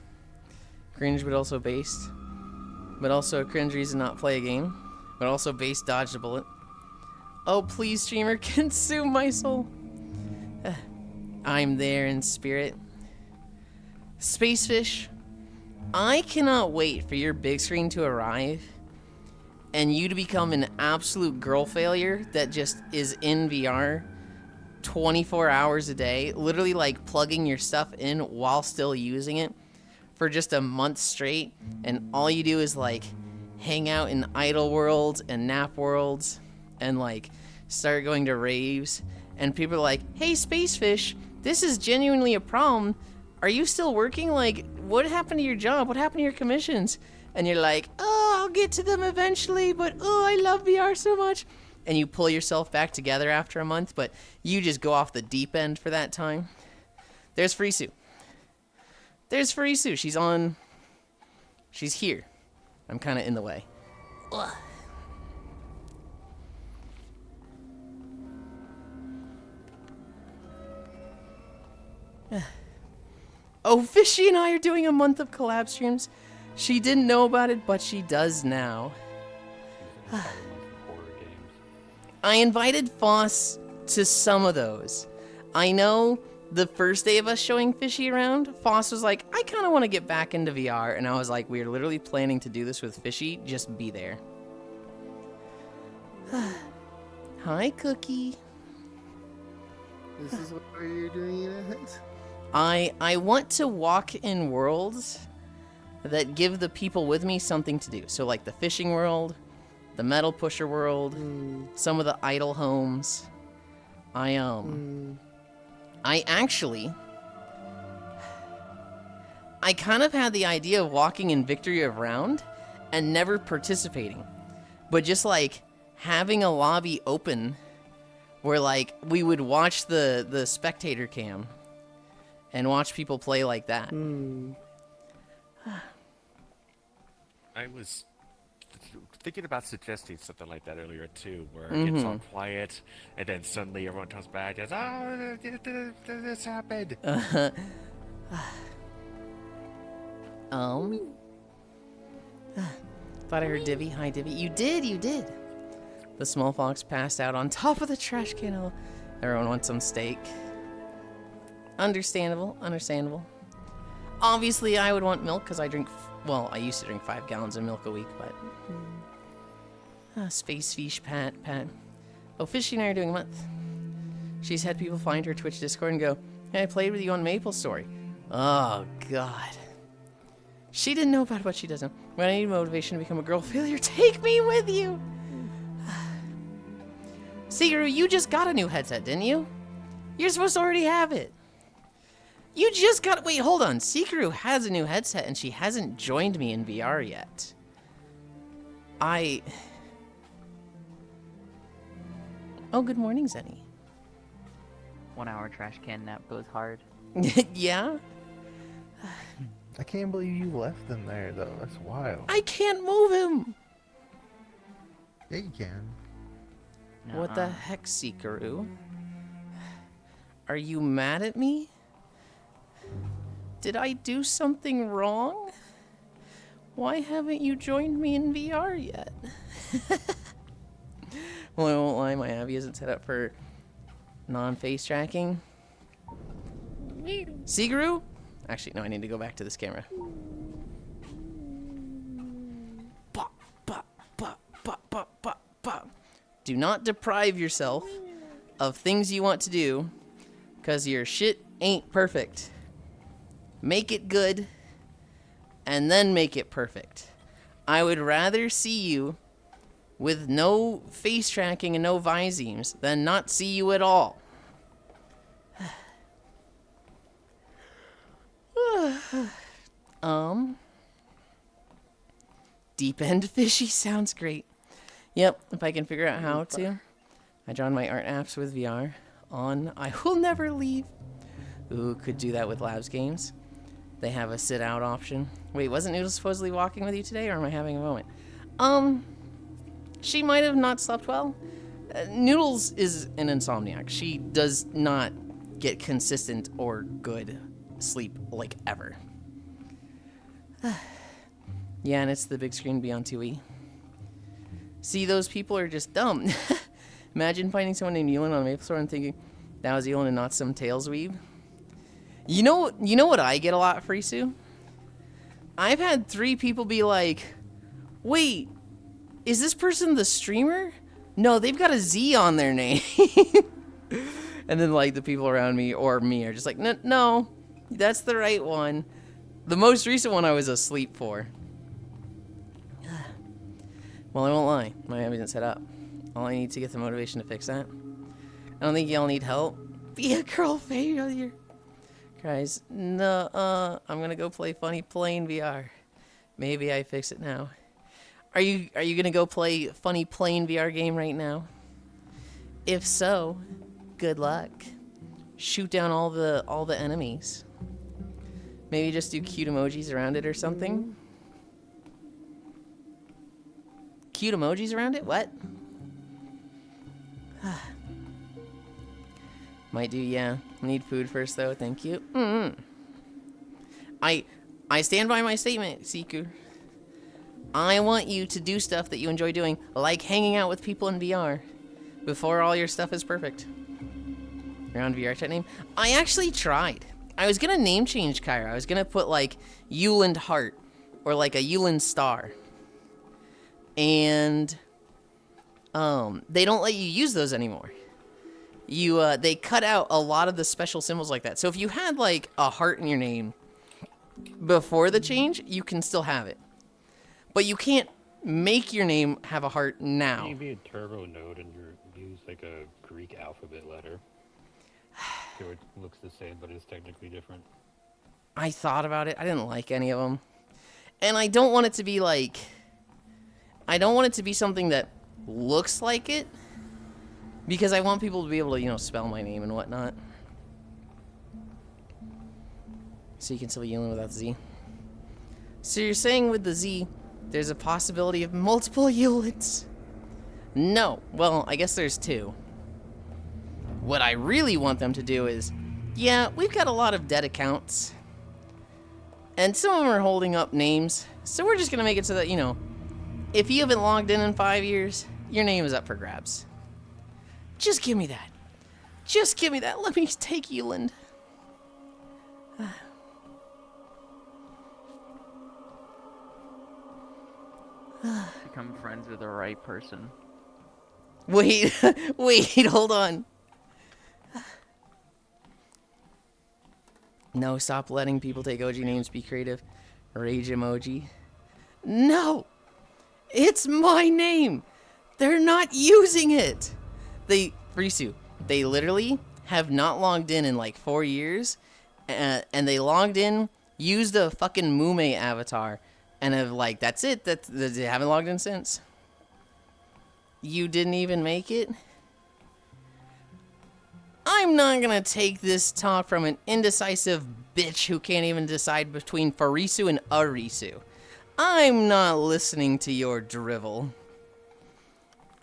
Cringe, but also based. But also a cringe reason not play a game. But also base dodge the bullet. Oh, please, streamer, consume my soul. I'm there in spirit. Spacefish, I cannot wait for your big screen to arrive and you to become an absolute girl failure that just is in VR 24 hours a day, literally like plugging your stuff in while still using it for just a month straight, and all you do is like hang out in idle worlds and nap worlds and like start going to raves, and people are like, "Hey, Spacefish, this is genuinely a problem. Are you still working? Like, what happened to your job? What happened to your commissions?" And you're like, "Oh, I'll get to them eventually, but oh, I love VR so much." And you pull yourself back together after a month, but you just go off the deep end for that time. There's Farisu. There's Farisu. She's here. I'm kind of in the way. Ugh. Oh, Fishy and I are doing a month of collab streams. She didn't know about it, but she does now. I invited Foss to some of those. I know the first day of us showing Fishy around, Foss was like, "I kind of want to get back into VR." And I was like, "We're literally planning to do this with Fishy. Just be there." Hi, Cookie. This is what you're doing it. I want to walk in worlds that give the people with me something to do. So like the fishing world, the metal pusher world, some of the idle homes. I kind of had the idea of walking in Victory of Round and never participating, but just like having a lobby open where like we would watch the spectator cam and watch people play like that. I was thinking about suggesting something like that earlier too, where it gets all quiet, and then suddenly everyone comes back and says, "Oh, this happened." Thought I heard Divvy. Hi, Divvy. You did. The small fox passed out on top of the trash can. Oh, everyone wants some steak. Understandable. Obviously, I would want milk because I drink, I used to drink 5 gallons of milk a week, but Space Fish Pat. Oh, Fishy and I are doing a month. She's had people find her Twitch Discord and go, hey, I played with you on Maple Story. Oh, God. She didn't know about what she does now. When I need motivation to become a girl failure, take me with you. Sigaru, you just got a new headset, didn't you? You're supposed to already have it. You just got... Wait, hold on. Sigaru has a new headset and she hasn't joined me in VR yet. Oh, good morning, Zenny. 1 hour trash can nap goes hard. Yeah? I can't believe you left them there, though. That's wild. I can't move him! Yeah, you can. What the heck, Sigaru? Are you mad at me? Did I do something wrong? Why haven't you joined me in VR yet? Well, I won't lie, my Abby isn't set up for non-face tracking. Sigaru? Actually, no, I need to go back to this camera. Pop, pop, pop, pop, pop, pop, pop. Do not deprive yourself of things you want to do, because your shit ain't perfect. Make it good, and then make it perfect. I would rather see you with no face tracking and no Visemes than not see you at all. Deep End Fishy sounds great. Yep, if I can figure out how to. I drawn my art apps with VR on. I will never leave. Ooh, could do that with Labs games. They have a sit out option. Wait, wasn't Noodles supposedly walking with you today, or am I having a moment? She might have not slept well. Noodles is an insomniac. She does not get consistent or good sleep, like, ever. Yeah, and it's the big screen beyond 2E. See, those people are just dumb. Imagine finding someone named Yulind on Maple Store and thinking, that was Yulind and not some Tails weeb. You know what I get a lot, Frisu? I've had 3 people be like, wait, is this person the streamer? No, they've got a Z on their name. And then, like, the people around me or me are just like, no, that's the right one. The most recent one I was asleep for. Well, I won't lie. My app isn't set up. All I need to get the motivation to fix that. I don't think y'all need help. Be a girl failure. Guys, no, I'm gonna go play Funny Plane VR. Maybe I fix it now. Are you gonna go play Funny Plane VR game right now? If so, good luck. Shoot down all the enemies. Maybe just do cute emojis around it or something. Cute emojis around it? What? Might do, yeah. Need food first, though. Thank you. I stand by my statement, Siku. I want you to do stuff that you enjoy doing, like hanging out with people in VR, before all your stuff is perfect. Your own VR chat name? I actually tried. I was gonna name change Kyra. I was gonna put, like, Yulind Heart, or, like, a Yulind Star. And, they don't let you use those anymore. They cut out a lot of the special symbols like that. So if you had, like, a heart in your name before the change, you can still have it. But you can't make your name have a heart now. Maybe a turbo node and use, like, a Greek alphabet letter. So it looks the same, but it's technically different. I thought about it. I didn't like any of them. And I don't want it to be, like... I don't want it to be something that looks like it. Because I want people to be able to, you know, spell my name and whatnot. So you can still be Yulind without the Z. So you're saying with the Z, there's a possibility of multiple Yulinds? No. Well, I guess there's 2. What I really want them to do is, yeah, we've got a lot of dead accounts. And some of them are holding up names. So we're just going to make it so that, you know, if you haven't logged in 5 years, your name is up for grabs. Just give me that. Just give me that. Let me take Yulind. Become friends with the right person. Wait, wait, hold on. No, stop letting people take OG names, be creative. Rage emoji. No! It's my name! They're not using it! Risu, they literally have not logged in like 4 years, and they logged in, used a fucking Mume avatar, and have like, that's it, they haven't logged in since. You didn't even make it? I'm not gonna take this talk from an indecisive bitch who can't even decide between Farisu and Arisu. I'm not listening to your drivel.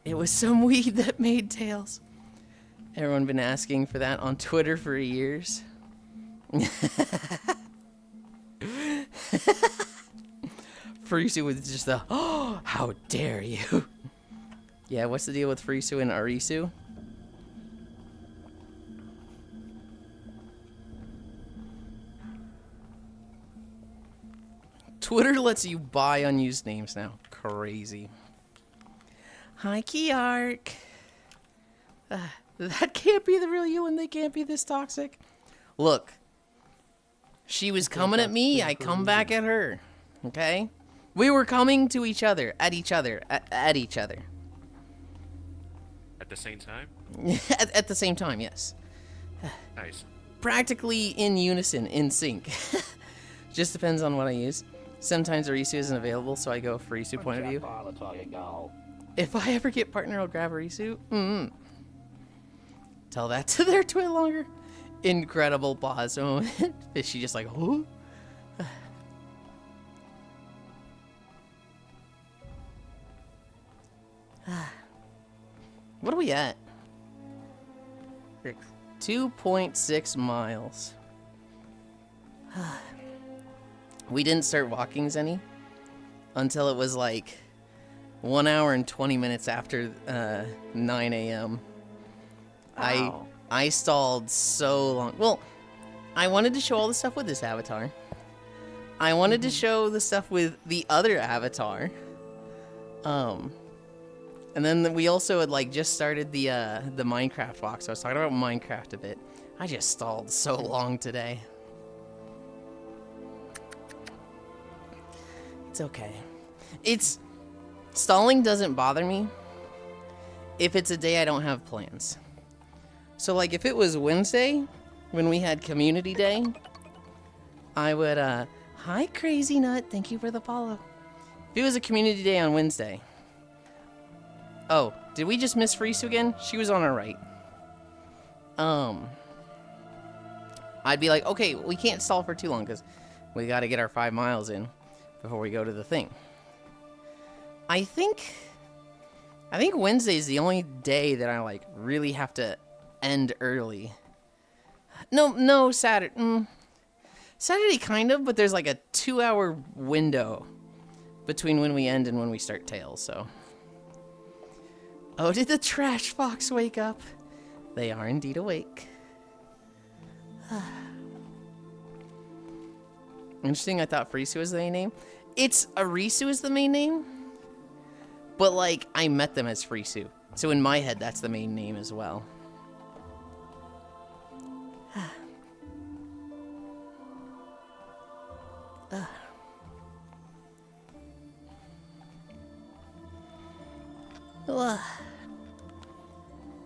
It was some weed that made tails. Everyone been asking for that on Twitter for years. Farisu with just the, oh, how dare you. Yeah, what's the deal with Farisu and Arisu? Twitter lets you buy unused names now. Crazy. Hi, Kiark. That can't be the real you and they can't be this toxic. Look. She was coming at me, I come back at her. Okay? We were coming to each other, at each other, at each other. At the same time? At the same time, yes. Nice. Practically in unison, in sync. Just depends on what I use. Sometimes Arisu isn't available, so I go for Arisu point of view. If I ever get partner, I'll grab Arisu. Tell that to their twin longer. Incredible pause moment. Is she just like, who? What are we at? 6. 2.6 miles. We didn't start walkings any until it was like 1 hour and 20 minutes after 9 a.m. Wow. I stalled so long. Well, I wanted to show all the stuff with this avatar. I wanted to show the stuff with the other avatar. And then we also had like just started the Minecraft walk, so I was talking about Minecraft a bit. I just stalled so long today. It's okay. Stalling doesn't bother me if it's a day I don't have plans. So like if it was Wednesday when we had community day, I would hi Crazy Nut, thank you for the follow. If it was a community day on Wednesday. Oh, did we just miss Farisu again? She was on our right. I'd be like, okay, we can't stall for too long because we got to get our 5 miles in before we go to the thing. I think Wednesday is the only day that I like really have to end early. No, Saturday. Saturday kind of, but there's like a 2-hour window between when we end and when we start tails, so. Oh, did the trash fox wake up? They are indeed awake. Interesting, I thought Farisu was the main name. It's Arisu is the main name. But, like, I met them as Farisu. So in my head, that's the main name as well.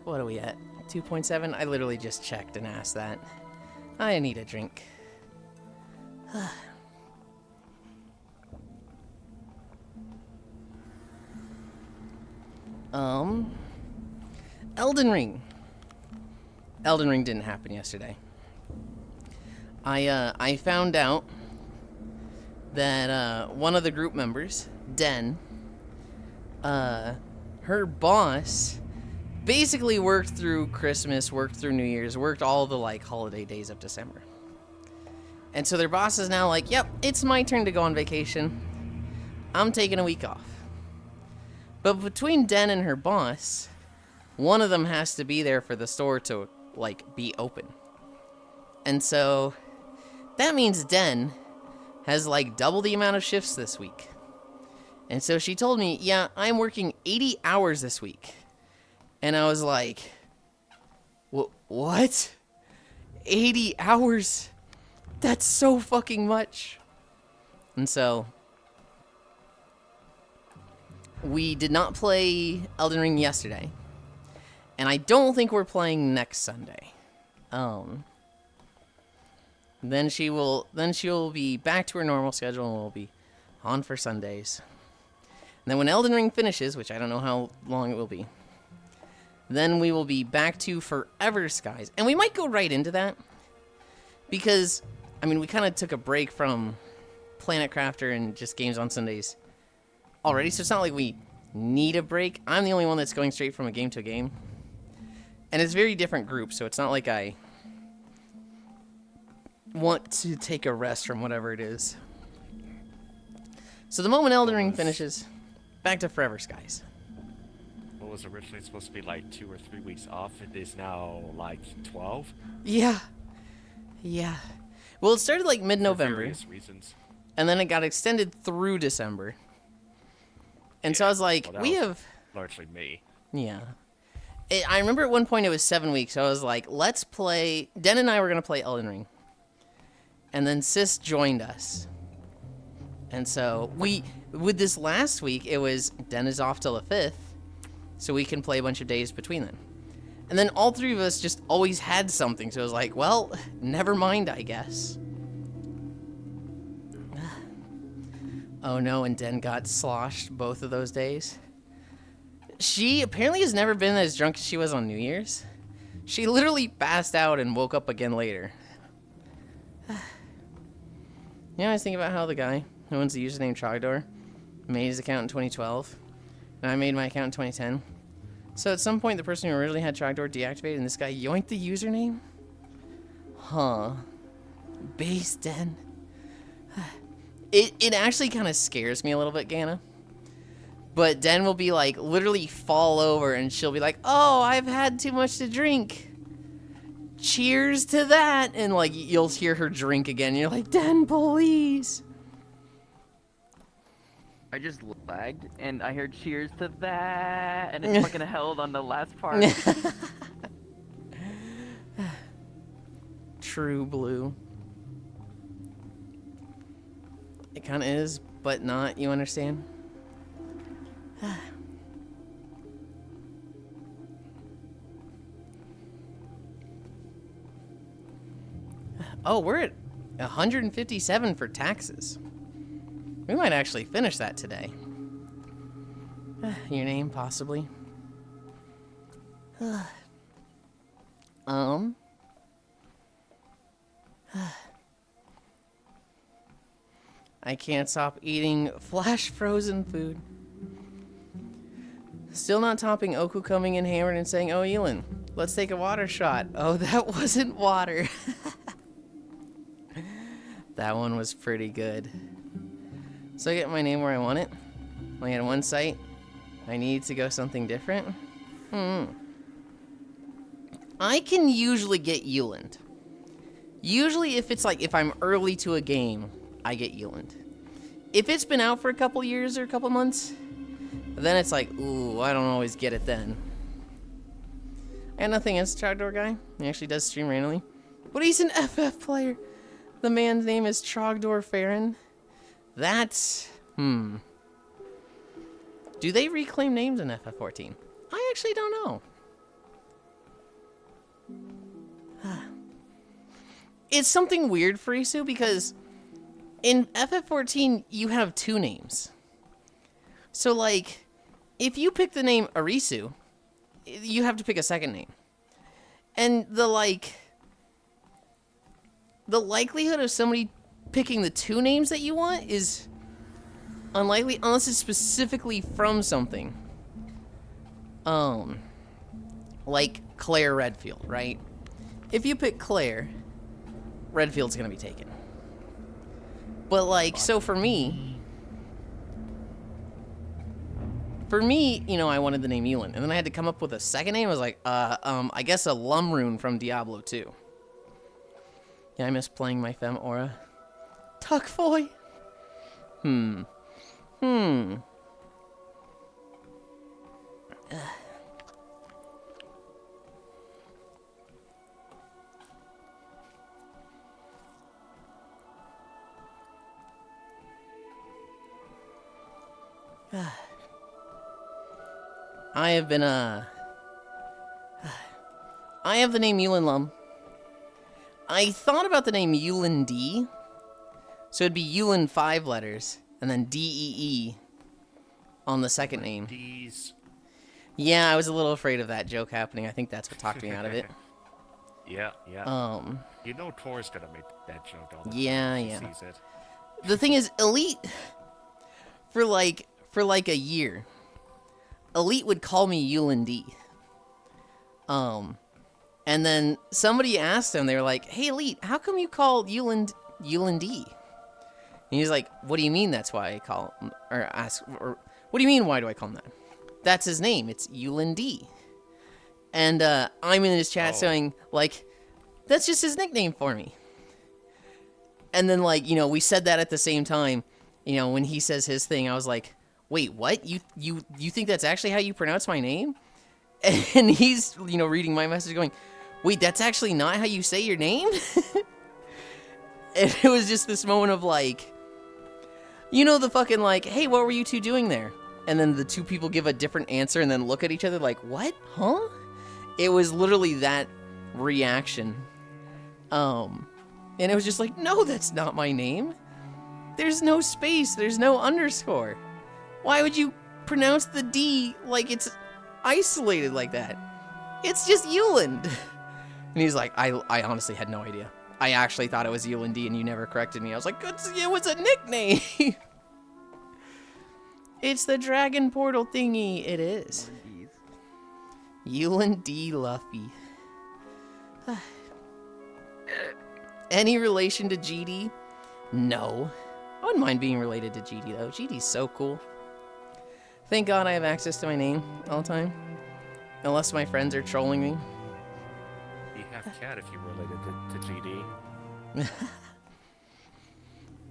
What are we at? 2.7? I literally just checked and asked that. I need a drink. Elden Ring. Elden Ring didn't happen yesterday. I found out that one of the group members, Den, her boss basically worked through Christmas, worked through New Year's, worked all the like holiday days of December. And so their boss is now like, yep, it's my turn to go on vacation. I'm taking a week off. But between Den and her boss, one of them has to be there for the store to like be open. And so that means Den has like double the amount of shifts this week. And so she told me, yeah, I'm working 80 hours this week. And I was like, what? 80 hours? That's so fucking much. And so we did not play Elden Ring yesterday. And I don't think we're playing next Sunday. Then she will be back to her normal schedule and we'll be on for Sundays. And then when Elden Ring finishes, which I don't know how long it will be, then we will be back to Forever Skies. And we might go right into that. Because, I mean, we kind of took a break from Planet Crafter and just games on Sundays already. So it's not like we need a break. I'm the only one that's going straight from a game to a game. And it's a very different group, so it's not like I want to take a rest from whatever it is. So the moment Elden Ring finishes, back to Forever Skies. What was originally supposed to be like 2 or 3 weeks off, it is now like 12. Yeah. Yeah. Well, it started like mid-November. For various reasons. And then it got extended through December. And so I was like, well, that we was have... largely me. Yeah. I remember at one point it was 7 weeks. So I was like, let's play... Den and I were going to play Elden Ring. And then Sis joined us. And so with this last week, it was Den is off till the 5th. So we can play a bunch of days between them. And then all three of us just always had something. So it was like, well, never mind, I guess. Oh no, and Den got sloshed both of those days. She apparently has never been as drunk as she was on New Year's. She literally passed out and woke up again later. I was thinking about how the guy who owns the username Trogdor made his account in 2012, and I made my account in 2010. So at some point, the person who originally had Trogdor deactivated, and this guy yoinked the username? Huh. Base Den. It actually kind of scares me a little bit, Ganna. But Den will be like, literally fall over, and she'll be like, oh, I've had too much to drink. Cheers to that. And like, you'll hear her drink again. And you're like, Den, please. I just lagged, and I heard cheers to that, and it fucking held on the last part. True blue. It kind of is, but not, you understand? Oh, we're at 157 for taxes. We might actually finish that today. Your name, possibly. I can't stop eating flash frozen food. Still not topping Oku coming in hammered and saying, oh, Yulind, let's take a water shot. Oh, that wasn't water. That one was pretty good. So I get my name where I want it. Only at one site. I need to go something different. I can usually get Yulind. Usually if it's like, if I'm early to a game, I get Yulind. If it's been out for a couple years or a couple months, then it's like, ooh, I don't always get it then. I got nothing against the Trogdor guy. He actually does stream randomly. But he's an FF player. The man's name is Trogdor Farron. That's... Do they reclaim names in FF14? I actually don't know. It's something weird for Isu because in FF14 you have two names. So like, if you pick the name Arisu, you have to pick a second name. And the likelihood of somebody picking the two names that you want is unlikely unless it's specifically from something. Like Claire Redfield, right? If you pick Claire, Redfield's gonna be taken. But like, so for me, you know, I wanted the name Yulind, and then I had to come up with a second name. I was like, I guess a Lumrune from Diablo 2. Yeah, I miss playing my femme aura. Tuckfoy. I have been, I have the name Yulind Lum. I thought about the name Yulind D. So it'd be Yulind 5 letters, and then D-E-E on the second name. D's. Yeah, I was a little afraid of that joke happening. I think that's what talked me out of it. Yeah, yeah. You know Tor's gonna make that joke all the Yeah, time. He yeah. sees it. The thing is, Elite, for like a year, Elite would call me Yulind D. And then somebody asked him, they were like, "Hey, Elite, how come you call Yulind D?" And he's like, "What do you mean that's why I call him?" Or ask, or what do you mean, why do I call him that? That's his name. It's Yulind D. And I'm in his chat saying, like, that's just his nickname for me. And then, like, you know, we said that at the same time. You know, when he says his thing, I was like, wait, what? You think that's actually how you pronounce my name? And he's, you know, reading my message going, wait, that's actually not how you say your name? And it was just this moment of, like, you know, the fucking, like, hey, what were you two doing there? And then the two people give a different answer and then look at each other like, what? Huh? It was literally that reaction. And it was just like, no, that's not my name. There's no space. There's no underscore. Why would you pronounce the D like it's isolated like that? It's just Yulind. And he's like, I honestly had no idea. I actually thought it was Yulind D and you never corrected me. I was like, it was a nickname. It's the dragon portal thingy. It is. Yulind D Luffy. Any relation to GD? No. I wouldn't mind being related to GD though. GD's so cool. Thank God I have access to my name all the time. Unless my friends are trolling me. You have cat if you're related to GD.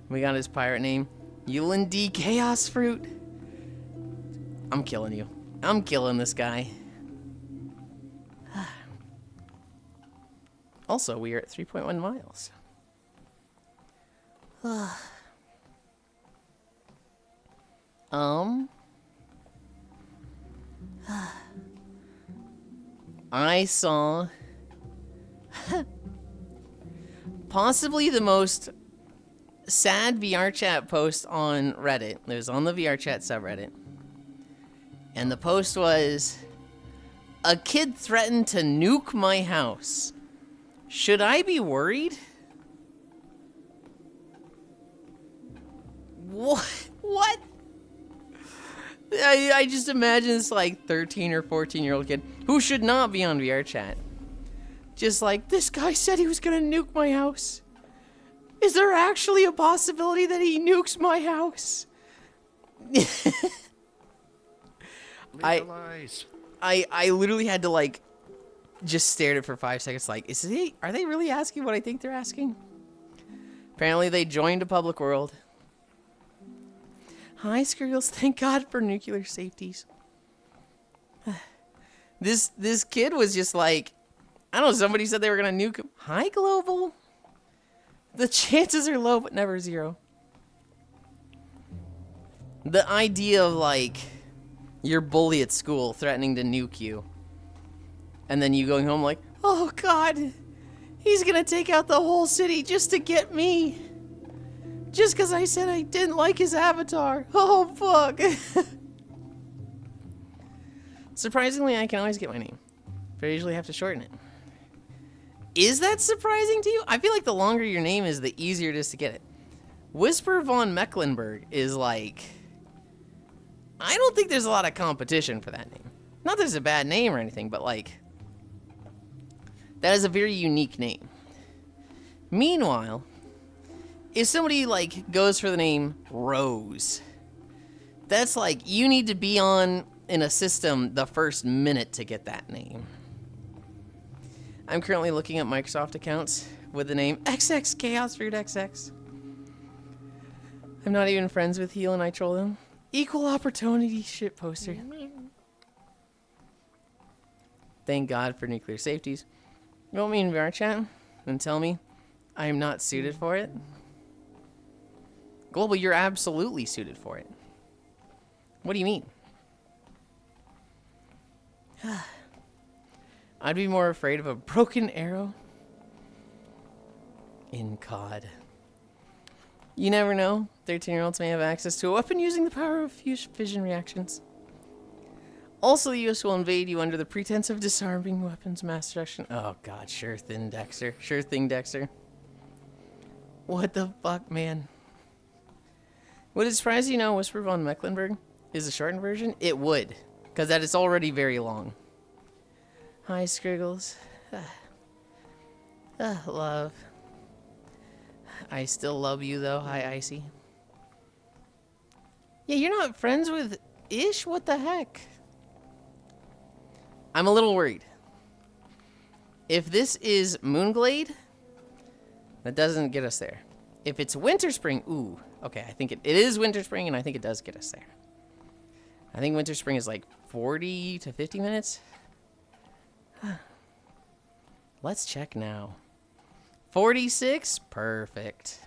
We got his pirate name. Yulind D Chaos Fruit. I'm killing you. I'm killing this guy. Also, we are at 3.1 miles. I saw possibly the most sad VR chat post on Reddit. It was on the VR chat subreddit. And the post was, a kid threatened to nuke my house. Should I be worried? What? I just imagine this like 13 or 14-year-old kid who should not be on VR chat. Just like, this guy said he was gonna nuke my house. Is there actually a possibility that he nukes my house? Legalize. I literally had to like just stare at it for 5 seconds like, are they really asking what I think they're asking? Apparently they joined a public world. Hi, Skriggles. Thank God for nuclear safeties. This kid was just like, I don't know, somebody said they were gonna nuke him. Hi, Global. The chances are low, but never zero. The idea of like your bully at school threatening to nuke you, and then you going home like, oh God, he's gonna take out the whole city just to get me. Just because I said I didn't like his avatar. Oh, fuck. Surprisingly, I can always get my name, but I usually have to shorten it. Is that surprising to you? I feel like the longer your name is, the easier it is to get it. Whisper von Mecklenburg is like, I don't think there's a lot of competition for that name. Not that it's a bad name or anything, but like, that is a very unique name. Meanwhile, if somebody like goes for the name Rose, that's like, you need to be on in a system the first minute to get that name. I'm currently looking at Microsoft accounts with the name XX Chaos Fruit XX. I'm not even friends with Heal and I troll him. Equal opportunity shit poster. Thank God for nuclear safeties. You want me in VR chat and tell me I am not suited for it? Global, you're absolutely suited for it. What do you mean? I'd be more afraid of a broken arrow in COD. You never know. 13-year-olds may have access to a weapon using the power of fission reactions. Also, the US will invade you under the pretense of disarming weapons mass destruction. Oh god, sure thing, Dexter. Sure thing, Dexter. What the fuck, man? Would it surprise you know Whisper von Mecklenburg is a shortened version? It would, because that is already very long. Hi, Scriggles. Love. I still love you, though. Hi, Icy. Yeah, you're not friends with Ish? What the heck? I'm a little worried. If this is Moonglade, that doesn't get us there. If it's Winter Spring, ooh, okay, I think it is Winter Spring, and I think it does get us there. I think Winter Spring is like 40 to 50 minutes. Let's check now. 46? Perfect.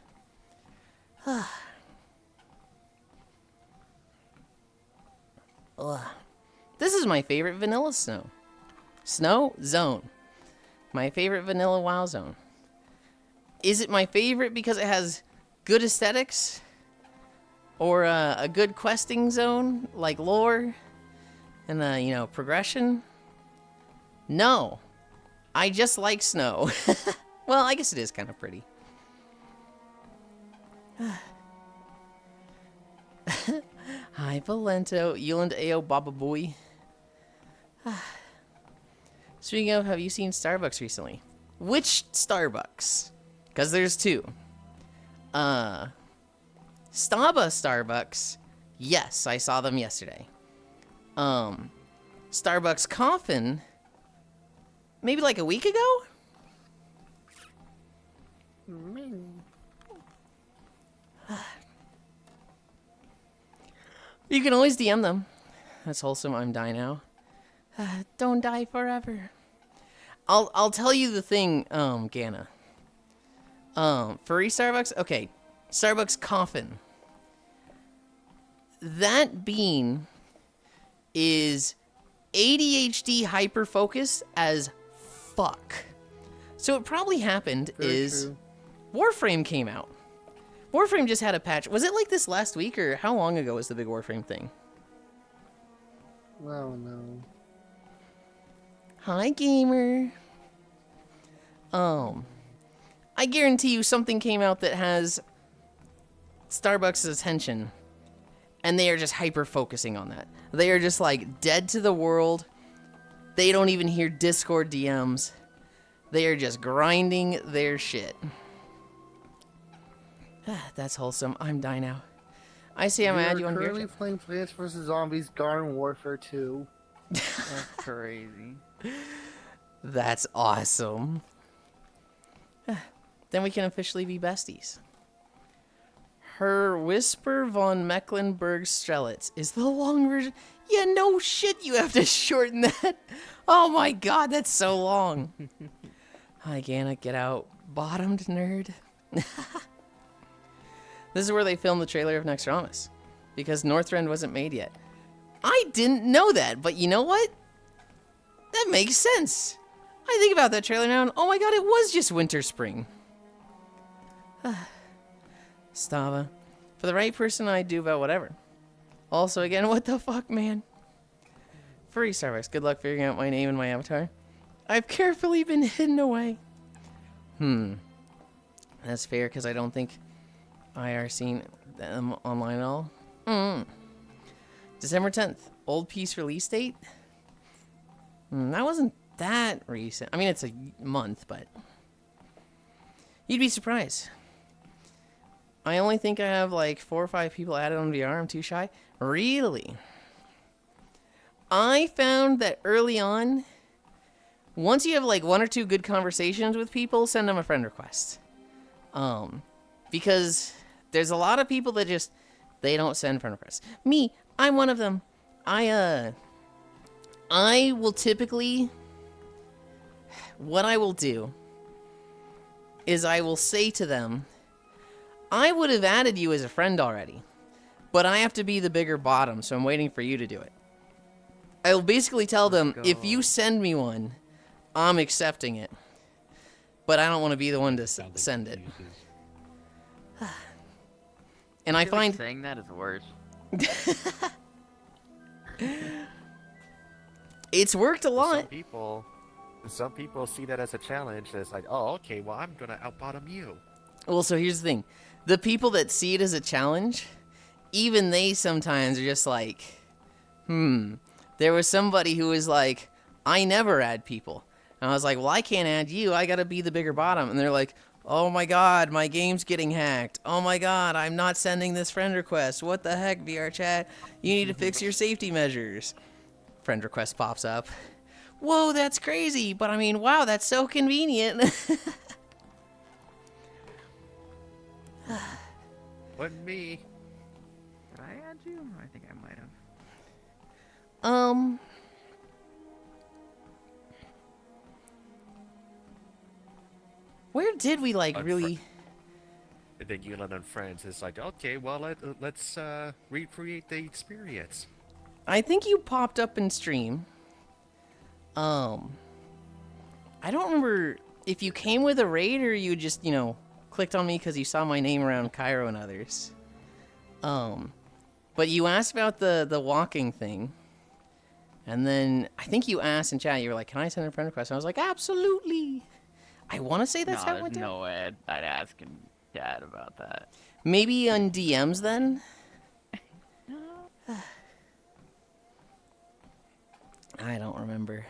This is my favorite vanilla snow. Snow zone. My favorite vanilla WoW zone. Is it my favorite because it has good aesthetics? Or a good questing zone, like lore? And, you know, progression? No. I just like snow. Well, I guess it is kind of pretty. Hi, Valento. Yulind Ao Baba Boy. Speaking of, have you seen Starbucks recently? Which Starbucks? Because there's two. Staba Starbucks. Yes, I saw them yesterday. Starbucks Coffin. Maybe like a week ago? You can always DM them. That's wholesome. I'm die now. Don't die forever. I'll tell you the thing, Gana. Furry Starbucks? Okay. Starbucks Coffin. That bean is ADHD hyper-focused as fuck. So what probably happened is Warframe came out. Warframe just had a patch. Was it like this last week, or how long ago was the big Warframe thing? Oh no. Hi, gamer. I guarantee you something came out that has Starbucks' attention, and they are just hyper-focusing on that. They are just, like, dead to the world. They don't even hear Discord DMs. They are just grinding their shit. That's wholesome. I'm die now. I see I'm add you on currently here. playing Plants vs. Zombies Garden Warfare 2. That's crazy. That's awesome. Then we can officially be besties. Her Whisper von Mecklenburg Strelitz is the long version. Yeah, no shit, you have to shorten that. Oh my god, that's so long. Hi, Gana, get out. Bottomed nerd. This is where they filmed the trailer of Nextramus, because Northrend wasn't made yet. I didn't know that, but you know what? That makes sense. I think about that trailer now, and oh my god, it was just Winter Spring. Stava. For the right person, I'd do about whatever. Also, again, what the fuck, man? Furry Starbucks, good luck figuring out my name and my avatar. I've carefully been hidden away. That's fair, because I don't think IR seen them online at all. December 10th, Old Piece release date? That wasn't that recent. I mean, it's a month, but you'd be surprised. I only think I have like 4 or 5 people added on VR. I'm too shy. Really? I found that early on, once you have like 1 or 2 good conversations with people, send them a friend request. Because there's a lot of people that just, they don't send friend requests. Me, I'm one of them. I will typically what I will do is I will say to them, I would have added you as a friend already, but I have to be the bigger bottom, so I'm waiting for you to do it. I will basically tell them, if you send me one, I'm accepting it, but I don't want to be the one to Sounds like send it. excuses. And I feel like find saying that is worse. it's worked a lot. Some people see that as a challenge. It's like, oh, okay, well, I'm gonna outbottom you. Well, so here's the thing. The people that see it as a challenge, even they sometimes are just like, There was somebody who was like, I never add people. And I was like, well, I can't add you. I gotta be the bigger bottom. And they're like, oh my god, my game's getting hacked. Oh my god, I'm not sending this friend request. What the heck, VR chat? You need to fix your safety measures. Friend request pops up. Whoa, that's crazy. But I mean, wow, that's so convenient. Wasn't me. Did I add you? I think I might have. Where did we like really? And then Yulind and friends is like, okay, well, let's recreate the experience. I think you popped up in stream. I don't remember if you came with a raid or you just, clicked on me because you saw my name around Cairo and others. But you asked about the walking thing. And then I think you asked in chat, you were like, can I send a friend request? And I was like, absolutely. I want to say that's how it went down. No way I'd ask Dad about that. Maybe on DMs then? I don't remember.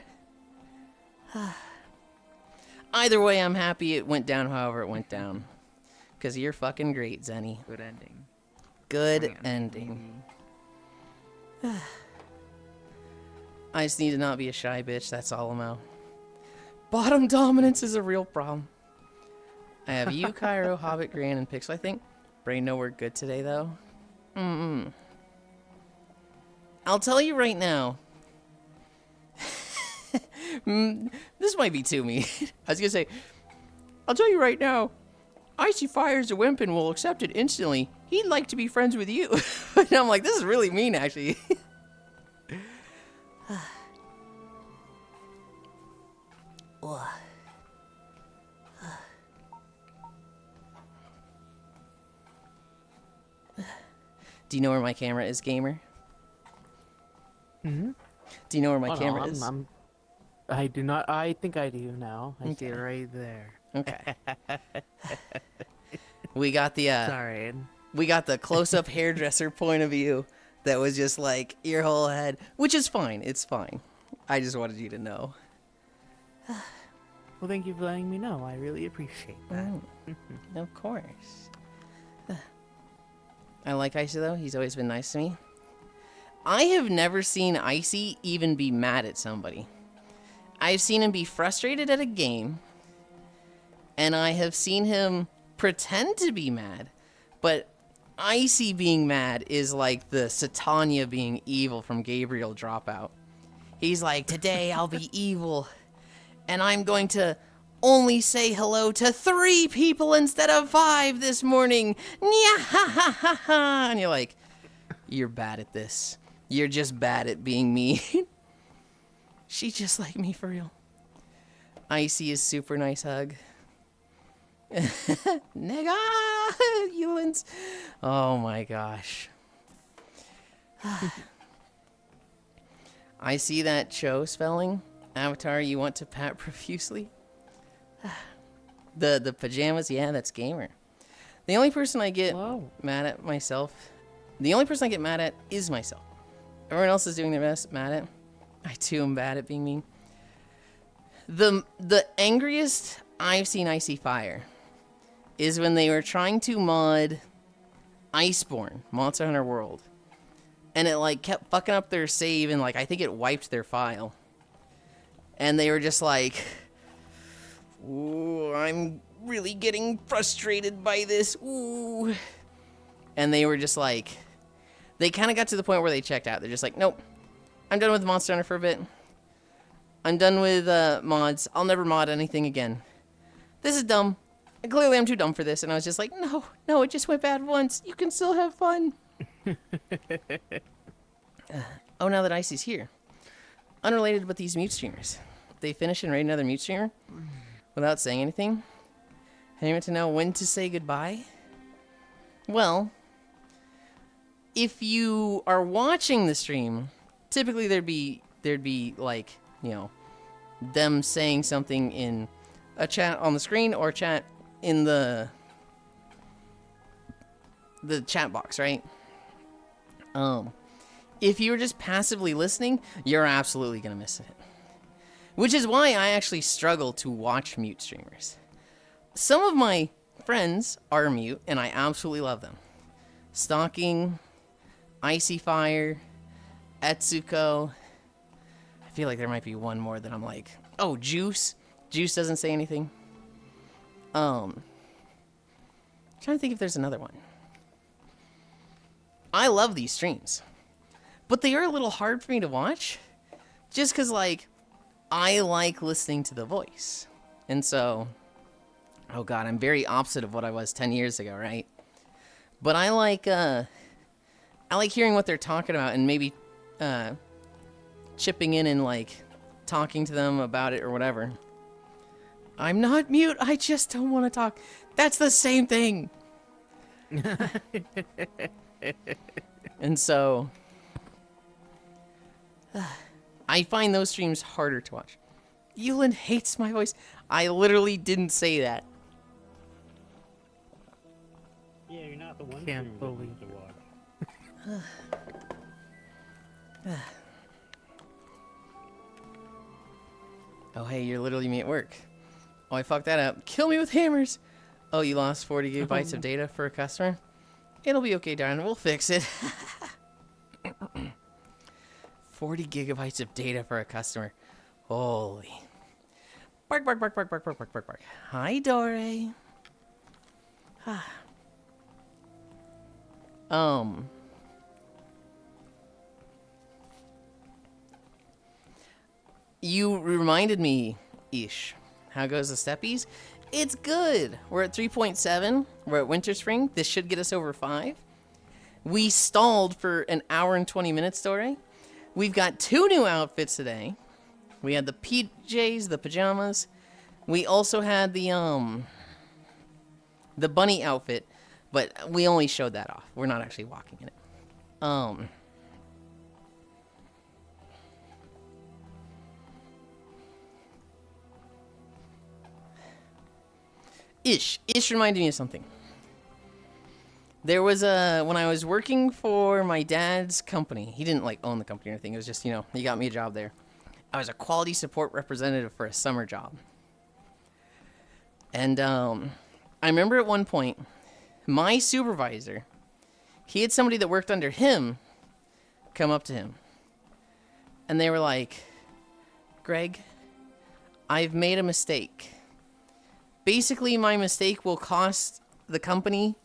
Either way, I'm happy it went down however it went down. Because you're fucking great, Zenny. Good ending. Good ending. I just need to not be a shy bitch, that's all I'm out. Bottom dominance is a real problem. I have you, Cairo, Hobbit, Gran, and Pixel, I think. Brain, no, we're good today, though. I'll tell you right now. This might be too mean. I was gonna say, I'll tell you right now. Icy Fire's a wimp and will accept it instantly. He'd like to be friends with you. And I'm like, this is really mean, actually. Do you know where my camera is, gamer? Mm-hmm. Do you know where my Oh, no, camera is? I do not. I think I do now. I see it Okay. right there. Okay. We got the Sorry. we got the close-up hairdresser point of view that was just like your whole head, which is fine. It's fine. I just wanted you to know. Well, thank you for letting me know. I really appreciate that. Of course. I like Icy though. He's always been nice to me. I have never seen Icy even be mad at somebody. I've seen him be frustrated at a game, and I have seen him pretend to be mad, but Icy being mad is like the Satania being evil from Gabriel Dropout. He's like, today I'll be evil, and I'm going to only say hello to 3 people instead of 5 this morning. Nya-ha-ha-ha-ha. And you're like, you're bad at this. You're just bad at being mean. She's just like me for real. Icy is super nice hug. Nigga! Yulind. Oh my gosh. I see that Cho spelling. Avatar you want to pat profusely. The pajamas, yeah, that's gamer. The only person I get mad at myself. The only person I get mad at is myself. Everyone else is doing their best, mad at. I too am bad at being mean. The angriest I've seen Icy Fire is when they were trying to mod Iceborne, Monster Hunter World. And it like kept fucking up their save and like I think it wiped their file. And they were just like, ooh, I'm really getting frustrated by this. Ooh. And they were just like, they kind of got to the point where they checked out. They're just like, nope, I'm done with Monster Hunter for a bit. I'm done with mods. I'll never mod anything again. This is dumb. And clearly I'm too dumb for this. And I was just like, no, it just went bad once. You can still have fun. Oh, now that Icy's here. Unrelated but these mute streamers. They finish and raid another mute streamer without saying anything. And you want to know when to say goodbye? Well, if you are watching the stream, typically there'd be like, you know, them saying something in a chat on the screen or chat in the chat box, right? If you're just passively listening, you're absolutely gonna miss it. Which is why I actually struggle to watch mute streamers. Some of my friends are mute, and I absolutely love them. Stalking, Icy Fire, Etsuko. I feel like there might be one more that I'm like, oh, Juice. Juice doesn't say anything. Trying to think if there's another one. I love these streams, but they are a little hard for me to watch, just because, like, I like listening to the voice. And so, oh god, I'm very opposite of what I was 10 years ago, right? But I like hearing what they're talking about and maybe chipping in and, like, talking to them about it or whatever. I'm not mute, I just don't want to talk. That's the same thing! And so, I find those streams harder to watch. Yulind hates my voice. I literally didn't say that. Yeah, you're not the one Can't streamer that believe needs to watch. Oh, hey, you're literally me at work. Oh, I fucked that up. Kill me with hammers. Oh, you lost 40 gigabytes of data for a customer? It'll be okay, darling. We'll fix it. 40 gigabytes of data for a customer. Holy. Bark, bark, bark, bark, bark, bark, bark, bark, bark. Hi, Dore. You reminded me, Ish. How goes the steppies? It's good. We're at 3.7. We're at Winter Spring. This should get us over 5. We stalled for an hour and 20 minutes, Dore. We've got 2 new outfits today. We had the PJs, the pajamas. We also had the bunny outfit, but we only showed that off. We're not actually walking in it. Ish reminded me of something. There was when I was working for my dad's company, he didn't like own the company or anything. It was just, you know, he got me a job there. I was a quality support representative for a summer job. And I remember at one point, my supervisor, he had somebody that worked under him come up to him. And they were like, Greg, I've made a mistake. Basically, my mistake will cost the company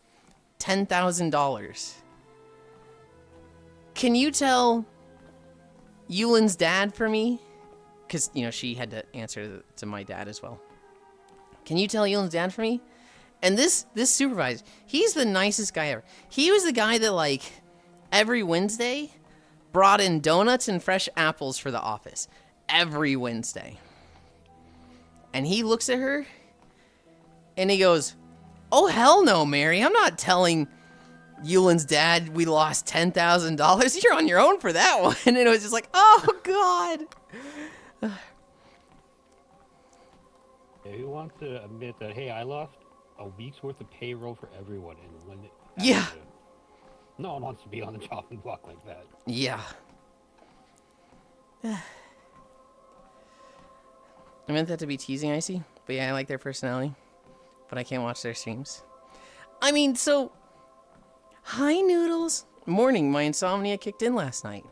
$10,000. Can you tell Yulind's dad for me? Because, you know, she had to answer to my dad as well. Can you tell Yulind's dad for me? And this supervisor, he's the nicest guy ever. He was the guy that, like, every Wednesday brought in donuts and fresh apples for the office. Every Wednesday. And he looks at her and he goes, oh, hell no, Mary. I'm not telling Yulind's dad we lost $10,000. You're on your own for that one. And it was just like, oh, God. Who wants to admit that, hey, I lost a week's worth of payroll for everyone in one Yeah. afternoon? No one wants to be on the chopping block like that. Yeah. I meant that to be teasing, Icy. But yeah, I like their personality. But I can't watch their streams. I mean, so... Hi, Noodles. Morning, my insomnia kicked in last night.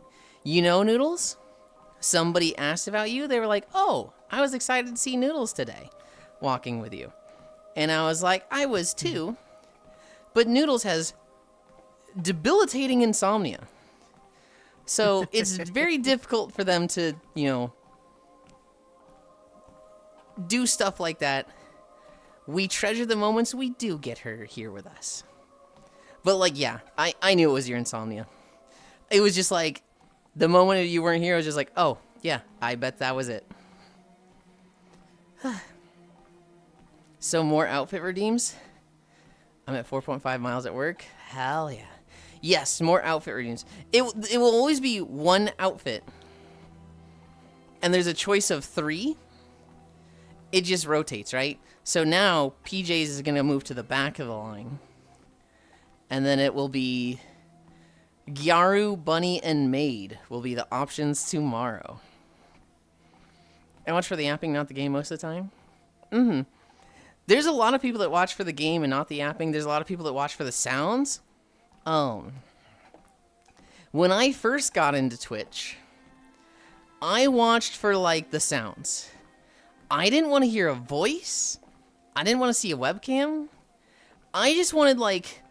You know, Noodles? Somebody asked about you. They were like, oh, I was excited to see Noodles today. Walking with you. And I was like, I was too. But Noodles has debilitating insomnia. So it's very difficult for them to, you know, do stuff like that. We treasure the moments we do get her here with us. But, like, yeah, I knew it was your insomnia. It was just like, the moment you weren't here, I was just like, oh, yeah, I bet that was it. So, more outfit redeems. I'm at 4.5 miles at work. Hell yeah. Yes, more outfit redeems. It will always be one outfit. And there's a choice of 3. It just rotates, right? So now, PJs is going to move to the back of the line. And then it will be Gyaru, Bunny, and Maid will be the options tomorrow. I watch for the apping, not the game most of the time. Mm-hmm. There's a lot of people that watch for the game and not the apping. There's a lot of people that watch for the sounds. When I first got into Twitch, I watched for, like, the sounds. I didn't want to hear a voice. I didn't want to see a webcam. I just wanted, like,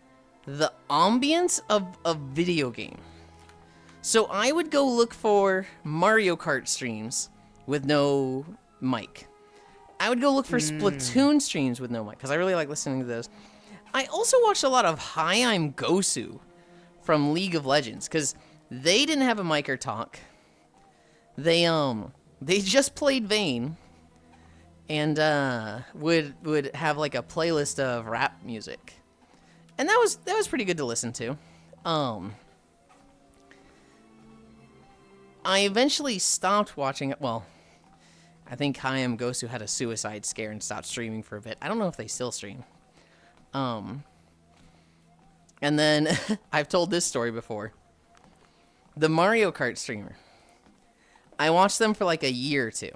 the ambience of a video game. So I would go look for Mario Kart streams with no mic. I would go look for Splatoon streams with no mic, because I really like listening to those. I also watched a lot of Hi, I'm Gosu from League of Legends, because they didn't have a mic or talk. They just played Vayne, and would have like a playlist of rap music, and that was pretty good to listen to. I eventually stopped watching it. Well, I think Hi, I'm Gosu had a suicide scare and stopped streaming for a bit. I don't know if they still stream. And then, I've told this story before. The Mario Kart streamer. I watched them for like a year or 2.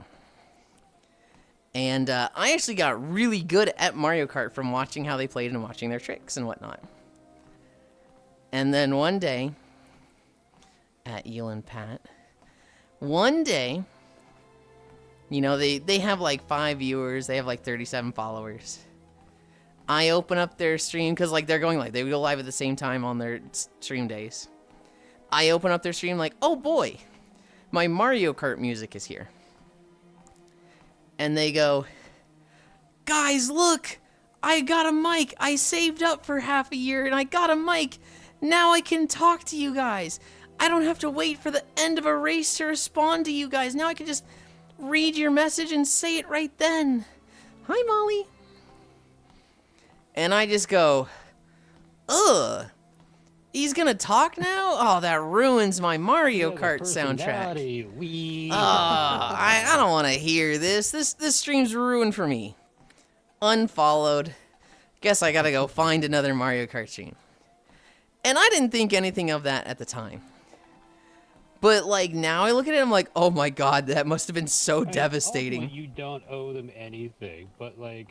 And I actually got really good at Mario Kart from watching how they played and watching their tricks and whatnot. And then one day, at Yulind Pat, one day, you know, they have like 5 viewers, they have like 37 followers. I open up their stream, because like they're going live. They go live at the same time on their stream days. I open up their stream like, oh boy, my Mario Kart music is here. And they go, guys, look, I got a mic. I saved up for half a year and I got a mic. Now I can talk to you guys. I don't have to wait for the end of a race to respond to you guys. Now I can just read your message and say it right then. Hi, Molly. And I just go, ugh, he's gonna talk now? Oh, that ruins my Mario Kart soundtrack. I don't want to hear this. This stream's ruined for me. Unfollowed. Guess I gotta go find another Mario Kart stream. And I didn't think anything of that at the time. But, like, now I look at it, I'm like, oh my god, that must have been so devastating. Ultimately, you don't owe them anything, but, like...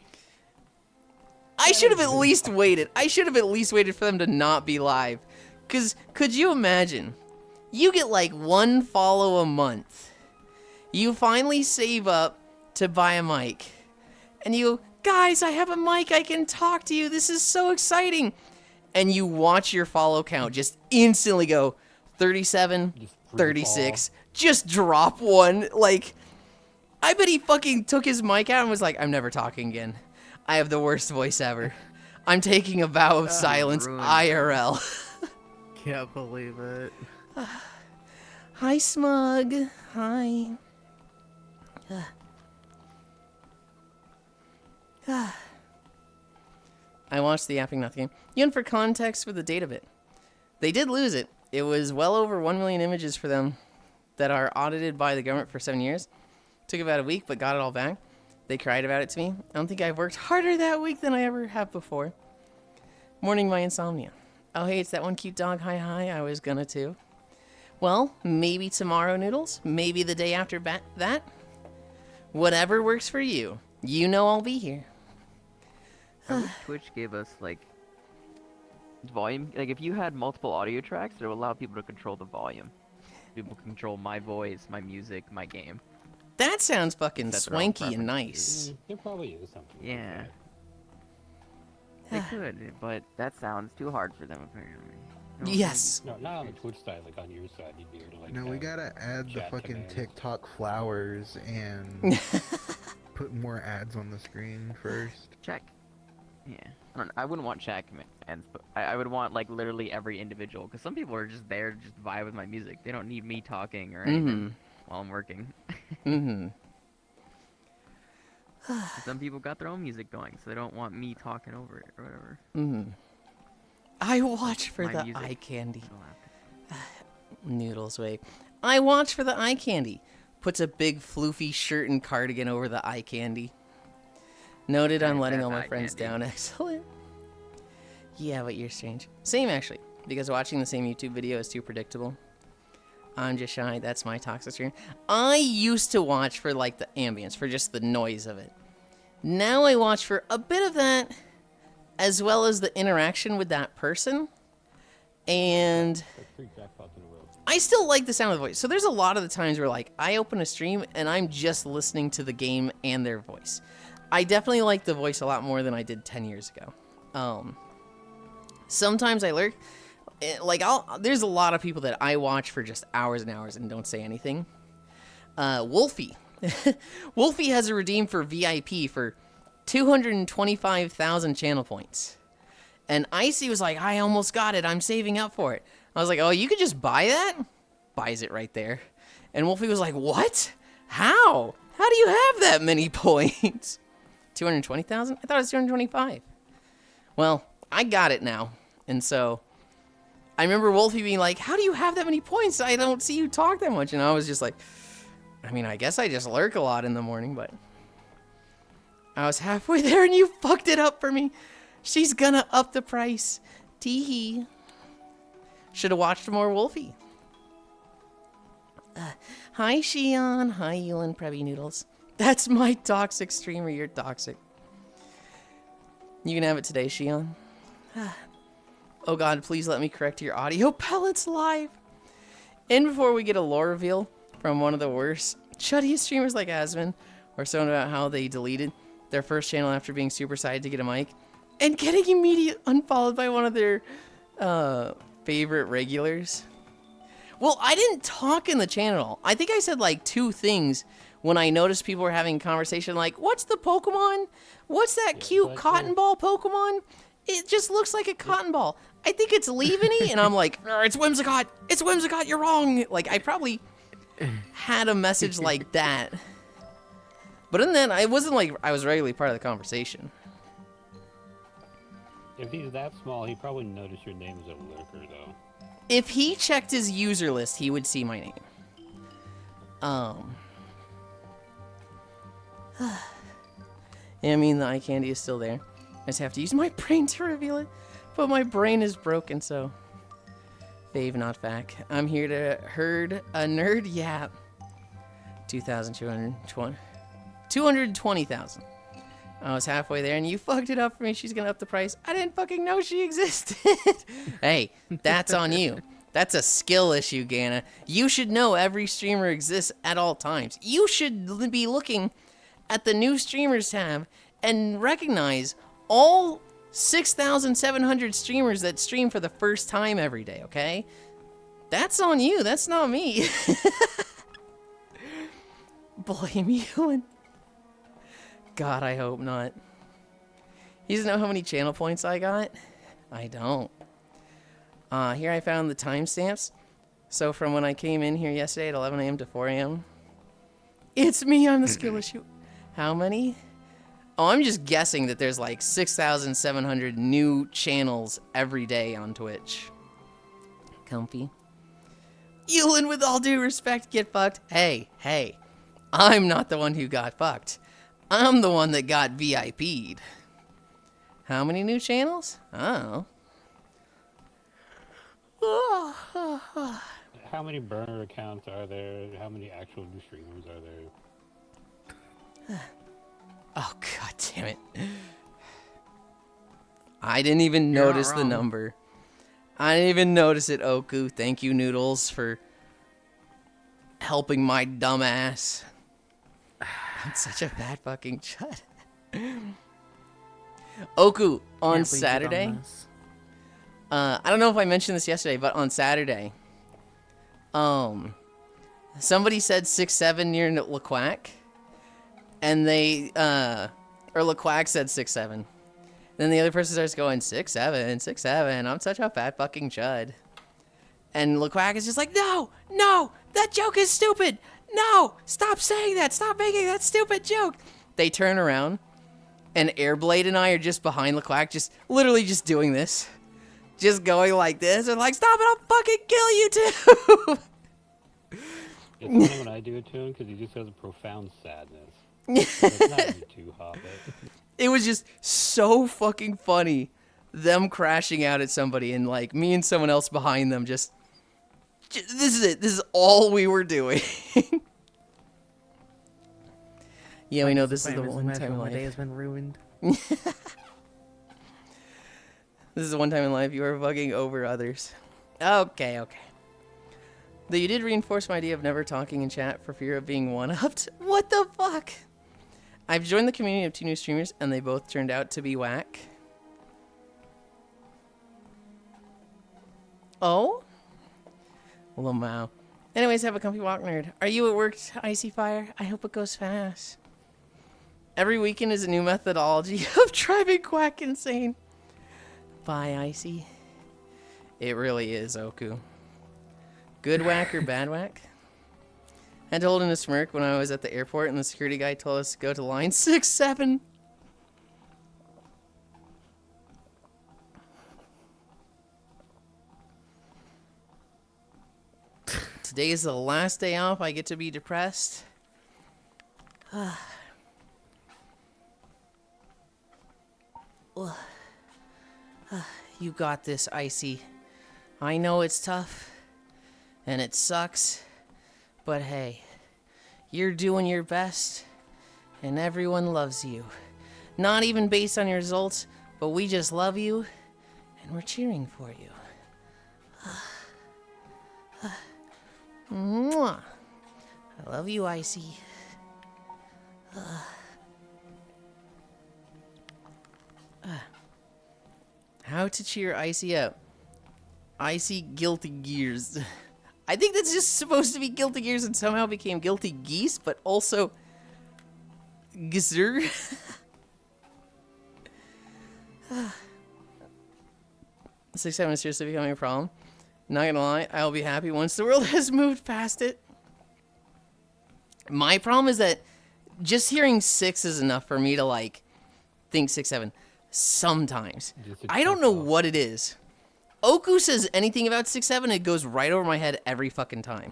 I should have at least waited. I should have at least waited for them to not be live. Because, could you imagine? You get, like, 1 follow a month. You finally save up to buy a mic. And you go, guys, I have a mic, I can talk to you, this is so exciting. And you watch your follow count just instantly go 37, 36, just drop 1. Like, I bet he fucking took his mic out and was like, I'm never talking again. I have the worst voice ever. I'm taking a vow of silence ruined. IRL. Can't believe it. Hi, Smug. Hi. I watched the Apping Not the Game. Even for context for the data bit. They did lose it. It was well over 1 million images for them that are audited by the government for 7 years. Took about a week, but got it all back. They cried about it to me. I don't think I've worked harder that week than I ever have before. Mourning my insomnia. Oh, hey, it's that one cute dog. Hi, hi. I was gonna too. Well, maybe tomorrow, Noodles. Maybe the day after that. Whatever works for you. You know I'll be here. I wish Twitch gave us, like, volume. Like, if you had multiple audio tracks, it would allow people to control the volume. People control my voice, my music, my game. That sounds fucking Set their own swanky and preferences. nice. There probably is something. Yeah. They could, but that sounds too hard for them, apparently. No, Yes. No, not on the Twitch side, like on your side, you'd be able to like. No, we have gotta add the chat fucking commands. TikTok flowers and put more ads on the screen first. Check. Yeah. I wouldn't want check ads, but I would want like literally every individual, because some people are just there to just vibe with my music. They don't need me talking or anything while I'm working. Some people got their own music going, so they don't want me talking over it or whatever. I watch for My the music. eye candy. I don't have to- Noodles way. I watch for the eye candy. Puts a big floofy shirt and cardigan over the eye candy. Noted I'm Nice, letting that's all my eye friends candy. down. Excellent. Yeah, but you're strange. Same actually, because watching the same YouTube video is too predictable. I'm just shy. That's my toxic stream. I used to watch for like the ambience, for just the noise of it. Now I watch for a bit of that, as well as the interaction with that person. And Like 3 jackpots in a row. I still like the sound of the voice. So there's a lot of the times where like I open a stream and I'm just listening to the game and their voice. I definitely like the voice a lot more than I did 10 years ago. Sometimes I lurk. Like there's a lot of people that I watch for just hours and hours and don't say anything. Wolfie. Wolfie has a redeem for VIP for 225,000 channel points. And Icy was like, I almost got it. I'm saving up for it. I was like, oh, you could just buy that? Buys it right there. And Wolfie was like, what? How? How do you have that many points? 220,000? I thought it was 225. Well, I got it now. And so I remember Wolfie being like, how do you have that many points? I don't see you talk that much. And I was just like, I mean, I guess I just lurk a lot in the morning, but I was halfway there and you fucked it up for me. She's gonna up the price. Tee-hee. Should have watched more Wolfie. Hi, Shion. Hi, Yulind Preppy Noodles. That's my toxic streamer. You're toxic. You can have it today, Shion. Oh god, please let me correct your audio pellets live. And before we get a lore reveal from one of the worst shuttiest streamers like Asmon, or someone about how they deleted their first channel after being super excited to get a mic, and getting immediate unfollowed by one of their favorite regulars. Well, I didn't talk in the channel. I think I said like 2 things when I noticed people were having a conversation like, what's the Pokemon? What's that cute cotton ball Pokemon? It just looks like a cotton ball. I think it's Leaveney. And I'm like, it's Whimsicott. It's Whimsicott. You're wrong. Like, I probably had a message like that. But in that, it wasn't like I was regularly part of the conversation. If he's that small, he probably noticed your name is a lurker, though. If he checked his user list, he would see my name. Yeah, I mean, the eye candy is still there. I just have to use my brain to reveal it. But my brain is broken, so... Fave, not fact. I'm here to herd a nerd yap. 2,220. 220,000. I was halfway there, and you fucked it up for me. She's gonna up the price. I didn't fucking know she existed. Hey, that's on you. That's a skill issue, Gana. You should know every streamer exists at all times. You should be looking at the new streamers tab and recognize all 6,700 streamers that stream for the first time every day, okay? That's on you. That's not me. Blame you. God, I hope not. You doesn't know how many channel points I got? I don't. Here I found the timestamps. So from when I came in here yesterday at 11 a.m. to 4 a.m. It's me, I'm the skill issue. How many? Oh, I'm just guessing that there's like 6,700 new channels every day on Twitch. Comfy. Yulind, with all due respect, get fucked. Hey, hey. I'm not the one who got fucked. I'm the one that got VIP'd. How many new channels? I don't know. How many burner accounts are there? How many actual new streamers are there? Oh, god damn it. I didn't even You're not notice the wrong. number. I didn't even notice it, Oku. Thank you, Noodles, for helping my dumb ass. I'm such a bad fucking chud. Oku, on Can't believe you done Saturday, this. I don't know if I mentioned this yesterday, but on Saturday, somebody said 6'7" near LaQuack, And they, or LaQuack said 6'7". Then the other person starts going 6'7", 6'7". I'm such a fat fucking chud. And LaQuack is just like, no, that joke is stupid. No, stop saying that. Stop making that stupid joke. They turn around, and Airblade and I are just behind LaQuack, just literally just doing this. Just going like this, and like, stop it, I'll fucking kill you too. It's funny when I do it to him because he just has a profound sadness. It's not me too, Hobbit. It was just so fucking funny, them crashing out at somebody, and like me and someone else behind them just this is it. This is all we were doing. Yeah, we know this is the one time in My day life. has been ruined. This is the one time in life you are fucking over others. Okay. Though you did reinforce my idea of never talking in chat for fear of being one-upped. What the fuck? I've joined the community of 2 new streamers, and they both turned out to be whack. Oh? Lamau. Anyways, have a comfy walk, nerd. Are you at work, Icy Fire? I hope it goes fast. Every weekend is a new methodology of driving Quack insane. Bye, Icy. It really is, Oku. Good whack or bad whack? I had to hold in a smirk when I was at the airport and the security guy told us to go to line 6-7. Today is the last day off. I get to be depressed. You got this, Icy. I know it's tough, and it sucks, but hey, you're doing your best, and everyone loves you. Not even based on your results, but we just love you, and we're cheering for you. Mwah. I love you, Icy. How to cheer Icy up. Icy Guilty Gears. I think that's just supposed to be Guilty Gears and somehow became Guilty Geese, but also Gzer. 6-7 is seriously becoming a problem. Not gonna lie, I'll be happy once the world has moved past it. My problem is that just hearing 6 is enough for me to like think 6-7. Sometimes. I don't know what it is. Oku says anything about 6-7, it goes right over my head every fucking time.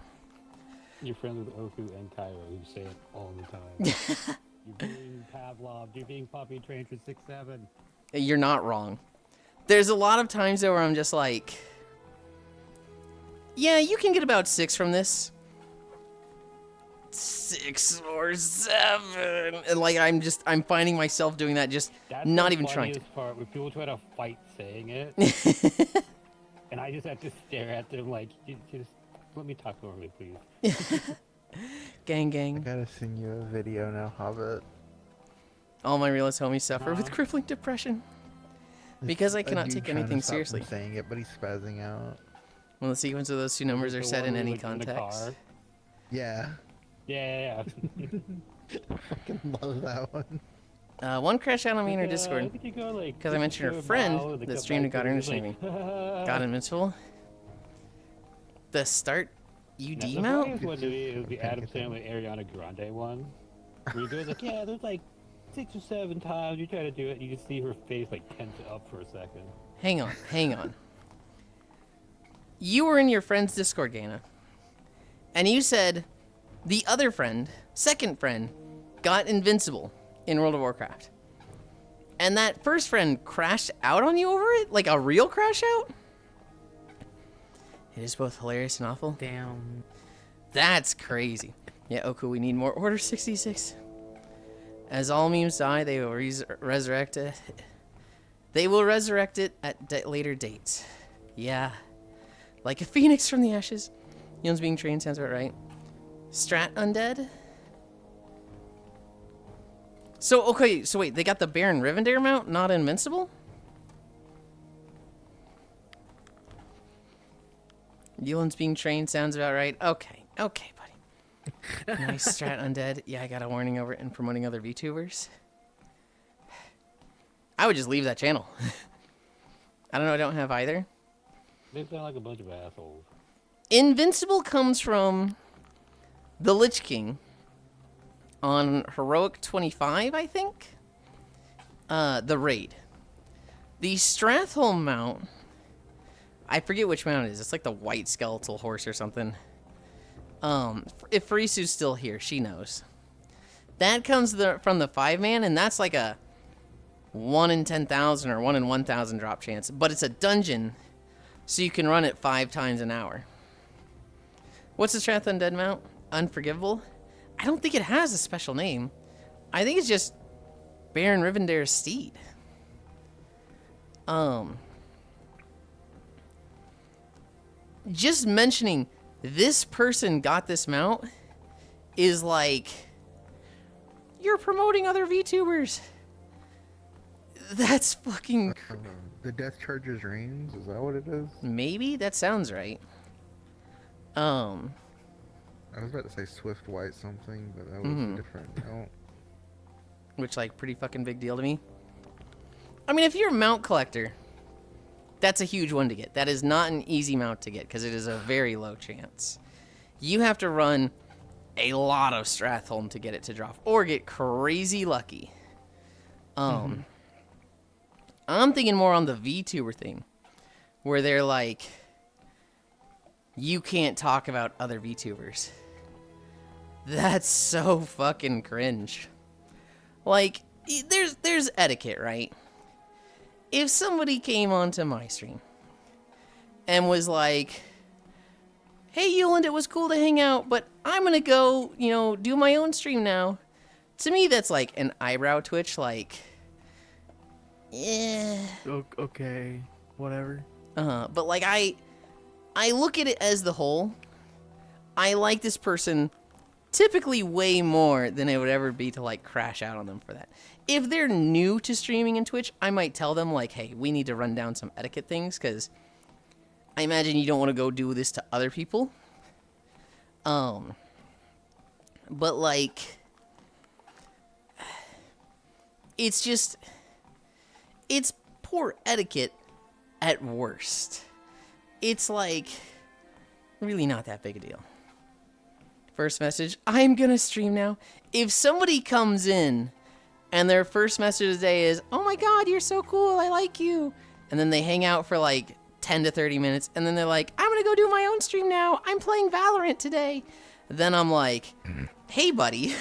You're friends with Oku and Cairo, who say it all the time. You're being Pavlov, you're being puppy trained for 6-7. You're not wrong. There's a lot of times though where I'm just like, yeah, you can get about 6 from this. 6 or 7, and like I'm finding myself doing that, just That's not the even trying to. funniest part, when people try to fight saying it, and I just have to stare at them like, just let me talk normally, please. Gang, I gang. gotta send you a video now, Hobbit. All my realist homies suffer with crippling depression because I A cannot dude take trying to anything stop from seriously. saying it, but he's spazzing out. When the sequence of those 2 numbers are The set one in where, any like, in the context. car. Yeah, Yeah. fucking love that one. One crash out on me in her I Discord think you go, like, because I mentioned her 6 friend miles, they that come streamed and back got her to into it, it's streaming. Got Invincible. The start UD The mount? funniest one to me is the Adam Sandler Ariana Grande one. Where he goes like, yeah, there's like 6 or 7 times you try to do it, and you just see her face like tense up for a second. Hang on. You were in your friend's Discord, Gana. And you said the other friend, second friend, got invincible in World of Warcraft. And that first friend crashed out on you over it? Like a real crash out? It is both hilarious and awful. Damn. That's crazy. Yeah, Oku, we need more Order 66. As all memes die, they will resurrect it. They will resurrect it at later dates. Yeah. Like a phoenix from the ashes. Yun's being trained sounds about right. Strat undead? So, okay, so wait, they got the Baron Rivendare mount, not invincible? Yulin's being trained sounds about right. Okay, buddy. Nice strat undead. Yeah, I got a warning over it and promoting other VTubers. I would just leave that channel. I don't know, I don't have either. They sound like a bunch of assholes. Invincible comes from the Lich King on Heroic 25, I think. The raid. The Stratholm mount, I forget which mount it is. It's like the white skeletal horse or something. If Farisu's still here, she knows. That comes from the 5-man, and that's like a 1 in 10,000 or 1 in 1,000 drop chance. But it's a dungeon, so you can run it 5 times an hour. What's the Strath Undead mount? Unforgivable? I don't think it has a special name. I think it's just Baron Rivendare's steed. Just mentioning this person got this mount is like, you're promoting other VTubers. That's fucking... The Death Charger's reigns? Is that what it is? Maybe? That sounds right. I was about to say Swift White something, but that was a different mount. Which, like, pretty fucking big deal to me. I mean, if you're a mount collector, that's a huge one to get. That is not an easy mount to get, because it is a very low chance. You have to run a lot of Stratholm to get it to drop, or get crazy lucky. I'm thinking more on the VTuber thing, where they're like, you can't talk about other VTubers. That's so fucking cringe. Like, there's etiquette, right? If somebody came onto my stream and was like, hey, Yulind, it was cool to hang out, but I'm gonna go, do my own stream now. To me, that's like an eyebrow twitch, like, yeah. Okay, whatever. But like, I look at it as the whole. I like this person typically way more than it would ever be to like crash out on them for that. If they're new to streaming and Twitch, I might tell them like, hey, we need to run down some etiquette things, because I imagine you don't want to go do this to other people. But like, it's poor etiquette at worst. It's like really not that big a deal. First message, I'm gonna stream now. If somebody comes in and their first message of the day is, oh my god, you're so cool, I like you, and then they hang out for like 10 to 30 minutes, and then they're like, I'm gonna go do my own stream now, I'm playing Valorant today, then I'm like, hey buddy,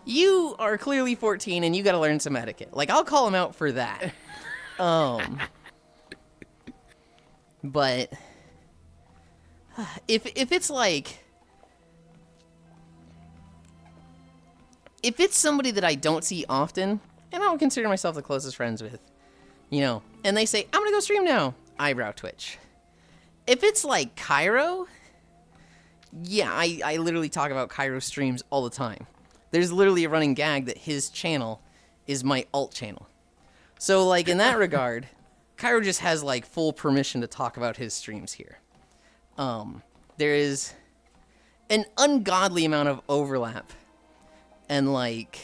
you are clearly 14 and you gotta learn some etiquette. Like, I'll call him out for that. But if it's like, if it's somebody that I don't see often, and I don't consider myself the closest friends with, and they say, I'm gonna go stream now, eyebrow twitch. If it's like Cairo, yeah, I literally talk about Cairo streams all the time. There's literally a running gag that his channel is my alt channel. So, like, in that regard, Cairo just has, like, full permission to talk about his streams here. There is an ungodly amount of overlap. And, like,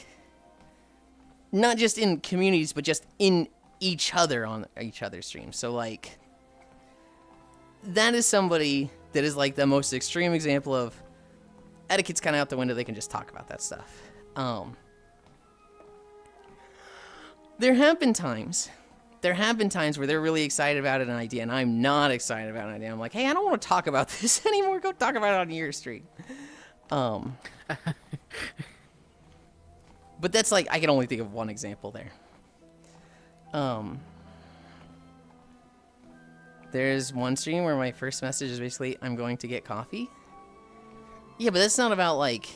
not just in communities, but just in each other on each other's streams. So, like, that is somebody that is, like, the most extreme example of etiquette's kind of out the window. They can just talk about that stuff. There have been times where they're really excited about an idea, and I'm not excited about an idea. I'm like, hey, I don't want to talk about this anymore. Go talk about it on your stream. But that's like, I can only think of one example there. There's one stream where my first message is basically, I'm going to get coffee. Yeah, but that's not about, like,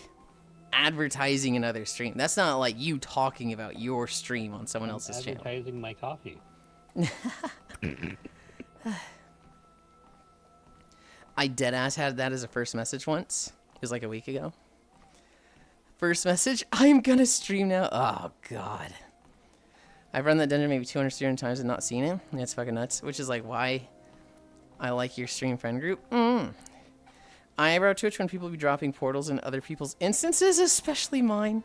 advertising another stream. That's not, like, you talking about your stream on someone else's channel. Advertising my coffee. I deadass had that as a first message once. It was like a week ago. First message, I'm gonna stream now. Oh, God. I've run that dungeon maybe 200 times and not seen it. That's fucking nuts. Which is like why I like your stream friend group. Eyebrow twitch when people be dropping portals in other people's instances, especially mine.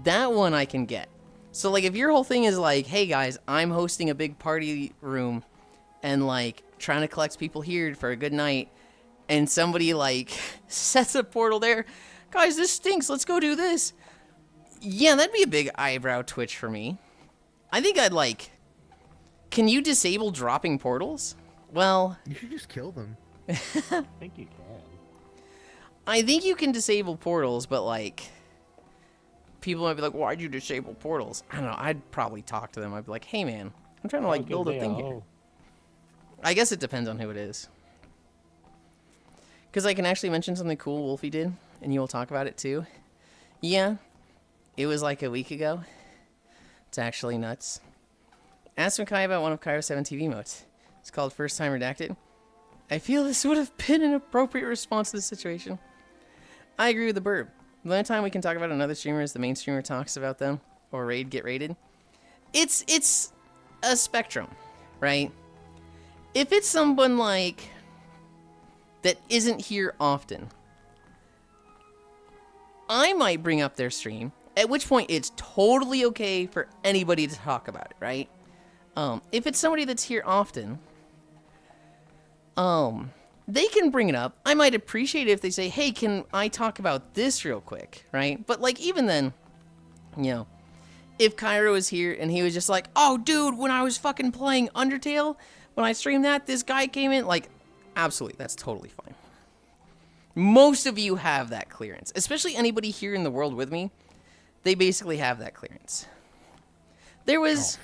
That one I can get. So, like, if your whole thing is like, hey, guys, I'm hosting a big party room and, like, trying to collect people here for a good night, and somebody, like, sets a portal there, guys, this stinks, let's go do this. Yeah, that'd be a big eyebrow twitch for me. I think I'd, like, can you disable dropping portals? Well, You should just kill them. I think you can. I think you can disable portals, but, like, people might be like, why'd you disable portals? I don't know. I'd probably talk to them. I'd be like, hey, man, I'm trying to, like, build a thing here. I guess it depends on who it is. Because I can actually mention something cool Wolfie did, and you will talk about it, too. Yeah, it was, like, a week ago. It's actually nuts. Ask Makai about one of Kairo's 7 TV modes. It's called First Time Redacted. I feel this would have been an appropriate response to the situation. I agree with the burb. The only time we can talk about another streamer is the main streamer talks about them or raid get raided. It's a spectrum, right? If it's someone like that isn't here often, I might bring up their stream, at which point it's totally okay for anybody to talk about it, right? If it's somebody that's here often, they can bring it up. I might appreciate it if they say, hey, can I talk about this real quick, right? But, like, even then, you know, if Cairo was here and he was just like, oh, dude, when I was fucking playing Undertale, when I streamed that, this guy came in, like, absolutely, that's totally fine. Most of you have that clearance, especially anybody here in the world with me. They basically have that clearance. There was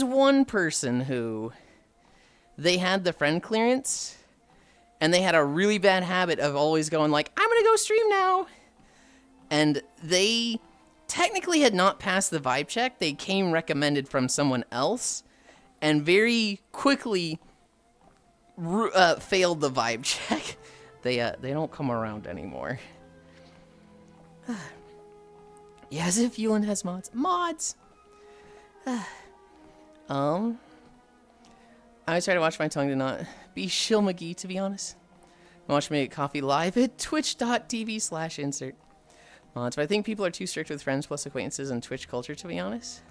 one person who they had the friend clearance, and they had a really bad habit of always going like, I'm gonna go stream now. And they technically had not passed the vibe check. They came recommended from someone else, and very quickly failed the vibe check. They don't come around anymore. Yeah, as if Yulind has mods. Mods! I always try to watch my tongue to not be shill McGee, to be honest. Watch me get coffee live at twitch.tv/insert. Mods, but I think people are too strict with friends plus acquaintances and Twitch culture, to be honest.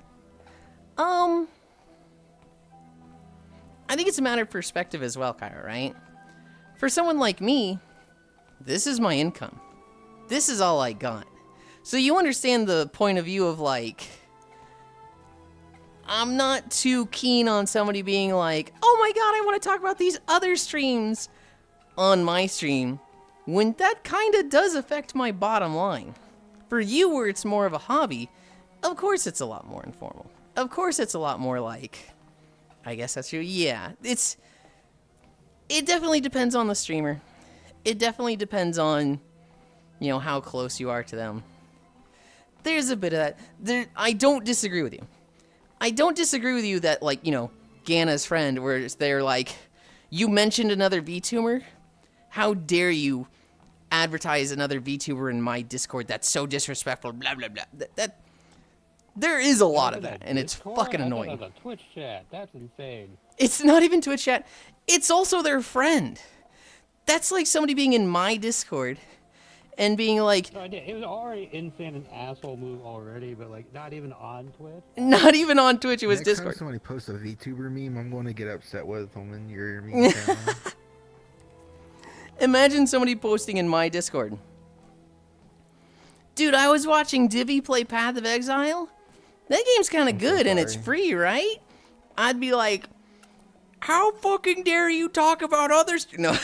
I think it's a matter of perspective as well, Kyra, right? For someone like me, this is my income. This is all I got. So you understand the point of view of, like, I'm not too keen on somebody being like, oh my god, I want to talk about these other streams on my stream, when that kind of does affect my bottom line. For you, where it's more of a hobby, of course it's a lot more informal. Of course it's a lot more like, I guess that's true. Yeah, it definitely depends on the streamer. It definitely depends on, you know, how close you are to them. There's a bit of that. I don't disagree with you. I don't disagree with you that, like, you know, Gana's friend, where they're like, you mentioned another VTuber? How dare you advertise another VTuber in my Discord? That's so disrespectful, blah, blah, blah. There is a lot of that, and it's fucking annoying. I thought that was a Twitch chat. That's insane. It's not even Twitch chat. It's also their friend. That's like somebody being in my Discord and being like... No, I did. It was already insane, an asshole move already, but, like, not even on Twitch. Not even on Twitch, it was Next Discord. Time somebody posts a VTuber meme, I'm going to get upset with them in your meme channel. Imagine somebody posting in my Discord. Dude, I was watching Divi play Path of Exile. That game's kind of good, and it's free, right? I'd be like, how fucking dare you talk about others? No.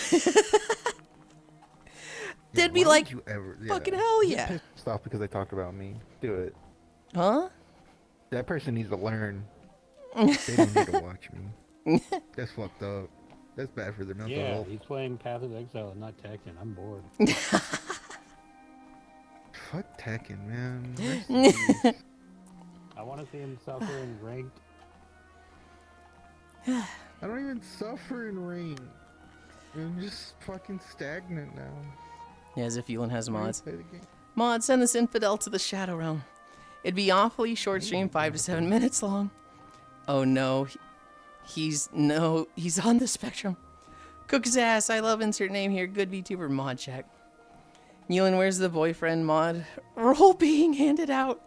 They'd be like, fucking hell yeah. Pissed off because they talked about me. Do it. Huh? That person needs to learn. They don't need to watch me. That's fucked up. That's bad for their mental Yeah, health. he's playing Path of Exile and not Tekken. I'm bored. Fuck Tekken, man. I want to see him suffer in ranked. I don't even suffer in rain. I'm just fucking stagnant now. Yeah, as if Yulind has mods. Play the game. Mod, send this infidel to the Shadow Realm. It'd be awfully short stream, 5 to 7 minutes long. Oh no. He's on the spectrum. Cook's ass. I love insert name here. Good VTuber mod check. Yulind, where's the boyfriend mod role being handed out?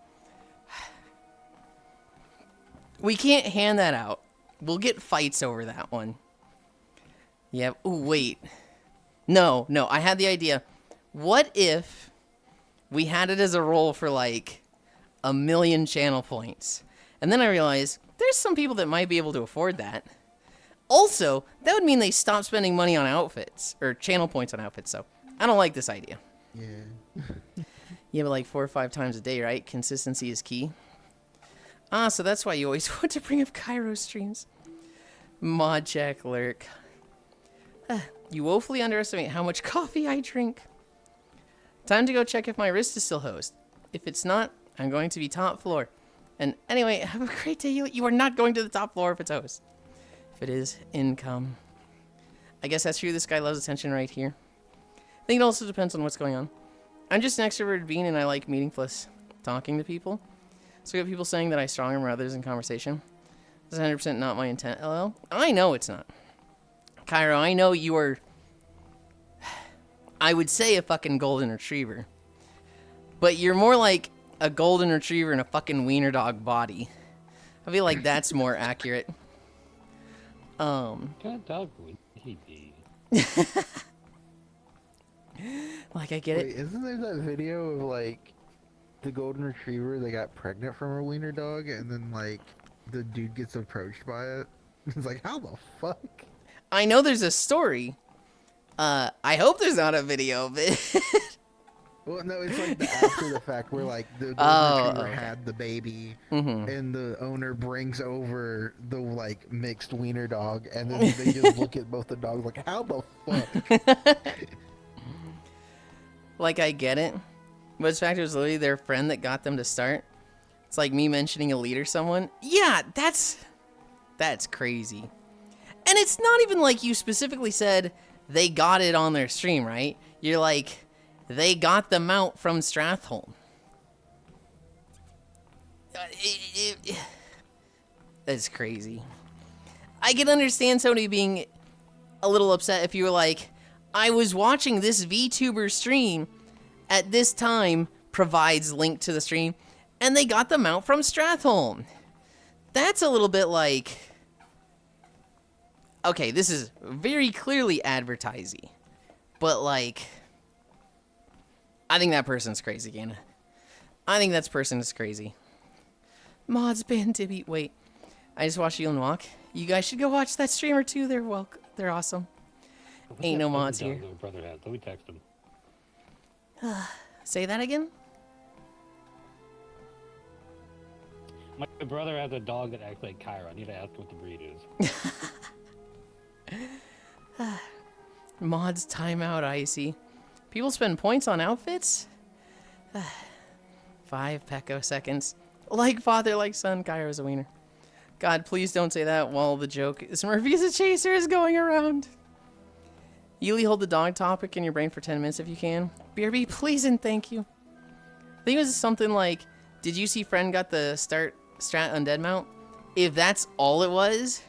We can't hand that out. We'll get fights over that one. Yeah. Ooh, wait. No. I had the idea. What if we had it as a role for like 1,000,000 channel points? And then I realized there's some people that might be able to afford that. Also, that would mean they stop spending money on outfits or channel points on outfits. So I don't like this idea. Yeah. Yeah, but like 4 or 5 times a day, right? Consistency is key. Ah, so that's why you always want to bring up Cairo streams. Mod check lurk. You woefully underestimate how much coffee I drink. Time to go check if my wrist is still hosed. If it's not, I'm going to be top floor. And anyway, have a great day. You are not going to the top floor if it's hosed. If it is, income. I guess that's true. This guy loves attention right here. I think it also depends on what's going on. I'm just an extroverted being and I like meeting plus talking to people. So we have people saying that I strong arm others in conversation. That's 100% not my intent, LL. I know it's not. Cairo, I know you are, I would say a fucking golden retriever. But you're more like a golden retriever in a fucking wiener dog body. I feel like that's more accurate. What kind of dog would he be? Like, I get Wait, it. isn't there that video of like the golden retriever that got pregnant from a wiener dog, and then like the dude gets approached by it? It's like, how the fuck? I know there's a story. I hope there's not a video of it. Well, no, it's like the after the fact where like the golden retriever had the baby, and the owner brings over the like mixed wiener dog, and then they just look at both the dogs like, how the fuck? Like, I get it. But the fact it was literally their friend that got them to start. It's like me mentioning a lead or someone. Yeah, that's crazy. And it's not even like you specifically said they got it on their stream, right? You're like, they got the mount from Strathholm. That's crazy. I can understand somebody being a little upset if you were like, I was watching this VTuber stream at this time, provides link to the stream, and they got the mount from Strathholm. That's a little bit like, okay, this is very clearly advertising, but like, I think that person's crazy, Gana. I think that person is crazy. Mods ban Tibby. Wait, I just watched Yulind walk. You guys should go watch that streamer too. They're awesome. Ain't no mods here. My brother has. Let me text him. Say that again? My brother has a dog that acts like Kyra. I need to ask what the breed is. Mods timeout icy. People spend points on outfits? 5 pecoseconds. Like father, like son, Kyra's a wiener. God, please don't say that while the joke is Murphy's a chaser is going around. Yuli, hold the dog topic in your brain for 10 minutes if you can. BRB, please and thank you. I think it was something like, did you see friend got the strat undead mount? If that's all it was,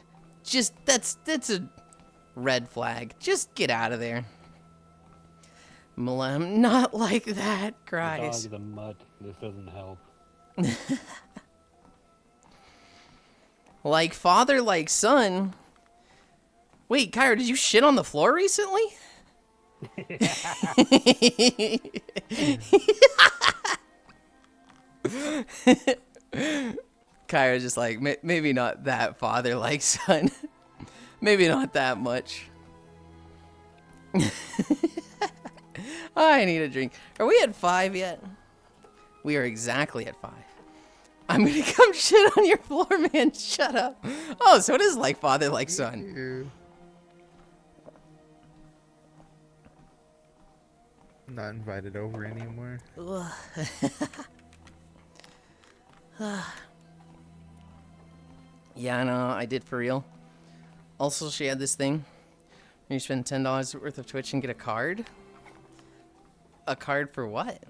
just, that's a red flag. Just get out of there. Malem, not like that, The cries. dog is a mutt. This doesn't help. Like father, like son. Wait, Kyra, did you shit on the floor recently? Kyra's just like, maybe not that father, like son. Maybe not that much. I need a drink. Are we at 5 yet? We are exactly at 5. I'm gonna come shit on your floor, man. Shut up. Oh, so it is like father, like son. I'm not invited over anymore. Yeah, no, I did for real. Also, she had this thing where you spend $10 worth of Twitch and get a card. A card for what?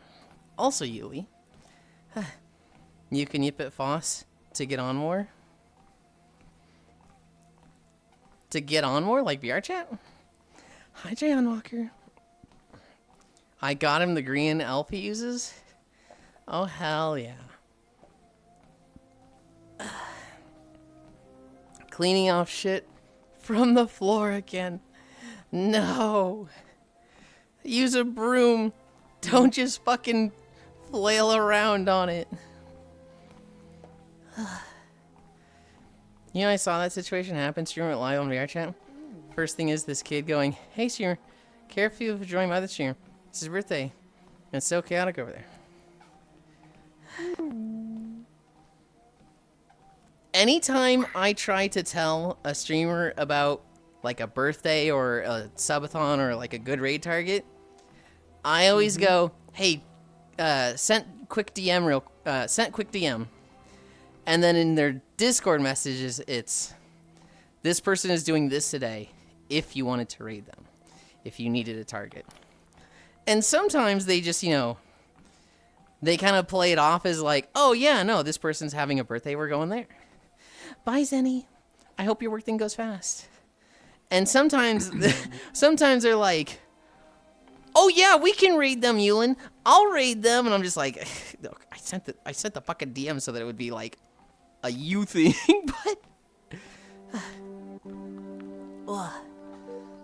Also, Yuli. You can yip at Foss to get on more? To get on more, like VR chat? Hi, Jayon Walker. I got him the green elf he uses. Oh, hell yeah. Cleaning off shit from the floor again. No. Use a broom. Don't just fucking flail around on it. You know, I saw that situation happen. Streamer went live on VR chat. First thing is this kid going, "Hey, streamer, care if you've joined my other streamer. It's his birthday. And it's so chaotic over there." Anytime I try to tell a streamer about like a birthday or a subathon or like a good raid target, I always go, "Hey, sent quick DM." And then in their Discord messages, it's, "This person is doing this today if you wanted to raid them, if you needed a target." And sometimes they just, you know, they kind of play it off as like, "Oh yeah, no, this person's having a birthday, we're going there. Bye, Zenny. I hope your work thing goes fast." And sometimes, sometimes they're like, "Oh yeah, we can raid them, Yulind. I'll raid them." And I'm just like, "Look, I sent the fucking DM so that it would be like a you thing," but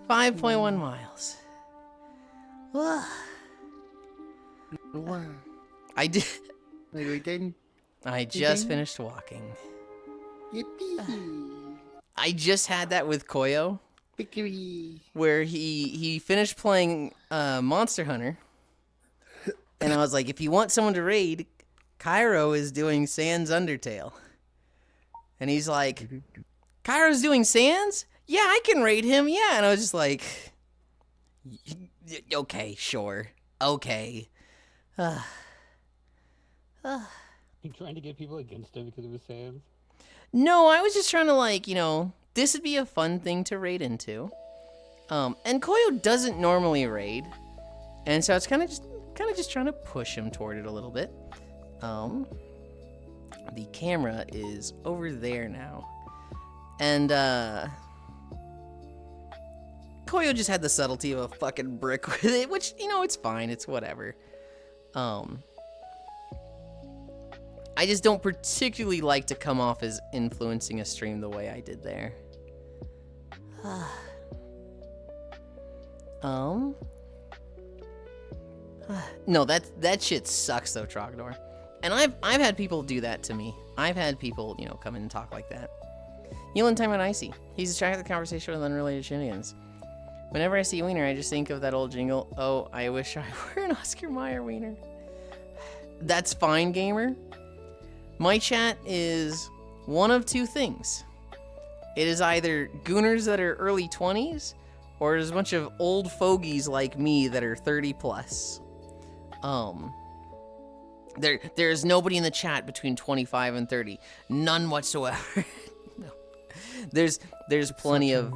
5.1 miles. I did. I just finished walking. Yippee! I just had that with Koyo, Victory! where he finished playing Monster Hunter, and I was like, "If you want someone to raid, Cairo is doing Sans Undertale." And he's like, "Cairo's doing Sans? Yeah, I can raid him, yeah." And I was just like, "Okay, sure. Okay." You trying to get people against him because of his Sans? No, I was just trying to, like, you know, this would be a fun thing to raid into. And Koyo doesn't normally raid, and so it's kind of just trying to push him toward it a little bit. The camera is over there now, and Koyo just had the subtlety of a fucking brick with it, which, you know, it's fine, it's whatever. I just don't particularly like to come off as influencing a stream the way I did there. No, that shit sucks though, Trogdor. And I've had people do that to me. I've had people, you know, come in and talk like that. Yulind time on Icy. He's distracted the conversation with unrelated shenanigans. Whenever I see Wiener, I just think of that old jingle, "Oh, I wish I were an Oscar Mayer Wiener." That's fine, gamer. My chat is one of two things. It is either gooners that are early 20s, or there's a bunch of old fogies like me that are 30 plus. There's nobody in the chat between 25 and 30. None whatsoever. No. There's plenty of...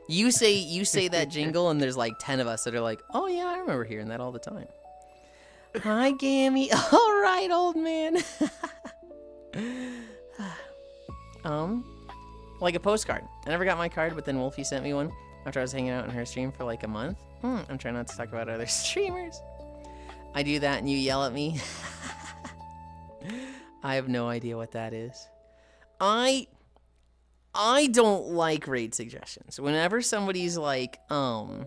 You say that jingle and there's like 10 of us that are like, "Oh yeah, I remember hearing that all the time." Hi, Gammy. All right, old man. Like a postcard. I never got my card, but then Wolfie sent me one after I was hanging out in her stream for like a month. I'm trying not to talk about other streamers. I do that and you yell at me. I have no idea what that is. I don't like raid suggestions. Whenever somebody's like, "Oh,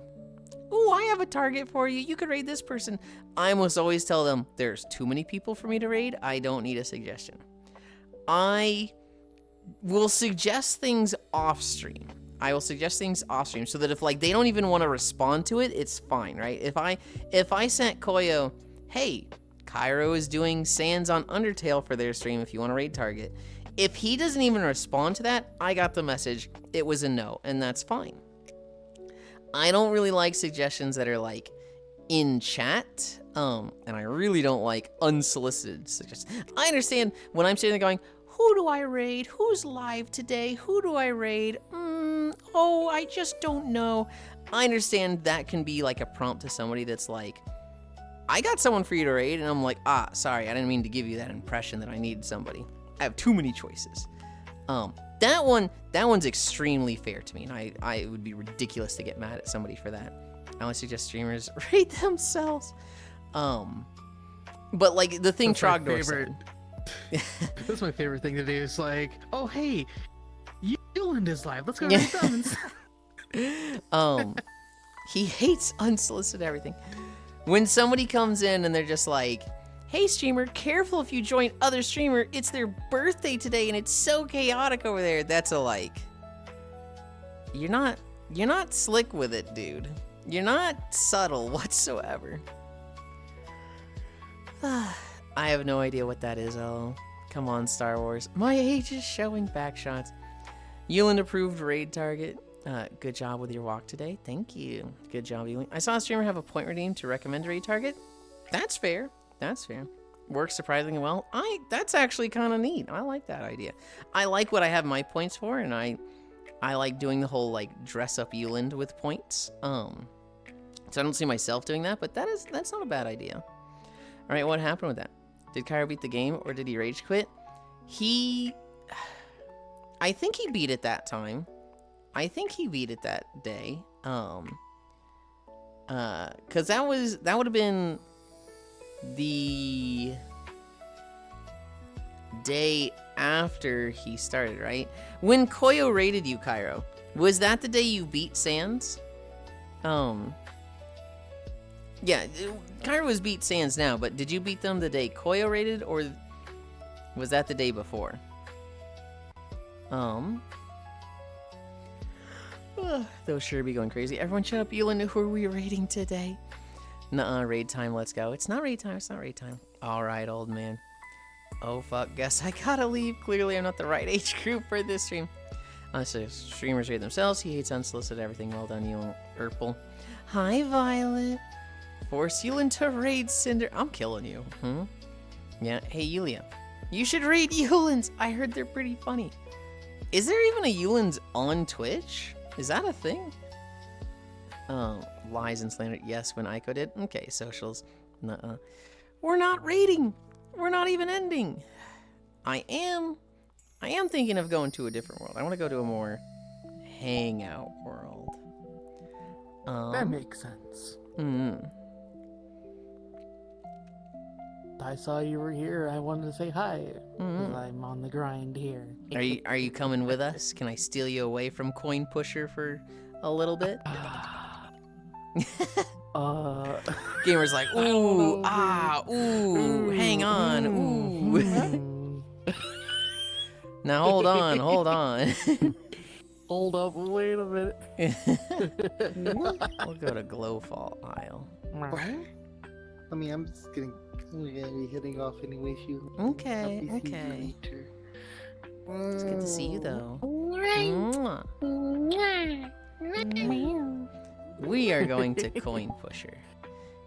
I have a target for you. You could raid this person." I almost always tell them, there's too many people for me to raid. I don't need a suggestion. I will suggest things off stream. I will suggest things off stream so that if like they don't even want to respond to it, it's fine, right? If I sent Koyo, "Hey, Cairo is doing Sans on Undertale for their stream if you want to raid target." If he doesn't even respond to that, I got the message. It was a no, and that's fine. I don't really like suggestions that are like in chat, and I really don't like unsolicited suggestions. I understand when I'm sitting there going, "Who do I raid? Who's live today? Who do I raid? Oh, I just don't know." I understand that can be like a prompt to somebody that's like, "I got someone for you to raid," and I'm like, "Ah, sorry, I didn't mean to give you that impression that I needed somebody. I have too many choices." That one's extremely fair to me, and I it would be ridiculous to get mad at somebody for that. I only suggest streamers rate themselves. But like the thing That's my Trogdor said. That's my favorite thing to do. Is like, oh hey, Yulind is live. Let's go rate them. He hates unsolicited everything. When somebody comes in and they're just like, hey streamer, careful if you join other streamer, it's their birthday today and it's so chaotic over there. That's a like, you're not slick with it, dude. You're not subtle whatsoever. I have no idea what that is, oh. Come on, Star Wars. My age is showing back shots. Yulind approved raid target. Good job with your walk today. Thank you. Good job, Yulind. I saw a streamer have a point redeem to recommend raid target. That's fair. That's fair. Works surprisingly well. That's actually kind of neat. I like that idea. I like what I have my points for, and I like doing the whole like dress up Yulind with points. So I don't see myself doing that, but that's not a bad idea. All right, what happened with that? Did Cairo beat the game or did he rage quit? I think he beat it that time. I think he beat it that day. Cause that would have been the day after he started, right? When Koyo raided you, Cairo, was that the day you beat Sans? Yeah, Cairo was beat Sans now, but did you beat them the day Koyo raided, or was that the day before? They'll sure be going crazy. Everyone shut up, Yulind. Who are we raiding today? Nuh-uh, raid time, let's go. It's not raid time, it's not raid time. Alright, old man. Oh, fuck, guess I gotta leave. Clearly, I'm not the right age group for this stream. So streamers raid themselves. He hates unsolicited everything. Well done, Yulind. Purple. Hi, Violet. Force Yulind to raid Cinder. I'm killing you. Yeah, hey, Yulia. You should raid Yulinds. I heard they're pretty funny. Is there even a Yulinds on Twitch? Is that a thing? Lies and slander. Yes, when Aiko did. Okay, socials. Nuh-uh. We're not raiding. We're not even ending. I am thinking of going to a different world. I want to go to a more hangout world. That makes sense. I saw you were here. I wanted to say hi. 'Cause I'm on the grind here. Are you coming with us? Can I steal you away from Coin Pusher for a little bit? Gamer's like, ooh, ooh, hang on, ooh. Now hold on. Hold up, wait a minute. We'll go to Glowfall Isle. What? I mean, I'm just gonna be heading off anyway. Okay. It's good to see you, though. Mwah. We are going to Coin Pusher.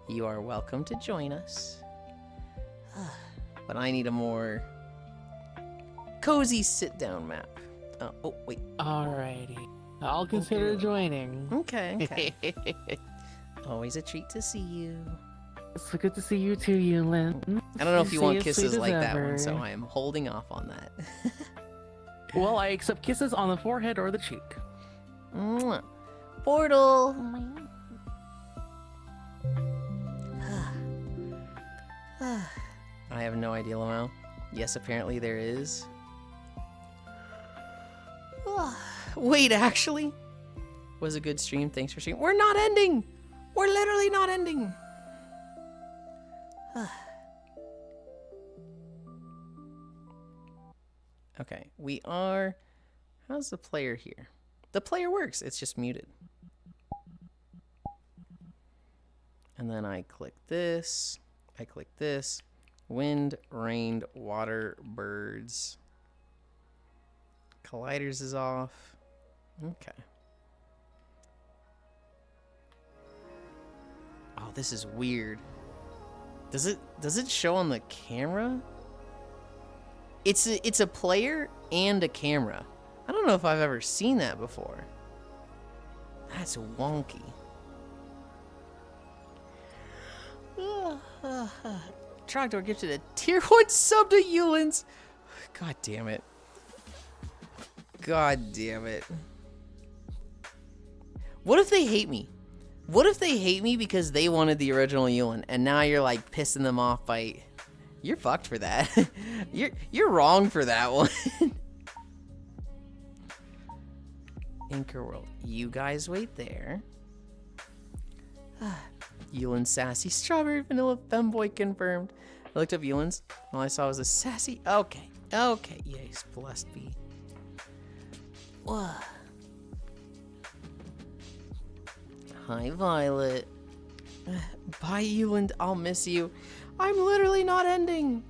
You are welcome to join us. But I need a more cozy sit-down map. Oh, wait. Alrighty. I'll consider joining. Okay. Always a treat to see you. It's so good to see you too, Yulind. I don't know if you want kisses like that one, so I am holding off on that. Well, I accept kisses on the forehead or the cheek. Mwah. Portal! I have no idea, Lamau. Yes, apparently there is. Wait, actually? Was a good stream. Thanks for streaming. We're not ending! We're literally not ending! Okay, we are... How's the player here? The player works, it's just muted. And then I click this. Wind, rain, water, birds. Colliders is off. Okay. Oh, this is weird. Does it show on the camera? It's a player and a camera. I don't know if I've ever seen that before. That's wonky. Trogdor gifted a tier 1 sub to Yulinds. God damn it. God damn it. What if they hate me? What if they hate me because they wanted the original Yulind, and now you're like pissing them off by... You're fucked for that. You're wrong for that one. Anchor World. You guys wait there. Yulind sassy. Strawberry vanilla femboy confirmed. I looked up Yulinds. All I saw was a sassy. Okay. Okay. Yes, blessed be. Whoa. Hi, Violet. Bye, Yulind. I'll miss you. I'm literally not ending.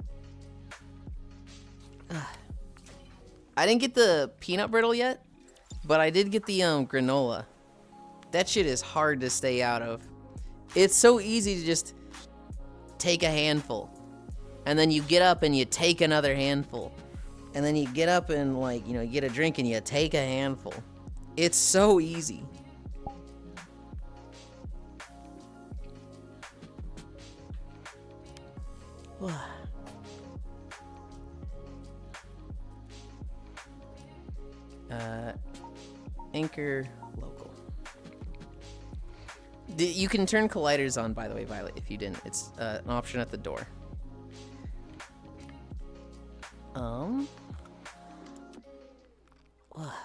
I didn't get the peanut brittle yet, but I did get the granola. That shit is hard to stay out of. It's so easy to just take a handful, and then you get up and you take another handful, and then you get up and, like, you know, you get a drink and you take a handful. It's so easy. Anchor local. You can turn colliders on, by the way, Violet, if you didn't. It's an option at the door. Oh,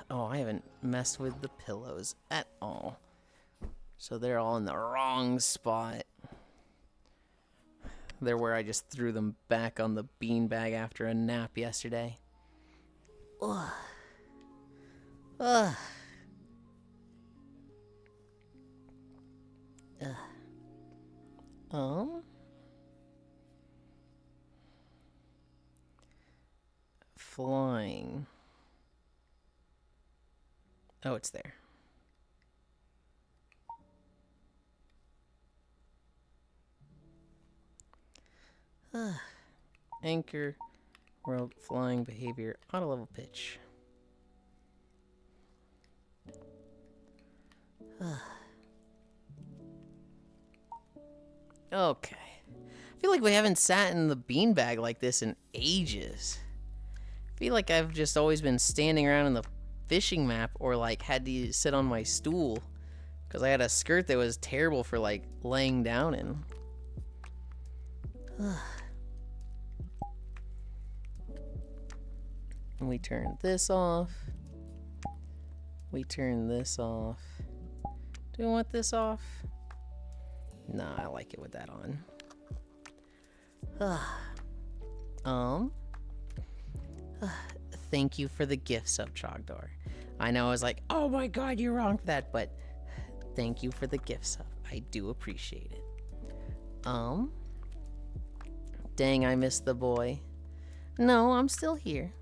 I haven't messed with the pillows at all. So they're all in the wrong spot. They're where I just threw them back on the beanbag after a nap yesterday. Ugh. Ugh. Flying. Oh, it's there. Anchor, world, flying, behavior, auto level pitch. Okay. I feel like we haven't sat in the beanbag like this in ages. I feel like I've just always been standing around in the fishing map, or like had to sit on my stool because I had a skirt that was terrible for like laying down in. And we turn this off. We turn this off. Do we want this off? Nah, I like it with that on. Thank you for the gift sub, Trogdor. I know I was like, oh my god, you're wrong for that, but thank you for the gift sub. I do appreciate it. Dang, I missed the boy. No, I'm still here.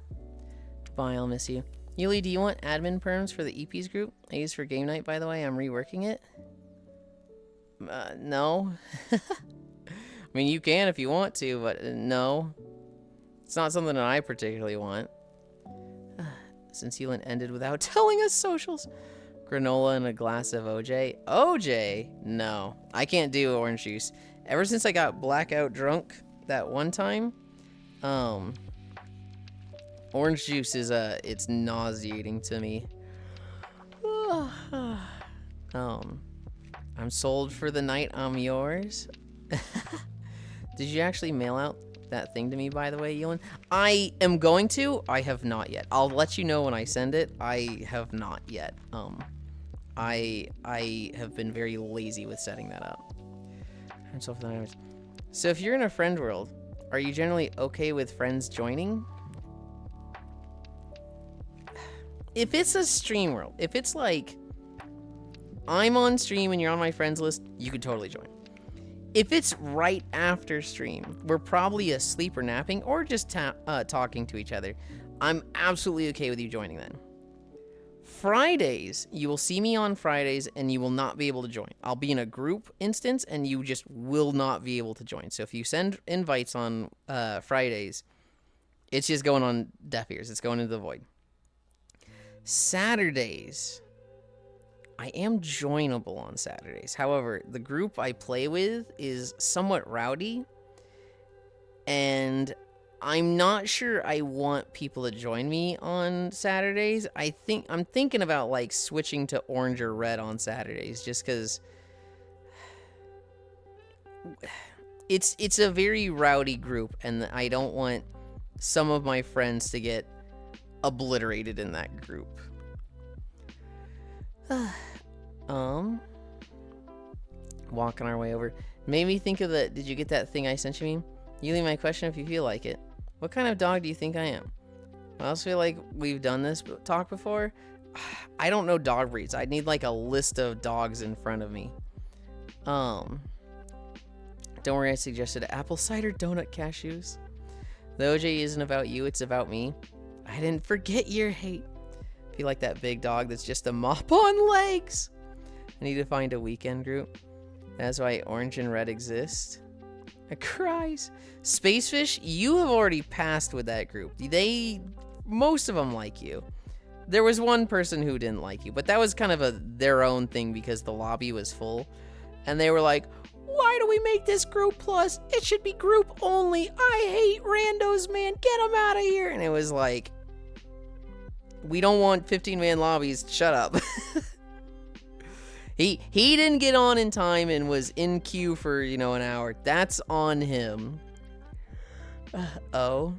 Bye, I'll miss you. Yuli, do you want admin perms for the EPs group? I use for game night, by the way. I'm reworking it. No. I mean, you can if you want to, but no. It's not something that I particularly want. Since Yulind ended without telling us socials. Granola and a glass of OJ. OJ? No. I can't do orange juice. Ever since I got blackout drunk that one time, orange juice is, it's nauseating to me. I'm sold for the night. I'm yours. Did you actually mail out that thing to me, by the way, Yulind? I am going to. I have not yet. I'll let you know when I send it. I have not yet. I have been very lazy with setting that up. So if you're in a friend world, are you generally okay with friends joining? If it's a stream world, if it's like I'm on stream and you're on my friends list, you could totally join. If it's right after stream, we're probably asleep or napping or just talking to each other, I'm absolutely okay with you joining then. Fridays, you will see me on Fridays and you will not be able to join. I'll be in a group instance and you just will not be able to join. So if you send invites on Fridays, it's just going on deaf ears. It's going into the void. Saturdays, I am joinable on Saturdays. However, the group I play with is somewhat rowdy, and I'm not sure I want people to join me on Saturdays. I'm thinking about like switching to orange or red on Saturdays just because it's a very rowdy group and I don't want some of my friends to get obliterated in that group. Walking our way over. Made me think of did you get that thing I sent you? You leave my question if you feel like it. What kind of dog do you think I am? I also feel like we've done this talk before. I don't know dog breeds. I'd need like a list of dogs in front of me. Don't worry, I suggested apple cider donut cashews. The OJ isn't about you, it's about me. I didn't forget your hate. Feel like that big dog that's just a mop on legs. I need to find a weekend group. That's why orange and red exist. It cries. Spacefish, you have already passed with that group. Most of them like you. There was one person who didn't like you, but that was kind of their own thing because the lobby was full. And they were like, why do we make this group plus? It should be group only. I hate randos, man. Get them out of here. And it was like, we don't want 15-man lobbies. Shut up. He didn't get on in time and was in queue for, an hour. That's on him. Oh.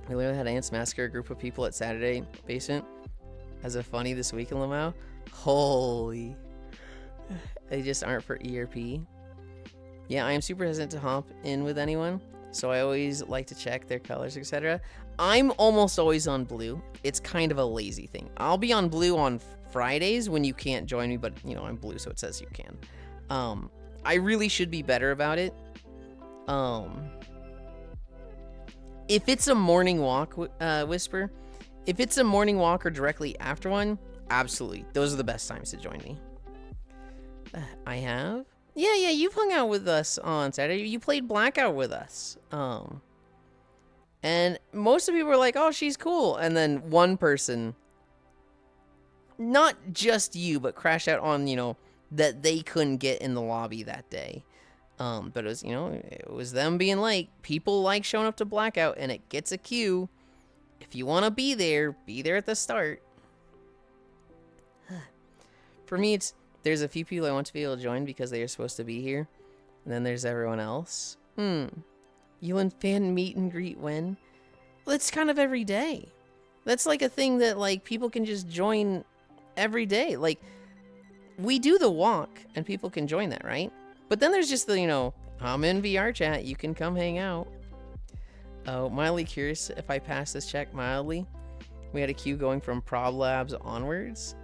We literally had Ants massacre a group of people at Saturday Basement as a funny this week in Lamau. Holy. They just aren't for ERP. Yeah, I am super hesitant to hop in with anyone, so I always like to check their colors, etc. I'm almost always on blue. It's kind of a lazy thing. I'll be on blue on Fridays when you can't join me, but I'm blue, so it says you can. I really should be better about it. If it's a morning walk, Whisper, if it's a morning walk or directly after one, absolutely. Those are the best times to join me. I have? Yeah, you've hung out with us on Saturday. You played Blackout with us. And most of the people were like, oh, she's cool. And then one person, not just you, but crashed out on, that they couldn't get in the lobby that day. But it was, it was them being like, people like showing up to Blackout and it gets a queue. If you want to be there at the start. For me, there's a few people I want to be able to join because they are supposed to be here. And then there's everyone else. Yulind fan meet and greet when? Well, it's kind of every day. That's like a thing that like people can just join every day. Like, we do the walk and people can join that, right? But then there's just the, I'm in VR chat, you can come hang out. Oh, mildly curious if I pass this check mildly. We had a queue going from Prob Labs onwards.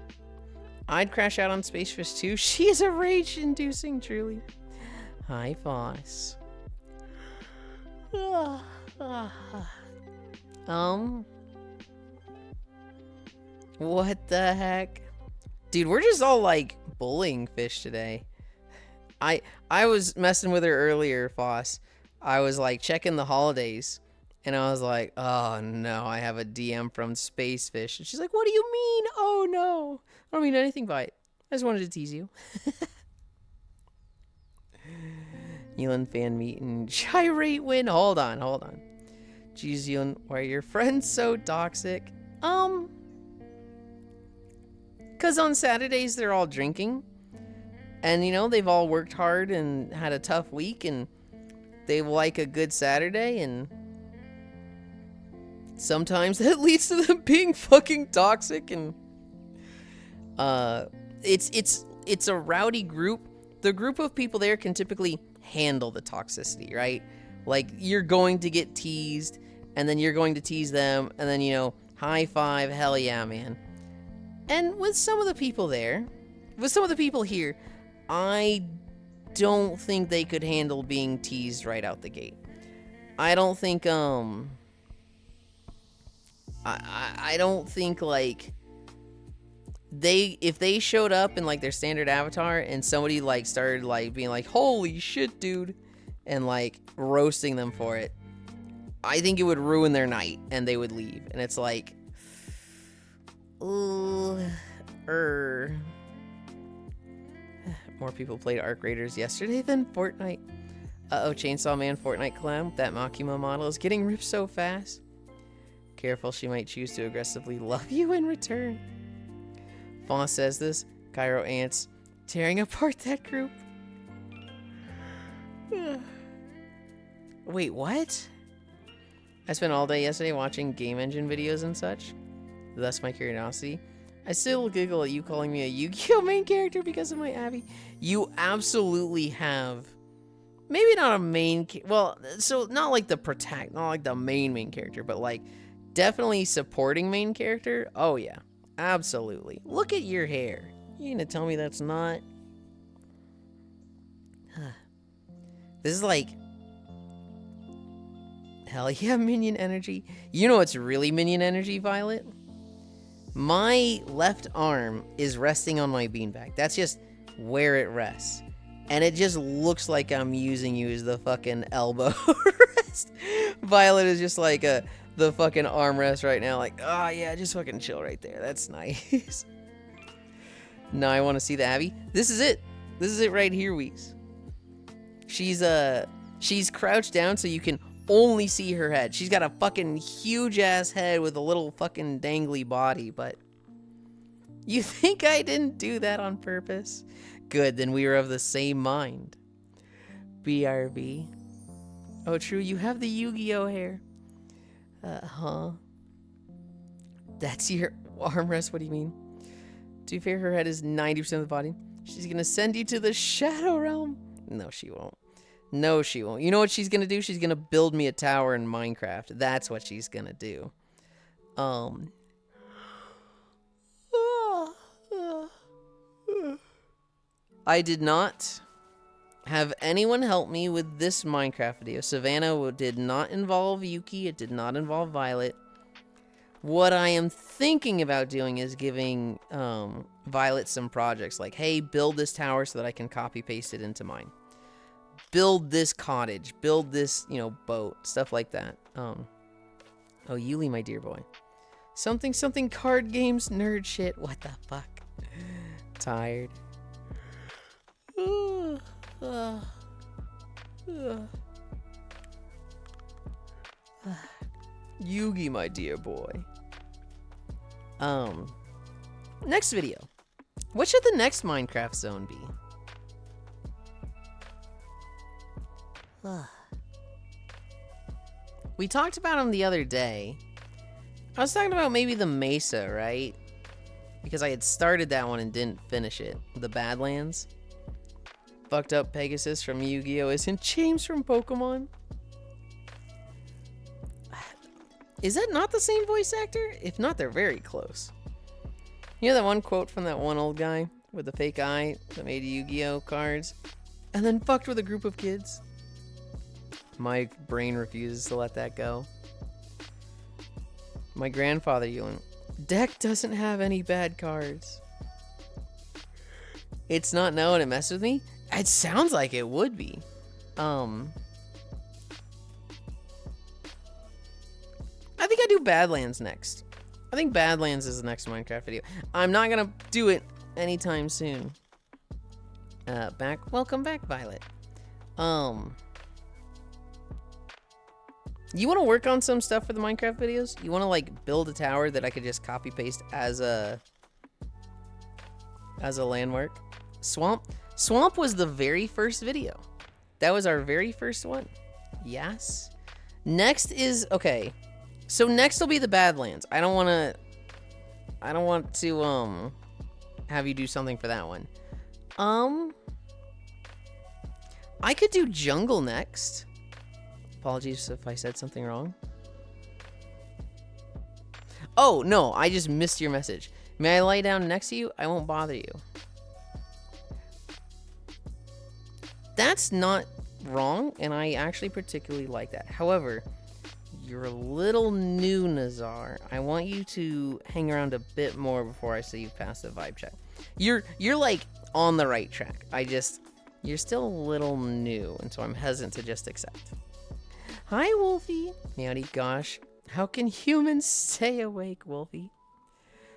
I'd crash out on Spacefish too. She is a rage-inducing, truly. Hi, Foss. What the heck? Dude, we're just all like bullying fish today. I was messing with her earlier, Foss. I was like checking the holidays. And I was like, oh no, I have a DM from Spacefish. And she's like, what do you mean? Oh no. I don't mean anything by it. I just wanted to tease you. Yulind fan meet and gyrate win. Hold on. Jeez, Yulind, why are your friends so toxic? Because on Saturdays they're all drinking. And, they've all worked hard and had a tough week. And they like a good Saturday. And sometimes that leads to them being fucking toxic. And it's a rowdy group. The group of people there can typically handle the toxicity, right? Like, you're going to get teased, and then you're going to tease them, and then, high five, hell yeah, man. And with some of the people there, with some of the people here, I don't think they could handle being teased right out the gate. I don't think, I don't think, like, if they showed up in like their standard avatar and somebody like started like being like, holy shit, dude, and like roasting them for it, I think it would ruin their night and they would leave. And it's like, more people played Arc Raiders yesterday than Fortnite. Uh-oh, Chainsaw Man Fortnite collab. That Makima model is getting ripped so fast. Careful, she might choose to aggressively love you in return. Fawn says this. Cairo ants tearing apart that group. Wait, what? I spent all day yesterday watching game engine videos and such. Thus my curiosity. I still giggle at you calling me a Yu-Gi-Oh main character because of my Abby. You absolutely have. Maybe not a main, well, so not like the not like the main character, but like definitely supporting main character. Oh yeah, absolutely. Look at your hair. You gonna tell me that's not? This is like, hell yeah, minion energy. You know what's really minion energy, Violet? My left arm is resting on my beanbag. That's just where it rests. And it just looks like I'm using you as the fucking elbow rest. Violet is just like the fucking armrest right now. Like, oh yeah, just fucking chill right there. That's nice. Now I want to see the Abby. This is it. This is it right here, Weez. She's crouched down so you can only see her head. She's got a fucking huge ass head with a little fucking dangly body, but you think I didn't do that on purpose? Good, then we were of the same mind. BRB. Oh, true, you have the Yu-Gi-Oh hair. Huh? That's your armrest, what do you mean? To be fair, her head is 90% of the body. She's gonna send you to the Shadow Realm. No, she won't. No, she won't. You know what she's gonna do? She's gonna build me a tower in Minecraft. That's what she's gonna do. I did not have anyone help me with this Minecraft video. Savannah did not involve Yuki. It did not involve Violet. What I am thinking about doing is giving Violet some projects. Like, hey, build this tower so that I can copy paste it into mine. Build this cottage. Build this, boat. Stuff like that. Oh, Yuli, my dear boy. Something card games nerd shit. What the fuck? Tired. Yugi, my dear boy. Next video. What should the next Minecraft zone be? We talked about him the other day. I was talking about maybe the Mesa, right? Because I had started that one and didn't finish it. The Badlands. Fucked up Pegasus from Yu-Gi-Oh! Isn't James from Pokemon? Is that not the same voice actor? If not, they're very close. You know that one quote from that one old guy with the fake eye that made Yu-Gi-Oh! Cards and then fucked with a group of kids? My brain refuses to let that go. My grandfather, Yulind. Deck doesn't have any bad cards. It's not known. It messed with me. It sounds like it would be. I think I do Badlands next. I think Badlands is the next Minecraft video. I'm not gonna do it anytime soon. Welcome back, Violet. You want to work on some stuff for the Minecraft videos? You want to like build a tower that I could just copy paste as a landmark? Swamp was the very first video. That was our very first one. Yes. Next is okay. So next will be the Badlands. I don't want to have you do something for that one. I could do jungle next. Apologies if I said something wrong. Oh, no, I just missed your message. May I lie down next to you? I won't bother you. That's not wrong, and I actually particularly like that. However, you're a little new, Nazar. I want you to hang around a bit more before I say you pass the vibe check. You're like on the right track. You're still a little new, and so I'm hesitant to just accept. Hi, Wolfie. Meowdy, gosh. How can humans stay awake, Wolfie?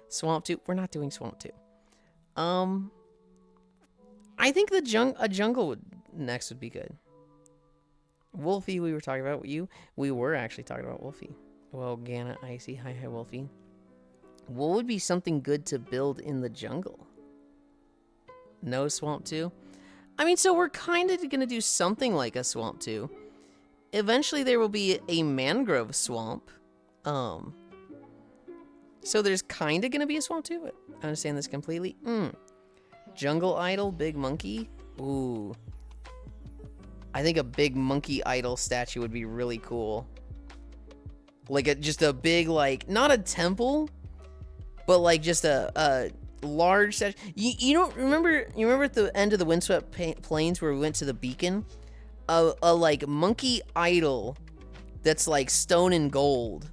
Swamp 2. We're not doing Swamp 2. I think a jungle next would be good. Wolfie, we were talking about you. We were actually talking about Wolfie. Well, Gana, Icy, hi, Wolfie. What would be something good to build in the jungle? No Swamp 2? I mean, so we're kind of going to do something like a Swamp 2. Eventually there will be a mangrove swamp. So there's kind of going to be a Swamp 2, but I understand this completely. Jungle idol, big monkey. Ooh. I think a big monkey idol statue would be really cool. Like just a big, like, not a temple, but like just a large statue. You don't remember? You remember at the end of the Windswept Plains where we went to the beacon? A like monkey idol that's like stone and gold.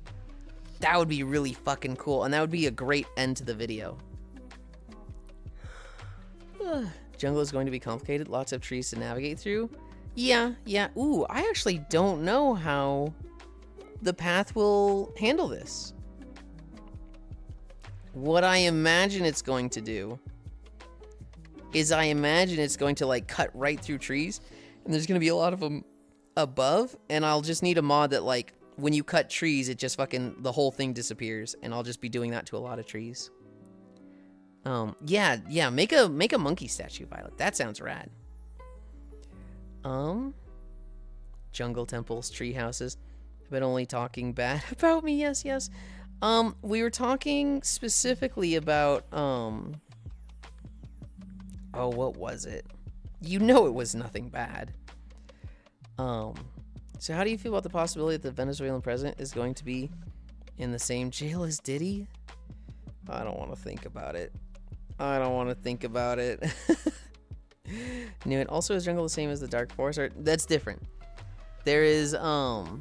That would be really fucking cool, and that would be a great end to the video. Jungle is going to be complicated. Lots of trees to navigate through. Yeah. Ooh, I actually don't know how the path will handle this. What I imagine it's going to do is I imagine it's going to like cut right through trees, and there's going to be a lot of them above, and I'll just need a mod that like when you cut trees, it just fucking, the whole thing disappears, and I'll just be doing that to a lot of trees. Yeah, make a monkey statue, Violet. That sounds rad. Jungle temples, tree houses. I've been only talking bad about me. Yes. We were talking specifically about, oh, what was it? You know it was nothing bad. So how do you feel about the possibility that the Venezuelan president is going to be in the same jail as Diddy? I don't want to think about it. Knew it. Also, is jungle the same as the dark forest? Or that's different. There's the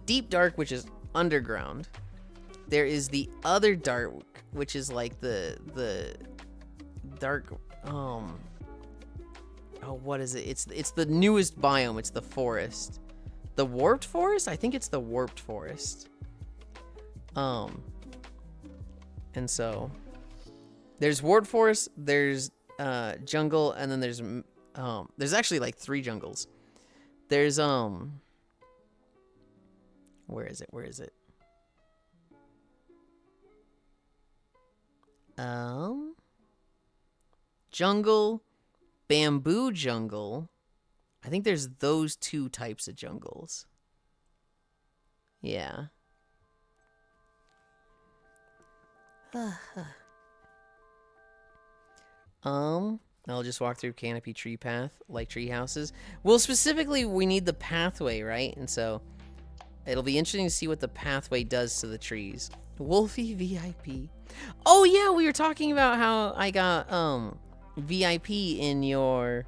deep dark, which is underground. There is the other dark, which is like the dark. Oh, what is it? It's the newest biome. It's the forest. The warped forest? I think it's the warped forest. And so there's warped forest, there's jungle, and then there's actually like 3 jungles. There's where is it? Jungle, bamboo jungle. I think there's those 2 types of jungles. Yeah. I'll just walk through canopy tree path, like tree houses. Well, specifically, we need the pathway, right? And so it'll be interesting to see what the pathway does to the trees. Wolfie VIP. Oh yeah, we were talking about how I got VIP in your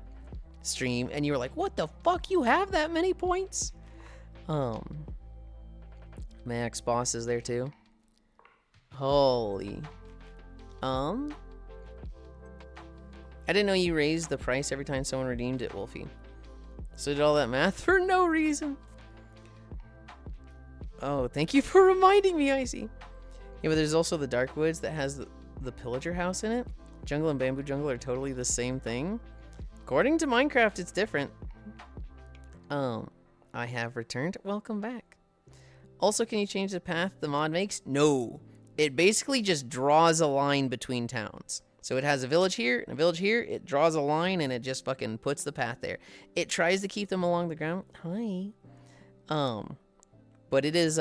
stream, and you were like, "What the fuck? You have that many points?" Max Boss is there too. Holy. I didn't know you raised the price every time someone redeemed it, Wolfie. So did all that math for no reason. Oh, thank you for reminding me, Icy. Yeah, but there's also the Dark Woods that has the pillager house in it. Jungle and bamboo jungle are totally the same thing. According to Minecraft, it's different. I have returned. Welcome back. Also, can you change the path the mod makes? No. It basically just draws a line between towns. So it has a village here and a village here. It draws a line and it just fucking puts the path there. It tries to keep them along the ground. Hi. But it is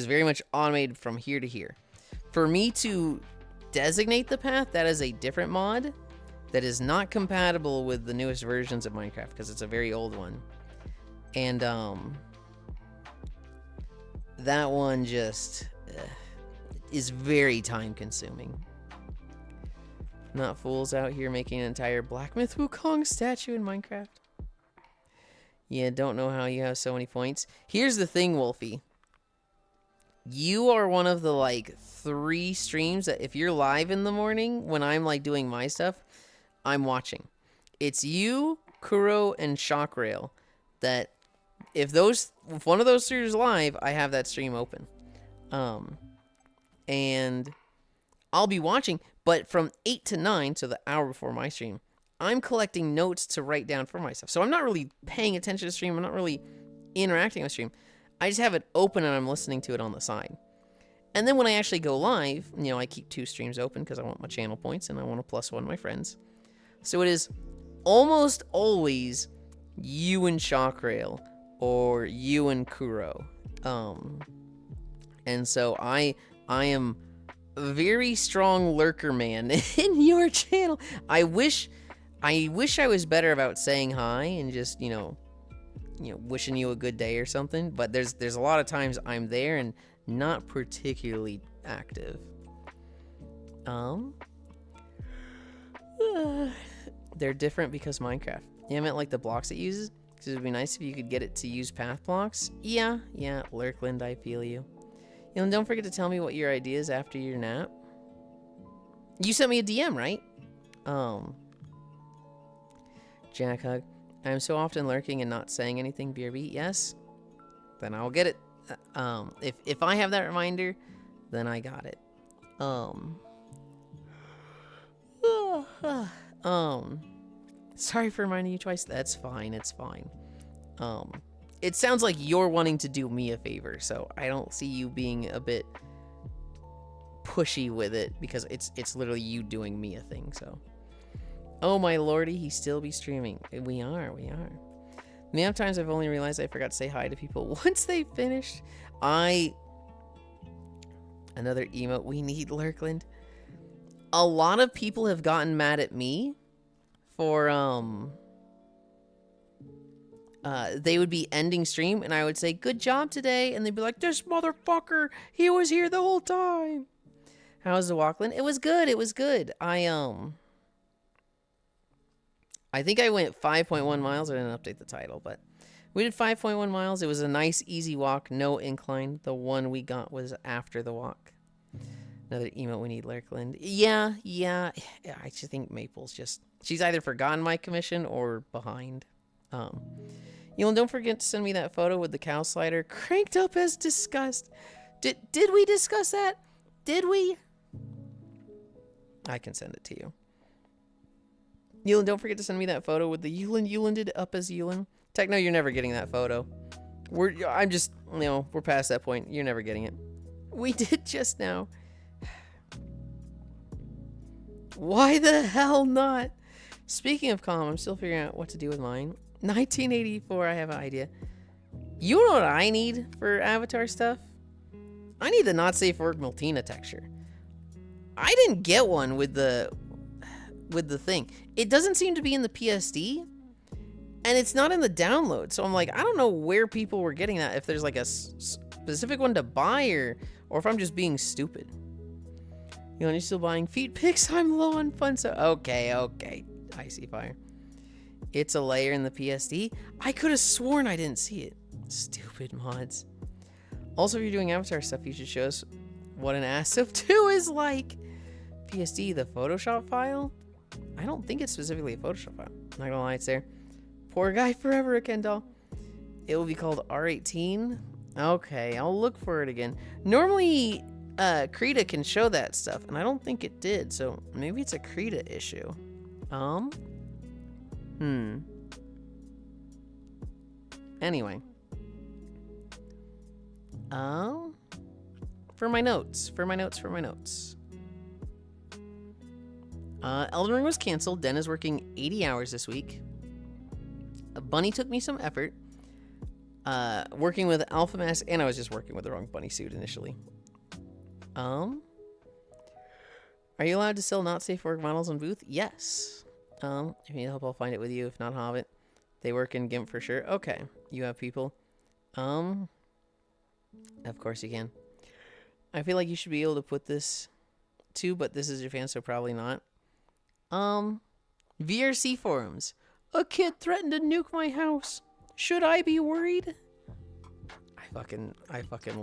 very much automated from here to here. For me to designate the path, that is a different mod that is not compatible with the newest versions of Minecraft because it's a very old one. And that one just is very time consuming. Not fools out here making an entire Black Myth Wukong statue in Minecraft. Yeah, don't know how you have so many points. Here's the thing, Wolfie. You are one of the like 3 streams that if you're live in the morning when I'm like doing my stuff, I'm watching. It's you, Kuro, and Shockrail that if one of those 3 is live, I have that stream open. And I'll be watching, but from 8 to 9, so the hour before my stream, I'm collecting notes to write down for myself. So I'm not really paying attention to stream. I'm not really interacting with stream. I just have it open and I'm listening to it on the side. And then when I actually go live, you know, I keep 2 streams open because I want my channel points and I want to plus 1 my friends. So it is almost always you and Shockrail or you and Kuro. And so I am a very strong lurker man in your channel. I wish I was better about saying hi and just, you know, wishing you a good day or something. But there's a lot of times I'm there and not particularly active. They're different because Minecraft. Yeah, I meant like the blocks it uses. Because it would be nice if you could get it to use path blocks. Yeah, Lurkland, I feel you. And don't forget to tell me what your idea is after your nap. You sent me a DM, right? Jack Hug. I'm so often lurking and not saying anything, BRB. Yes? Then I'll get it. If I have that reminder, then I got it. Sorry for reminding you twice. That's fine. It's fine. It sounds like you're wanting to do me a favor, so I don't see you being a bit pushy with it because it's literally you doing me a thing. So, oh my lordy, he still be streaming. We are. The amount of times I've only realized I forgot to say hi to people once they finished. Another emote. We need Lurkland. A lot of people have gotten mad at me for they would be ending stream and I would say good job today and they'd be like, this motherfucker, he was here the whole time. How's the Walkland? It was good. I think I went 5.1 miles. I didn't update the title, but we did 5.1 miles. It was a nice easy walk, no incline. The one we got was after the walk. Another emote, we need Lurkland. Yeah. I just think Maple's she's either forgotten my commission or behind. Yulind, don't forget to send me that photo with the cow slider cranked up as discussed. Did we discuss that? Did we? I can send it to you. Yulind, don't forget to send me that photo with the Yulanded up as Yulind. Techno, you're never getting that photo. We're past that point. You're never getting it. We did just now. Why the hell not? Speaking of calm, I'm still figuring out what to do with mine. 1984, I have an idea. You know what I need for Avatar stuff? I need the not safe for work Miltina texture. I didn't get one with the thing. It doesn't seem to be in the PSD, and it's not in the download. So I'm like, I don't know where people were getting that. If there's like a specific one to buy, or if I'm just being stupid. You know, you're still buying feet pics. I'm low on fun. So okay. Icy fire. It's a layer in the PSD. I could have sworn I didn't see it. Stupid mods. Also, if you're doing Avatar stuff, you should show us what an ASIP 2 is like. PSD, the Photoshop file? I don't think it's specifically a Photoshop file. Not gonna lie, it's there. Poor guy forever, a Ken doll. It will be called R18. Okay, I'll look for it again. Normally, Krita can show that stuff, and I don't think it did, so maybe it's a Krita issue. Anyway. For my notes. Elden Ring was canceled. Den is working 80 hours this week. Bunny took me some effort. Working with Alpha Mask, and I was just working with the wrong bunny suit initially. Are you allowed to sell not safe for work models on booth? Yes. If you need help, I'll find it with you. If not, Hobbit. They work in GIMP for sure. Okay. You have people. Of course you can. I feel like you should be able to put this too, but this is your fan, so probably not. VRC forums. A kid threatened to nuke my house. Should I be worried? I fucking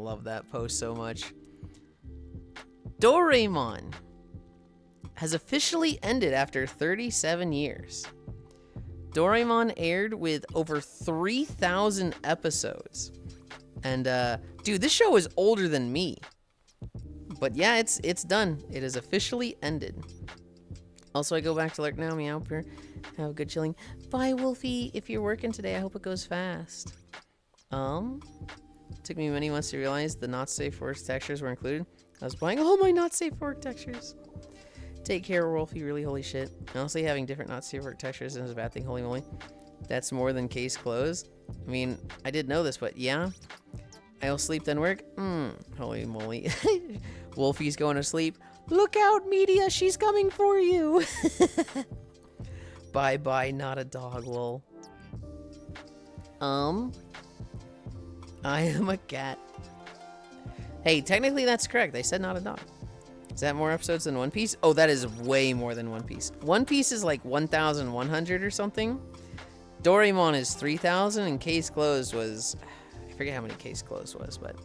love that post so much. Doraemon has officially ended after 37 years. Doraemon aired with over 3,000 episodes. And, dude, this show is older than me. But yeah, it's done. It has officially ended. Also, I go back to Lurk now, Meow here. Have a good chilling. Bye, Wolfie. If you're working today, I hope it goes fast. Took me many months to realize the not safe for work textures were included. I was buying all my not safe for work textures. Take care, Wolfie. Really, holy shit. Honestly, having different not safe for work textures isn't a bad thing. Holy moly. That's more than case closed. I mean, I did know this, but yeah. I'll sleep then work. Holy moly. Wolfie's going to sleep. Look out, media. She's coming for you. Bye bye, not a dog, lol. I am a cat. Hey, technically that's correct. I said not a dog. Is that more episodes than One Piece? Oh, that is way more than One Piece. One Piece is like 1,100 or something. Doraemon is 3,000, and Case Closed was... I forget how many Case Closed was, but...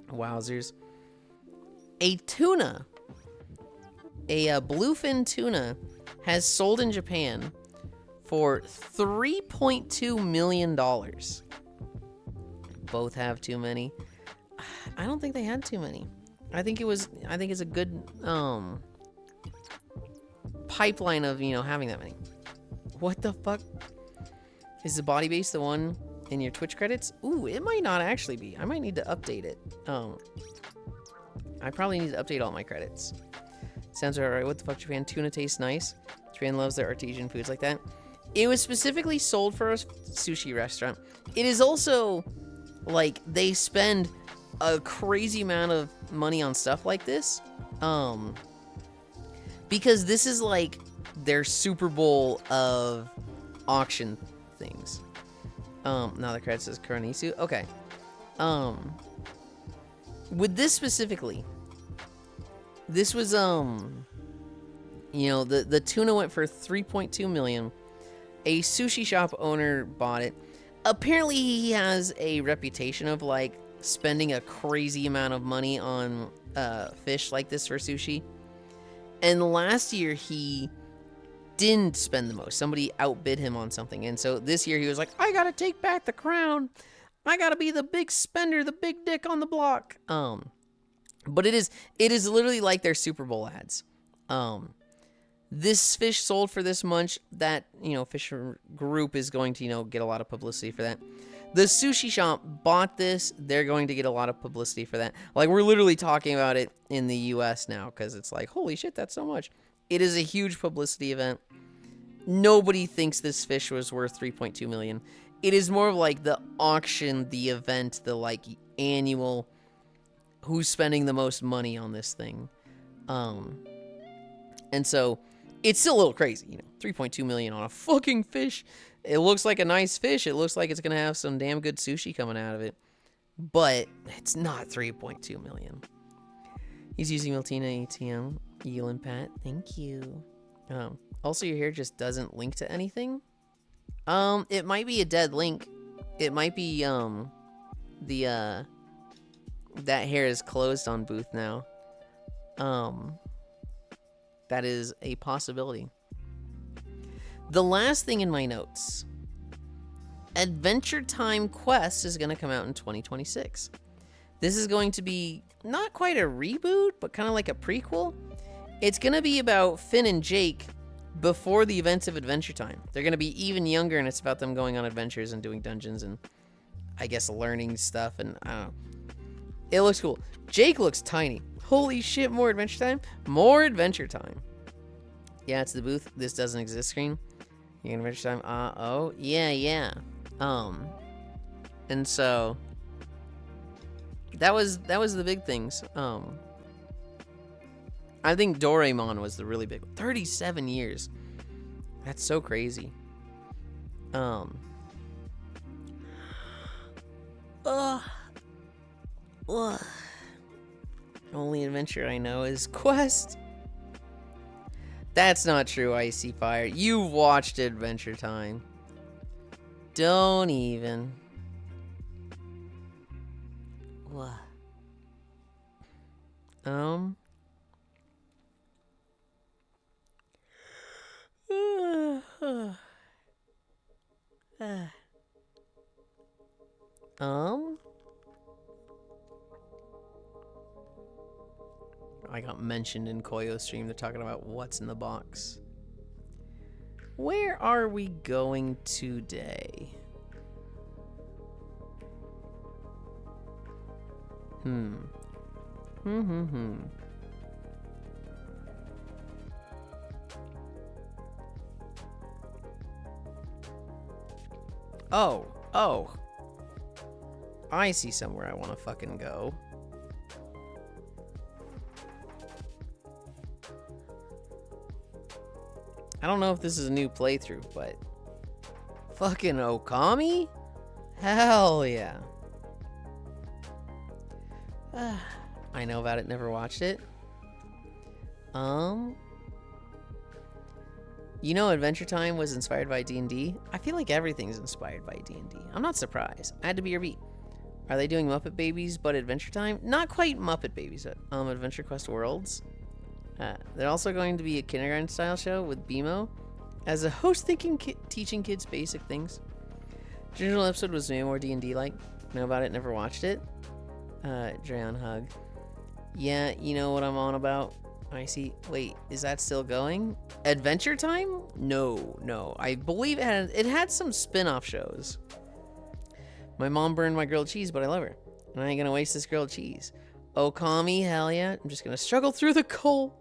Wowzers. A tuna. A bluefin tuna has sold in Japan for $3.2 million. Both have too many. I don't think they had too many. I think it's a good pipeline of, having that many. What the fuck? Is the body base the one in your Twitch credits? Ooh, it might not actually be. I might need to update it. I probably need to update all my credits. Sounds alright. What the fuck, Japan? Tuna tastes nice. Japan loves their artesian foods like that. It was specifically sold for a sushi restaurant. It is also, like, they spend a crazy amount of money on stuff like this. Because this is, like, their Super Bowl of auction things. Now the credit says Kuranisu. Okay. With this specifically, this was, the tuna went for $3.2 million. A sushi shop owner bought it. Apparently, he has a reputation of, like, spending a crazy amount of money on fish like this for sushi. And last year, he didn't spend the most. Somebody outbid him on something. And so this year, he was like, I gotta take back the crown. I gotta be the big spender, the big dick on the block. But it is literally like their Super Bowl ads. This fish sold for this much. That, fish group is going to, get a lot of publicity for that. The sushi shop bought this. They're going to get a lot of publicity for that. Like, we're literally talking about it in the US now because it's like, holy shit, that's so much. It is a huge publicity event. Nobody thinks this fish was worth $3.2 million. It is more of like the auction, the event, the, like, annual who's spending the most money on this thing. And so it's still a little crazy, $3.2 million on a fucking fish. It looks like a nice fish. It looks like it's gonna have some damn good sushi coming out of it, but it's not $3.2 million. He's using Miltina ATM. Yulind Pat, thank you. Also, your hair just doesn't link to anything. It might be a dead link. It might be that hair is closed on Booth now. That is a possibility. The last thing in my notes. Adventure Time Quest is going to come out in 2026. This is going to be not quite a reboot, but kind of like a prequel. It's going to be about Finn and Jake before the events of Adventure Time. They're going to be even younger, and it's about them going on adventures and doing dungeons and, I guess, learning stuff, and I don't know. It looks cool. Jake looks tiny. Holy shit, more Adventure Time? More Adventure Time. Yeah, it's the Booth. This doesn't exist screen. You can Adventure Time. Oh, yeah. And so that was the big things. I think Doraemon was the really big one. 37 years. That's so crazy. Only adventure I know is Quest. That's not true, Icy Fire. You've watched Adventure Time. Don't even. What? I got mentioned in Koyo's stream. They're talking about what's in the box. Where are we going today? Oh. I see somewhere I want to fucking go. I don't know if this is a new playthrough, but fucking Okami? Hell yeah. I know about it, never watched it. You know Adventure Time was inspired by D&D? I feel like everything's inspired by D&D. I'm not surprised. I had to be your beat. Are they doing Muppet Babies but Adventure Time? Not quite Muppet Babies, but Adventure Quest Worlds. They're also going to be a kindergarten style show with BMO as a host teaching kids basic things. The original episode was way more D&D like. Know about it, never watched it. Drayon Hug. Yeah, you know what I'm on about. I see. Wait, is that still going? Adventure Time? No. I believe it had some spin-off shows. My mom burned my grilled cheese, but I love her. And I ain't gonna waste this grilled cheese. Okami, hell yeah. I'm just gonna struggle through the coal.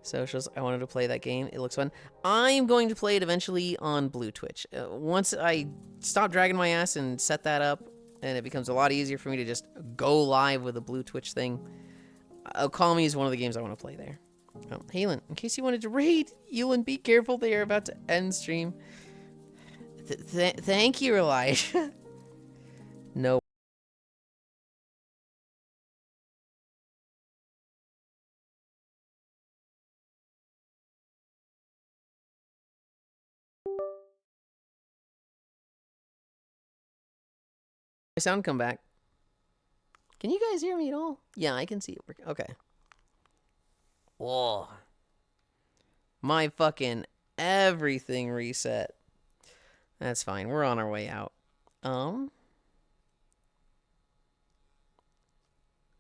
Socials, I wanted to play that game. It looks fun. I'm going to play it eventually on Blue Twitch. Once I stop dragging my ass and set that up, and it becomes a lot easier for me to just go live with a Blue Twitch thing. Okami is one of the games I want to play there. Oh, Halen, in case you wanted to raid, Yulind, be careful. They are about to end stream. Thank you, Elijah. No. My sound come back. Can you guys hear me at all? Yeah, I can see it working. Okay. Whoa. My fucking everything reset. That's fine. We're on our way out.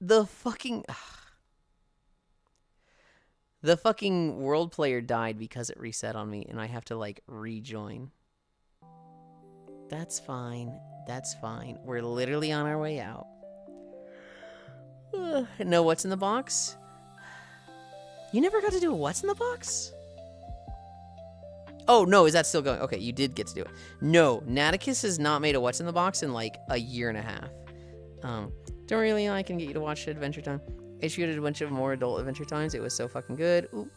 The fucking world player died because it reset on me and I have to like rejoin. That's fine. That's fine. We're literally on our way out. No, what's in the box? You never got to do a what's in the box? Oh, no, is that still going? Okay, you did get to do it. No, Naticus has not made a what's in the box in like a year and a half. Don't really know I can get you to watch Adventure Time. I shooted a bunch of more adult Adventure Times. It was so fucking good. Ooh.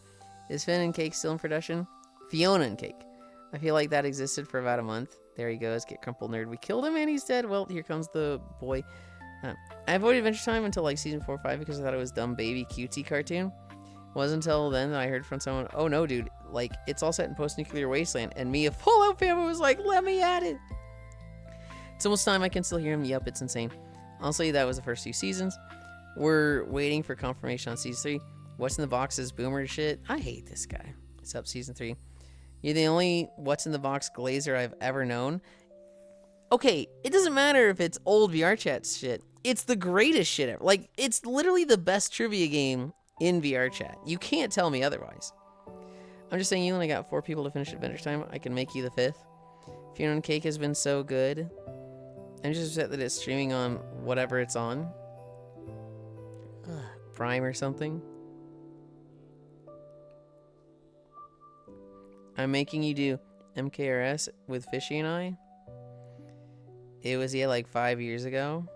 Is Finn and Cake still in production? Fiona and Cake. I feel like that existed for about a month. There he goes. Get crumpled nerd. We killed him and he's dead. Well, here comes the boy. I avoided Adventure Time until like season 4 or 5 because I thought it was dumb baby cutesy cartoon. It wasn't until then that I heard from someone, oh no, dude, like it's all set in post-nuclear wasteland, and me, a Fallout family, was like, let me at it. It's almost time. I can still hear him. Yep, it's insane. Honestly, that was the first 2 seasons. We're waiting for confirmation on season 3. What's in the box is boomer shit. I hate this guy. It's up season 3. You're the only what's in the box glazer I've ever known. Okay, it doesn't matter if it's old VR chat shit. It's the greatest shit ever. Like, it's literally the best trivia game in VR chat. You can't tell me otherwise. I'm just saying, you only got 4 people to finish Adventure Time. I can make you the 5th. Fiona and Cake has been so good. I'm just upset that it's streaming on whatever it's on. Prime or something. I'm making you do MKRS with Fishy and I. It was, yeah, like 5 years ago.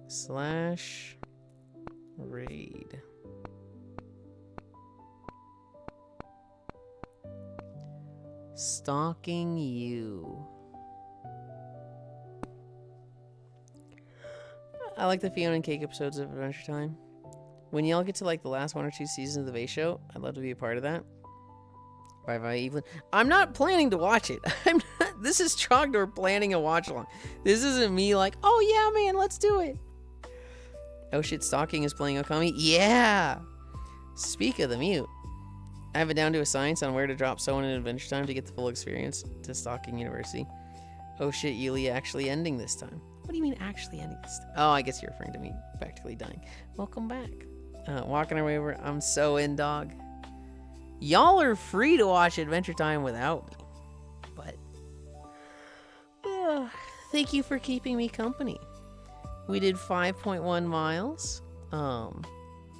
/raid. Stalking you. I like the Fiona and Cake episodes of Adventure Time. When y'all get to like the last 1 or 2 seasons of the Vase Show, I'd love to be a part of that. Bye, Evelyn. I'm not planning to watch it. This is Trogdor planning a watch along. This isn't me like, oh yeah, man, let's do it. Oh shit, Stalking is playing Okami? Yeah! Speak of the mute. I have it down to a science on where to drop someone in Adventure Time to get the full experience to Stalking University. Oh shit, Yulia actually ending this time. What do you mean actually ending this time? Oh, I guess you're referring to me practically dying. Welcome back. Walking our way over. I'm so in, dog. Y'all are free to watch Adventure Time without me. But thank you for keeping me company. We did 5.1 miles.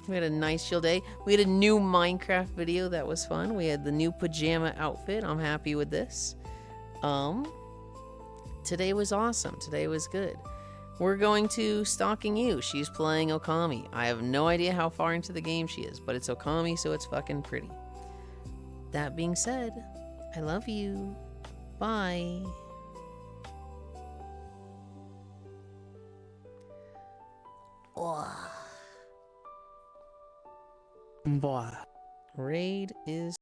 We had a nice chill day. We had a new Minecraft video that was fun. We had the new pajama outfit. I'm happy with this. Today was awesome. Today was good. We're going to Stalking You. She's playing Okami. I have no idea how far into the game she is, but it's Okami, so it's fucking pretty. That being said, I love you. Bye. Boy. Raid is